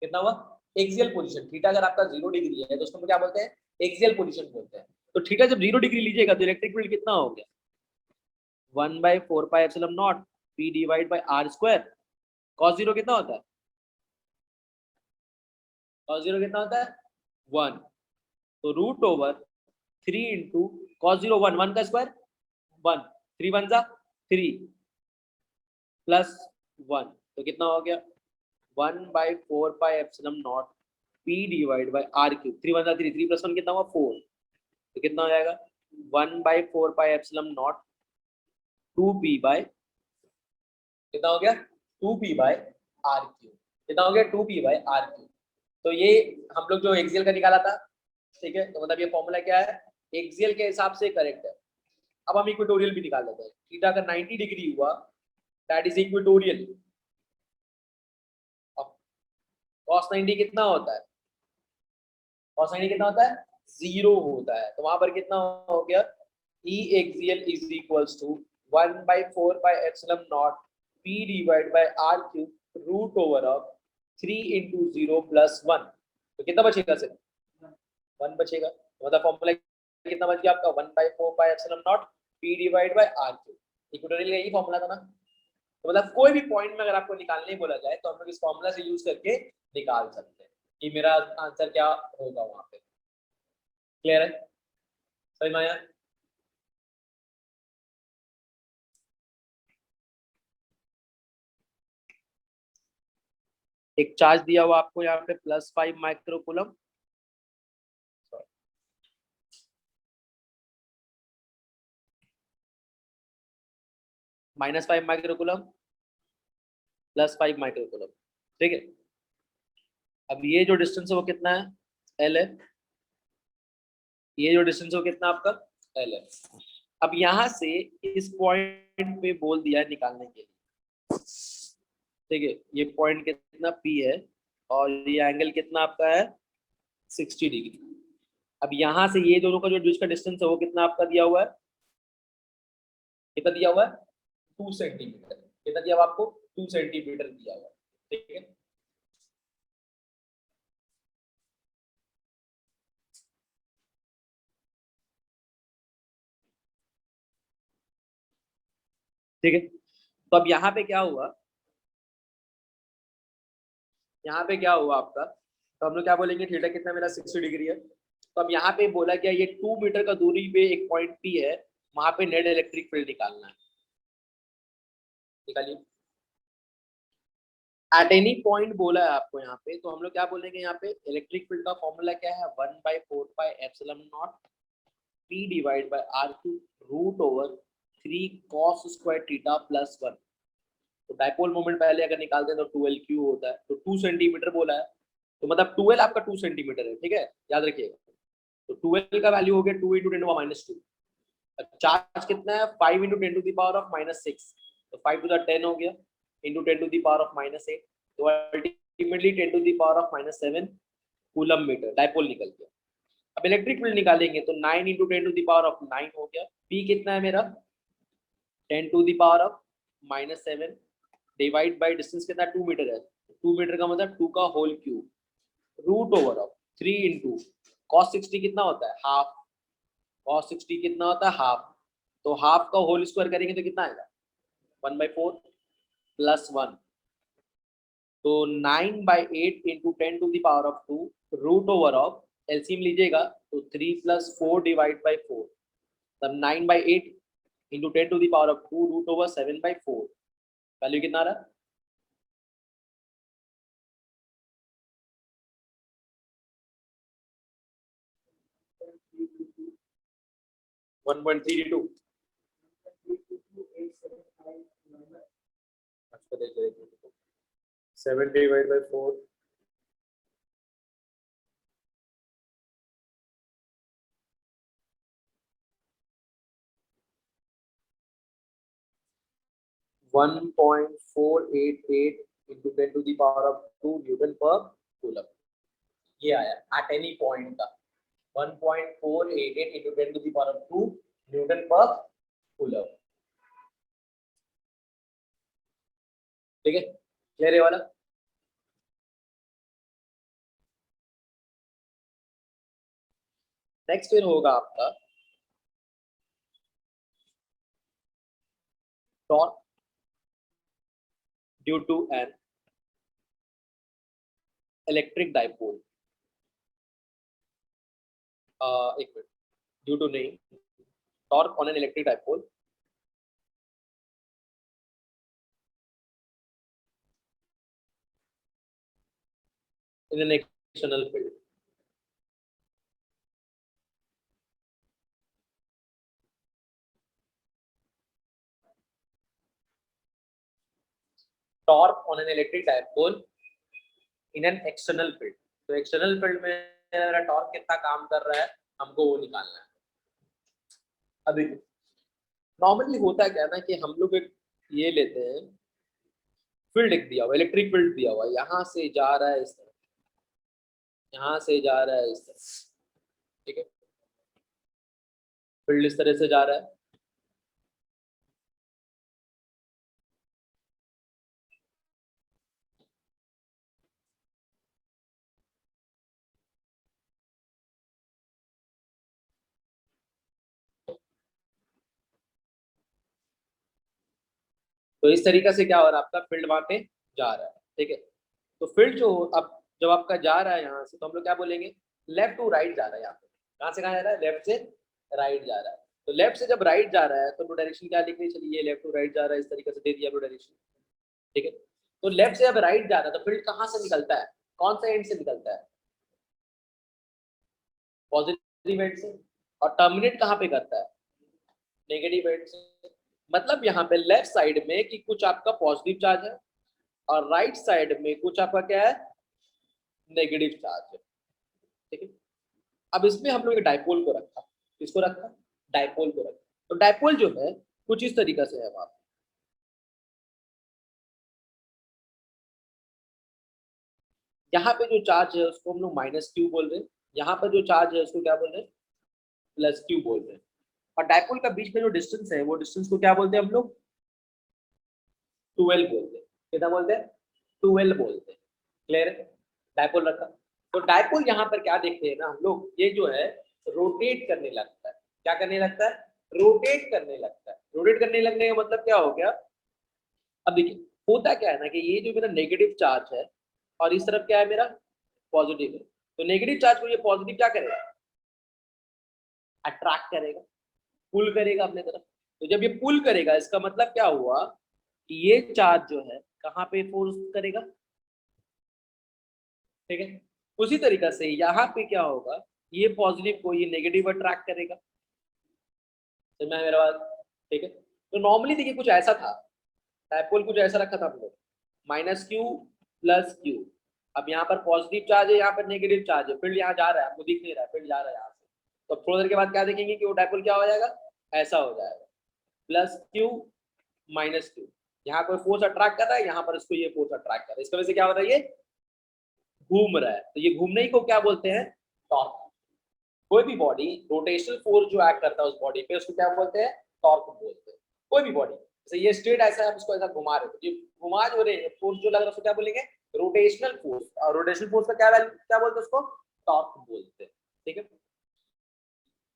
कितना हुआ? Axial position. थीटा अगर आपका 0 डिग्री है तो उसको क्या बोलते हैं? एक्सियल पोजीशन बोलते हैं। तो थीटा जब 0 डिग्री लीजिएगा तो इलेक्ट्रिक फील्ड कितना हो गया? 1/4 pi epsilon naught p divide by r square. cos 0 कितना होता है? cos 0 कितना होता है? 1। तो रूट ओवर 3 इंटू cos 0 1, 1 का स्क्वायर 1, 3 1 जा 3 प्लस 1, तो कितना हो गया? 1/4 pi epsilon naught p divide by r cube. 3 1 जा 3, 3 प्लस 1 कितना हुआ? 4। तो कितना हो जाएगा? 1/4 pi epsilon naught 2p bye, कितना हो गया? 2p by r cube. कितना हो गया? 2p by r cube. तो ये हम लोग जो एक्सियल का निकाला था, ठीक है, तो मतलब ये फॉर्मूला क्या है? एक्सियल के हिसाब से करेक्ट है। अब हम इक्वेटोरियल भी निकाल लेते हैं। थीटा अगर 90 डिग्री हुआ दैट इज इक्वेटोरियल। cos 90 कितना होता है? cos 90 कितना होता है? 0 होता है। तो वहां पर कितना हो गया? E axial is equals to 1/4 pi epsilon naught p divide by r cube root over of 3 into 0 plus 1। तो कितना बचेगा? सिर्फ 1 बचेगा। मतलब फॉर्मूला कितना बच गया आपका? 1/4 pi epsilon naught p divide by r cube. Equatorial का यही फॉर्मूला था ना, तो मतलब कोई भी पॉइंट में अगर आपको निकालने ही बोला जाए तो हम लोग इस फॉर्मूला से यूज करके निकाल सकते हैं कि मेरा आंसर क्या होगा वहां पे। क्लियर है? समझ में आया? एक चार्ज दिया हुआ आपको यहाँ पे +5 माइक्रोकूलम, -5 माइक्रोकूलम, +5 माइक्रोकूलम। ठीक है, अब ये जो डिस्टेंस है वो कितना है? L है। ये जो डिस्टेंस है वो कितना आपका? L है। अब यहाँ से इस पॉइंट पे बोल दिया है निकालने के लिए। ठीक है, ये पॉइंट कितना P है और ये एंगल कितना आपका है? 60 डिग्री। अब यहाँ से ये दोनों का जो बीच का डिस्टेंस है वो कितना आपका दिया हुआ है? कितना दिया हुआ है? 2 सेंटीमीटर। कितना दिया हुआ आपको? 2 सेंटीमीटर दिया हुआ है। ठीक है, ठीक है। तो अब यहाँ पे क्या हुआ? यहाँ पे क्या हुआ आपका? तो हम लोग क्या बोलेंगे? थीटा कितना मेरा? 60 डिग्री है। तो अब यहाँ पे बोला गया ये 2 मीटर का दूरी पे एक पॉइंट P है, वहां पे नेट इलेक्ट्रिक फील्ड निकालना है। निकालिए। एट एनी पॉइंट बोला है आपको यहाँ पे, तो हम लोग क्या बोलेंगे? यहाँ पे इलेक्ट्रिक फील्ड का फॉर्मूला क्या है? 1/4πε0 P divide by R √3 cos square theta +1। तो डायपोल मोमेंट पहले अगर निकालते हैं तो 12Q होता है, तो 2 सेंटीमीटर बोला है, तो मतलब 12 आपका 2 सेंटीमीटर है। ठीक है, याद रखिएगा। तो 12 का वैल्यू हो गया 2 × 10⁻²। चार्ज कितना है? 5 × 10⁻⁻6। तो 5 to the 10 हो गया, into 10 to the power of -8, तो ultimately 10 to the power of -7 coulomb metre dipole निकल गया। अब इलेक्ट्रिक फील्ड निकालेंगे तो 9 × 10 to the power of 9 हो गया। पी कितना है मेरा? 10 to the power of -7 divide by distance कितना? 2 मीटर है, 2 मीटर का मतलब 2 का होल क्यूब √3 इंटू cos 60 कितना होता है? हाफ। cos 60 कितना होता है? हाफ। तो हाफ का होल स्क्वायर करेंगे तो कितना आएगा? 1/4 +1। तो 9/8 into 10 to the power of 2 √, LCM लीजिएगा तो 3 + 4 डिवाइड बाई 4, तब 9/8 into 10 to the power of 2 √7/4। Value कितना आ रहा है? 1.32। अच्छा देखिए, 7 divide by 4, one 1.488 into 10 to the power of 2 newton पर कूलम। ये आया एट एनी पॉइंट का 1.488 into 10 to the power of 2 newton पर कूलम। ठीक है, क्लियर है वाला? नेक्स्ट फिर होगा आपका torque due to an electric dipole. एक मिनट, ड्यू टू नहीं, torque on an electric dipole in an external field. Torque on an electric dipole in an external field. तो एक्सटर्नल फील्ड में मेरा टॉर्क कितना काम कर रहा है, हमको वो निकालना है। अभी नॉर्मली होता क्या है ना कि हम लोग एक ये लेते हैं, फील्ड एक दिया हुआ, इलेक्ट्रिक फील्ड दिया हुआ, यहाँ से जा रहा है इस तरह, यहाँ से जा रहा है इस तरह। ठीक है, फील्ड इस तरह से जा रहा है। तो इस तरीके से क्या हो रहा है, आपका फील्ड वहां पे जा रहा है, ठीक है। तो फील्ड जो अब जब आपका जा रहा है यहाँ से, तो हम लोग क्या बोलेंगे, लेफ्ट टू राइट जा रहा है। यहाँ पे कहाँ से कहाँ जा रहा है, लेफ्ट से राइट जा रहा है। तो लेफ्ट से जब राइट जा रहा है तो डायरेक्शन क्या लिखनी चाहिए, लेफ्ट टू राइट जा रहा है, इस तरीके से दे दिया डायरेक्शन, ठीक है। तो लेफ्ट से अब राइट जा रहा है तो फील्ड कहाँ से निकलता है, कौन सा एंड से निकलता है, पॉजिटिव एंड से, और टर्मिनेट कहाँ पे करता है, नेगेटिव एंड से। मतलब यहाँ पे लेफ्ट साइड में कि कुछ आपका पॉजिटिव चार्ज है और राइट साइड में कुछ आपका क्या है, नेगेटिव चार्ज है, ठीक है। अब इसमें हम लोग डाइपोल को रखा, किसको रखा, डाइपोल को रखा। तो डाइपोल जो है कुछ इस तरीके से है वहां, यहाँ पे जो चार्ज है उसको हम लोग माइनस क्यू बोल रहे हैं, यहाँ पर जो चार्ज है उसको क्या बोल रहे हैं, प्लस क्यू बोल रहे हैं। और डाइपोल का बीच में जो डिस्टेंस है वो डिस्टेंस को क्या बोलते हैं हम लोग, 12 बोलते हैं। कितना बोलते हैं, 12 बोलते हैं। क्लियर है, डाइपोल रखा। तो डाइपोल यहाँ पर क्या देखते हैं ना हम लोग, ये जो है रोटेट करने लगता है। क्या करने लगता है, रोटेट करने लगता है। रोटेट करने लगने का मतलब क्या हो गया, अब देखिए होता क्या है ना कि ये जो मेरा नेगेटिव चार्ज है और इस तरफ क्या है मेरा पॉजिटिव है, तो नेगेटिव चार्ज को ये पॉजिटिव क्या करेगा, अट्रैक्ट करेगा, पुल करेगा अपने तरफ। तो जब ये पुल करेगा इसका मतलब क्या हुआ कि ये चार्ज जो है कहाँ पे फोर्स करेगा, ठीक है। उसी तरीका से यहाँ पे क्या होगा, ये पॉजिटिव को ये नेगेटिव अट्रैक्ट करेगा। समझ में आया मेरा बात, ठीक है। तो नॉर्मली देखिए कुछ ऐसा था, डाइपोल कुछ ऐसा रखा था हम लोग, माइनस क्यू प्लस क्यू। अब यहाँ पर पॉजिटिव चार्ज है, यहाँ पर नेगेटिव चार्ज है, फील्ड यहाँ जा रहा है, आपको दिख नहीं रहा है, फील्ड जा रहा है यहाँ से। तो थोड़ी देर के बाद क्या देखेंगे कि वो डाइपोल क्या हो जाएगा, ऐसा हो जाएगा, प्लस क्यू माइनस क्यू। यहाँ कोई फोर्स अट्रैक्ट कर रहा है, यहाँ पर इसको ये फोर्स अट्रैक्ट कर रहा है, इसकी वजह से क्या हो रहा है, ये घूम रहा है। तो ये घूमने ही को क्या बोलते हैं, टॉर्क। कोई भी बॉडी रोटेशनल फोर्स जो एक्ट करता है उस बॉडी पे उसको क्या बोलते हैं, टॉर्क बोलते हैं। कोई भी बॉडी जैसे ये स्ट्रेट ऐसा है, हम इसको ऐसा घुमा रहे हैं, तो घुमा जो रहे फोर्स जो लग रहा है उसको क्या बोलेंगे, रोटेशनल फोर्स। और रोटेशनल फोर्स का क्या वैल्यू क्या बोलते हैं, उसको टॉर्क बोलते हैं, ठीक है।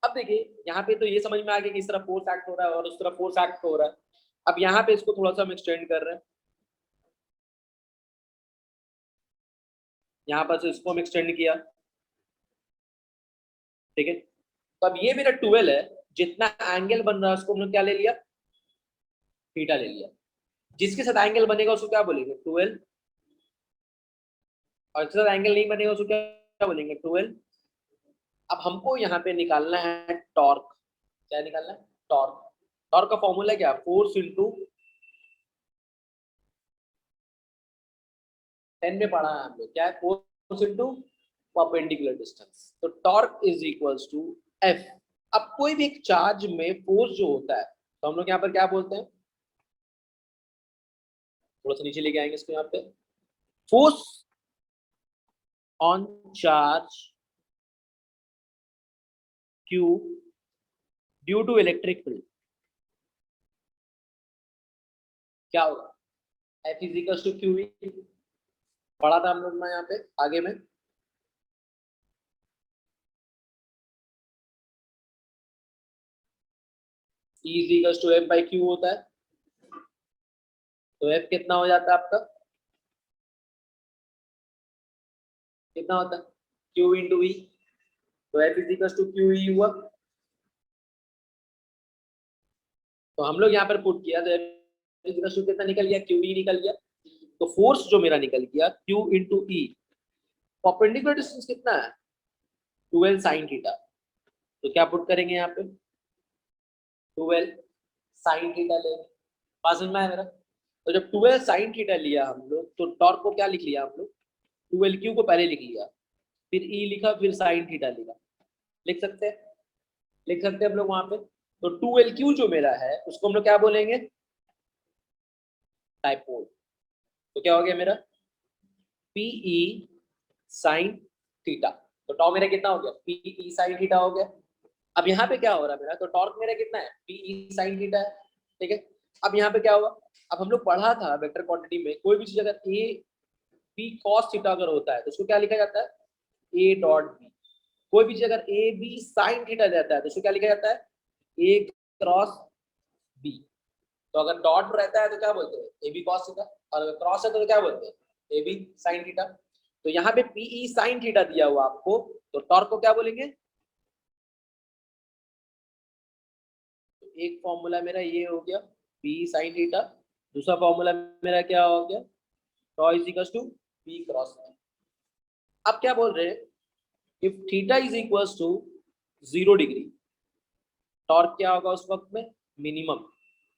अब देखिए यहाँ पे तो ये समझ में आ गया कि इस तरफ फोर्स एक्ट हो रहा है और उस तरफ फोर्स एक्ट हो रहा है। अब यहाँ पे इसको थोड़ा सा हम एक्सटेंड कर रहे हैं, यहाँ पर से इसको हम एक्सटेंड किया, ठीक है। तो अब ये मेरा 12 है, जितना एंगल बन रहा है उसको हमने क्या ले लिया, थीटा ले लिया। जिसके साथ एंगल बनेगा उसको क्या बोलेंगे, 12, और जिसके साथ एंगल नहीं बनेगा उसको क्या बोलेंगे, 12। अब हमको यहाँ पे निकालना है टॉर्क। क्या निकालना है, टॉर्क। टॉर्क का फॉर्मूला क्या, फोर्स इंटू 10 में पढ़ा है हम लोग, क्या है, फोर्स इंटू परपेंडिकुलर डिस्टेंस। तो torque is equals to F. अब कोई भी एक चार्ज में फोर्स जो होता है तो हम लोग यहाँ पर क्या बोलते हैं, थोड़ा सा नीचे लेके आएंगे इसको, यहाँ पे force on charge Q due to electric field क्या होगा, F is equal to Q. पढ़ा था हम लोग ना यहाँ पे आगे में, E is equal to F by Q होता है। तो F कितना हो जाता है आपका, कितना होता है, Q इंटू ई। तो F is equal to Q E हुआ। तो हम लोग यहाँ पर पुट किया तो F इज इक्वल टू कितना निकल गया, क्यू ई निकल गया। तो फोर्स जो मेरा निकल गया Q इंटू ई, परपेंडिकुलर डिस्टेंस कितना है, 12 साइन थीटा। तो क्या पुट करेंगे यहाँ पे, 12 साइन थीटा लेंगे। पास में है मेरा। तो जब 12 साइन थीटा लिया हम लोग तो टॉर्क को क्या लिख लिया हम लोग, 12 क्यू को पहले लिख लिया, फिर ई लिखा, फिर साइन थीटा लिखा। लिख सकते हैं, लिख सकते हैं हम लोग वहां पे। तो 12 क्यू जो मेरा है उसको हम लोग क्या बोलेंगे, डाइपोल। तो क्या हो गया मेरा, पीई साइन थीटा। तो टॉ मेरा कितना हो गया, पीई साइन थीटा हो गया। अब यहाँ पे क्या हो रहा है मेरा, तो टॉर्क मेरा कितना है, पीई साइन थीटा है, ठीक है। अब यहाँ पे क्या हुआ, अब हम लोग पढ़ा था वेक्टर क्वांटिटी में, कोई भी चीज अगर ए बी कॉस थीटा अगर होता है तो उसको क्या लिखा जाता है, ए डॉट बी। कोई भी चीज अगर ए बी साइन थीटा जाता है तो उसको क्या लिखा जाता है, ए क्रॉस बी। तो अगर डॉट रहता है तो क्या बोलते हैं, ए बी कॉस थीटा, और अगर क्रॉस है तो क्या बोलते हैं, ए बी साइन थीटा। तो यहाँ पे पीई साइन थीटा दिया हुआ आपको, तो टॉर्क को क्या बोलेंगे, तो एक फॉर्मूला मेरा ये हो गया पी साइन थीटा, दूसरा फॉर्मूला मेरा क्या हो गया, tau is equal to P cross. अब क्या बोल रहे हैं, if theta is equal to 0 degree, torque क्या होगा उस वक्त में, मिनिमम,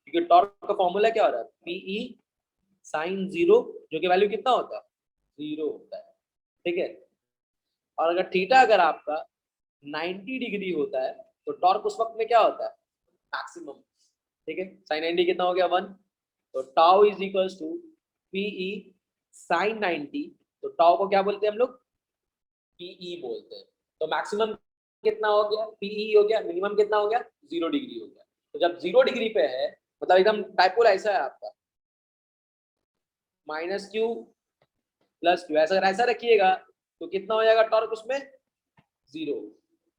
क्योंकि टॉर्क का फॉर्मूला क्या हो रहा है, पीई साइन 0, जो कि वैल्यू कितना होता है, 0 होता है, ठीक है। और अगर थीटा अगर आपका 90 डिग्री होता है तो टॉर्क उस वक्त में क्या होता है, मैक्सिमम, ठीक है। साइन 90 कितना हो गया 1, तो tau is equal to P E sine 90, तो टाउ को क्या बोलते हैं हम लोग, पीई बोलते हैं। तो मैक्सिमम कितना हो गया, पीई हो गया, मिनिमम कितना हो गया, 0 डिग्री हो गया। तो जब 0 डिग्री पे है, मतलब एकदम डायपोल ऐसा है आपका, माइनस क्यू प्लस क्यू, ऐसा अगर ऐसा रखिएगा तो कितना हो जाएगा टॉर्क उसमें, 0।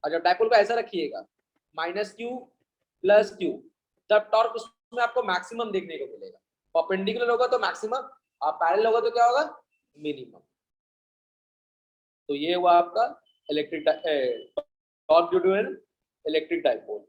और जब डायपोल को ऐसा रखिएगा माइनस क्यू प्लस क्यू, तब टॉर्क उसमें आपको मैक्सिमम देखने को मिलेगा। परपेंडिकुलर होगा तो मैक्सिमम, और पैरेलल होगा तो क्या होगा, मिनिमम। तो ये हुआ आपका electric torque due to an electric dipole.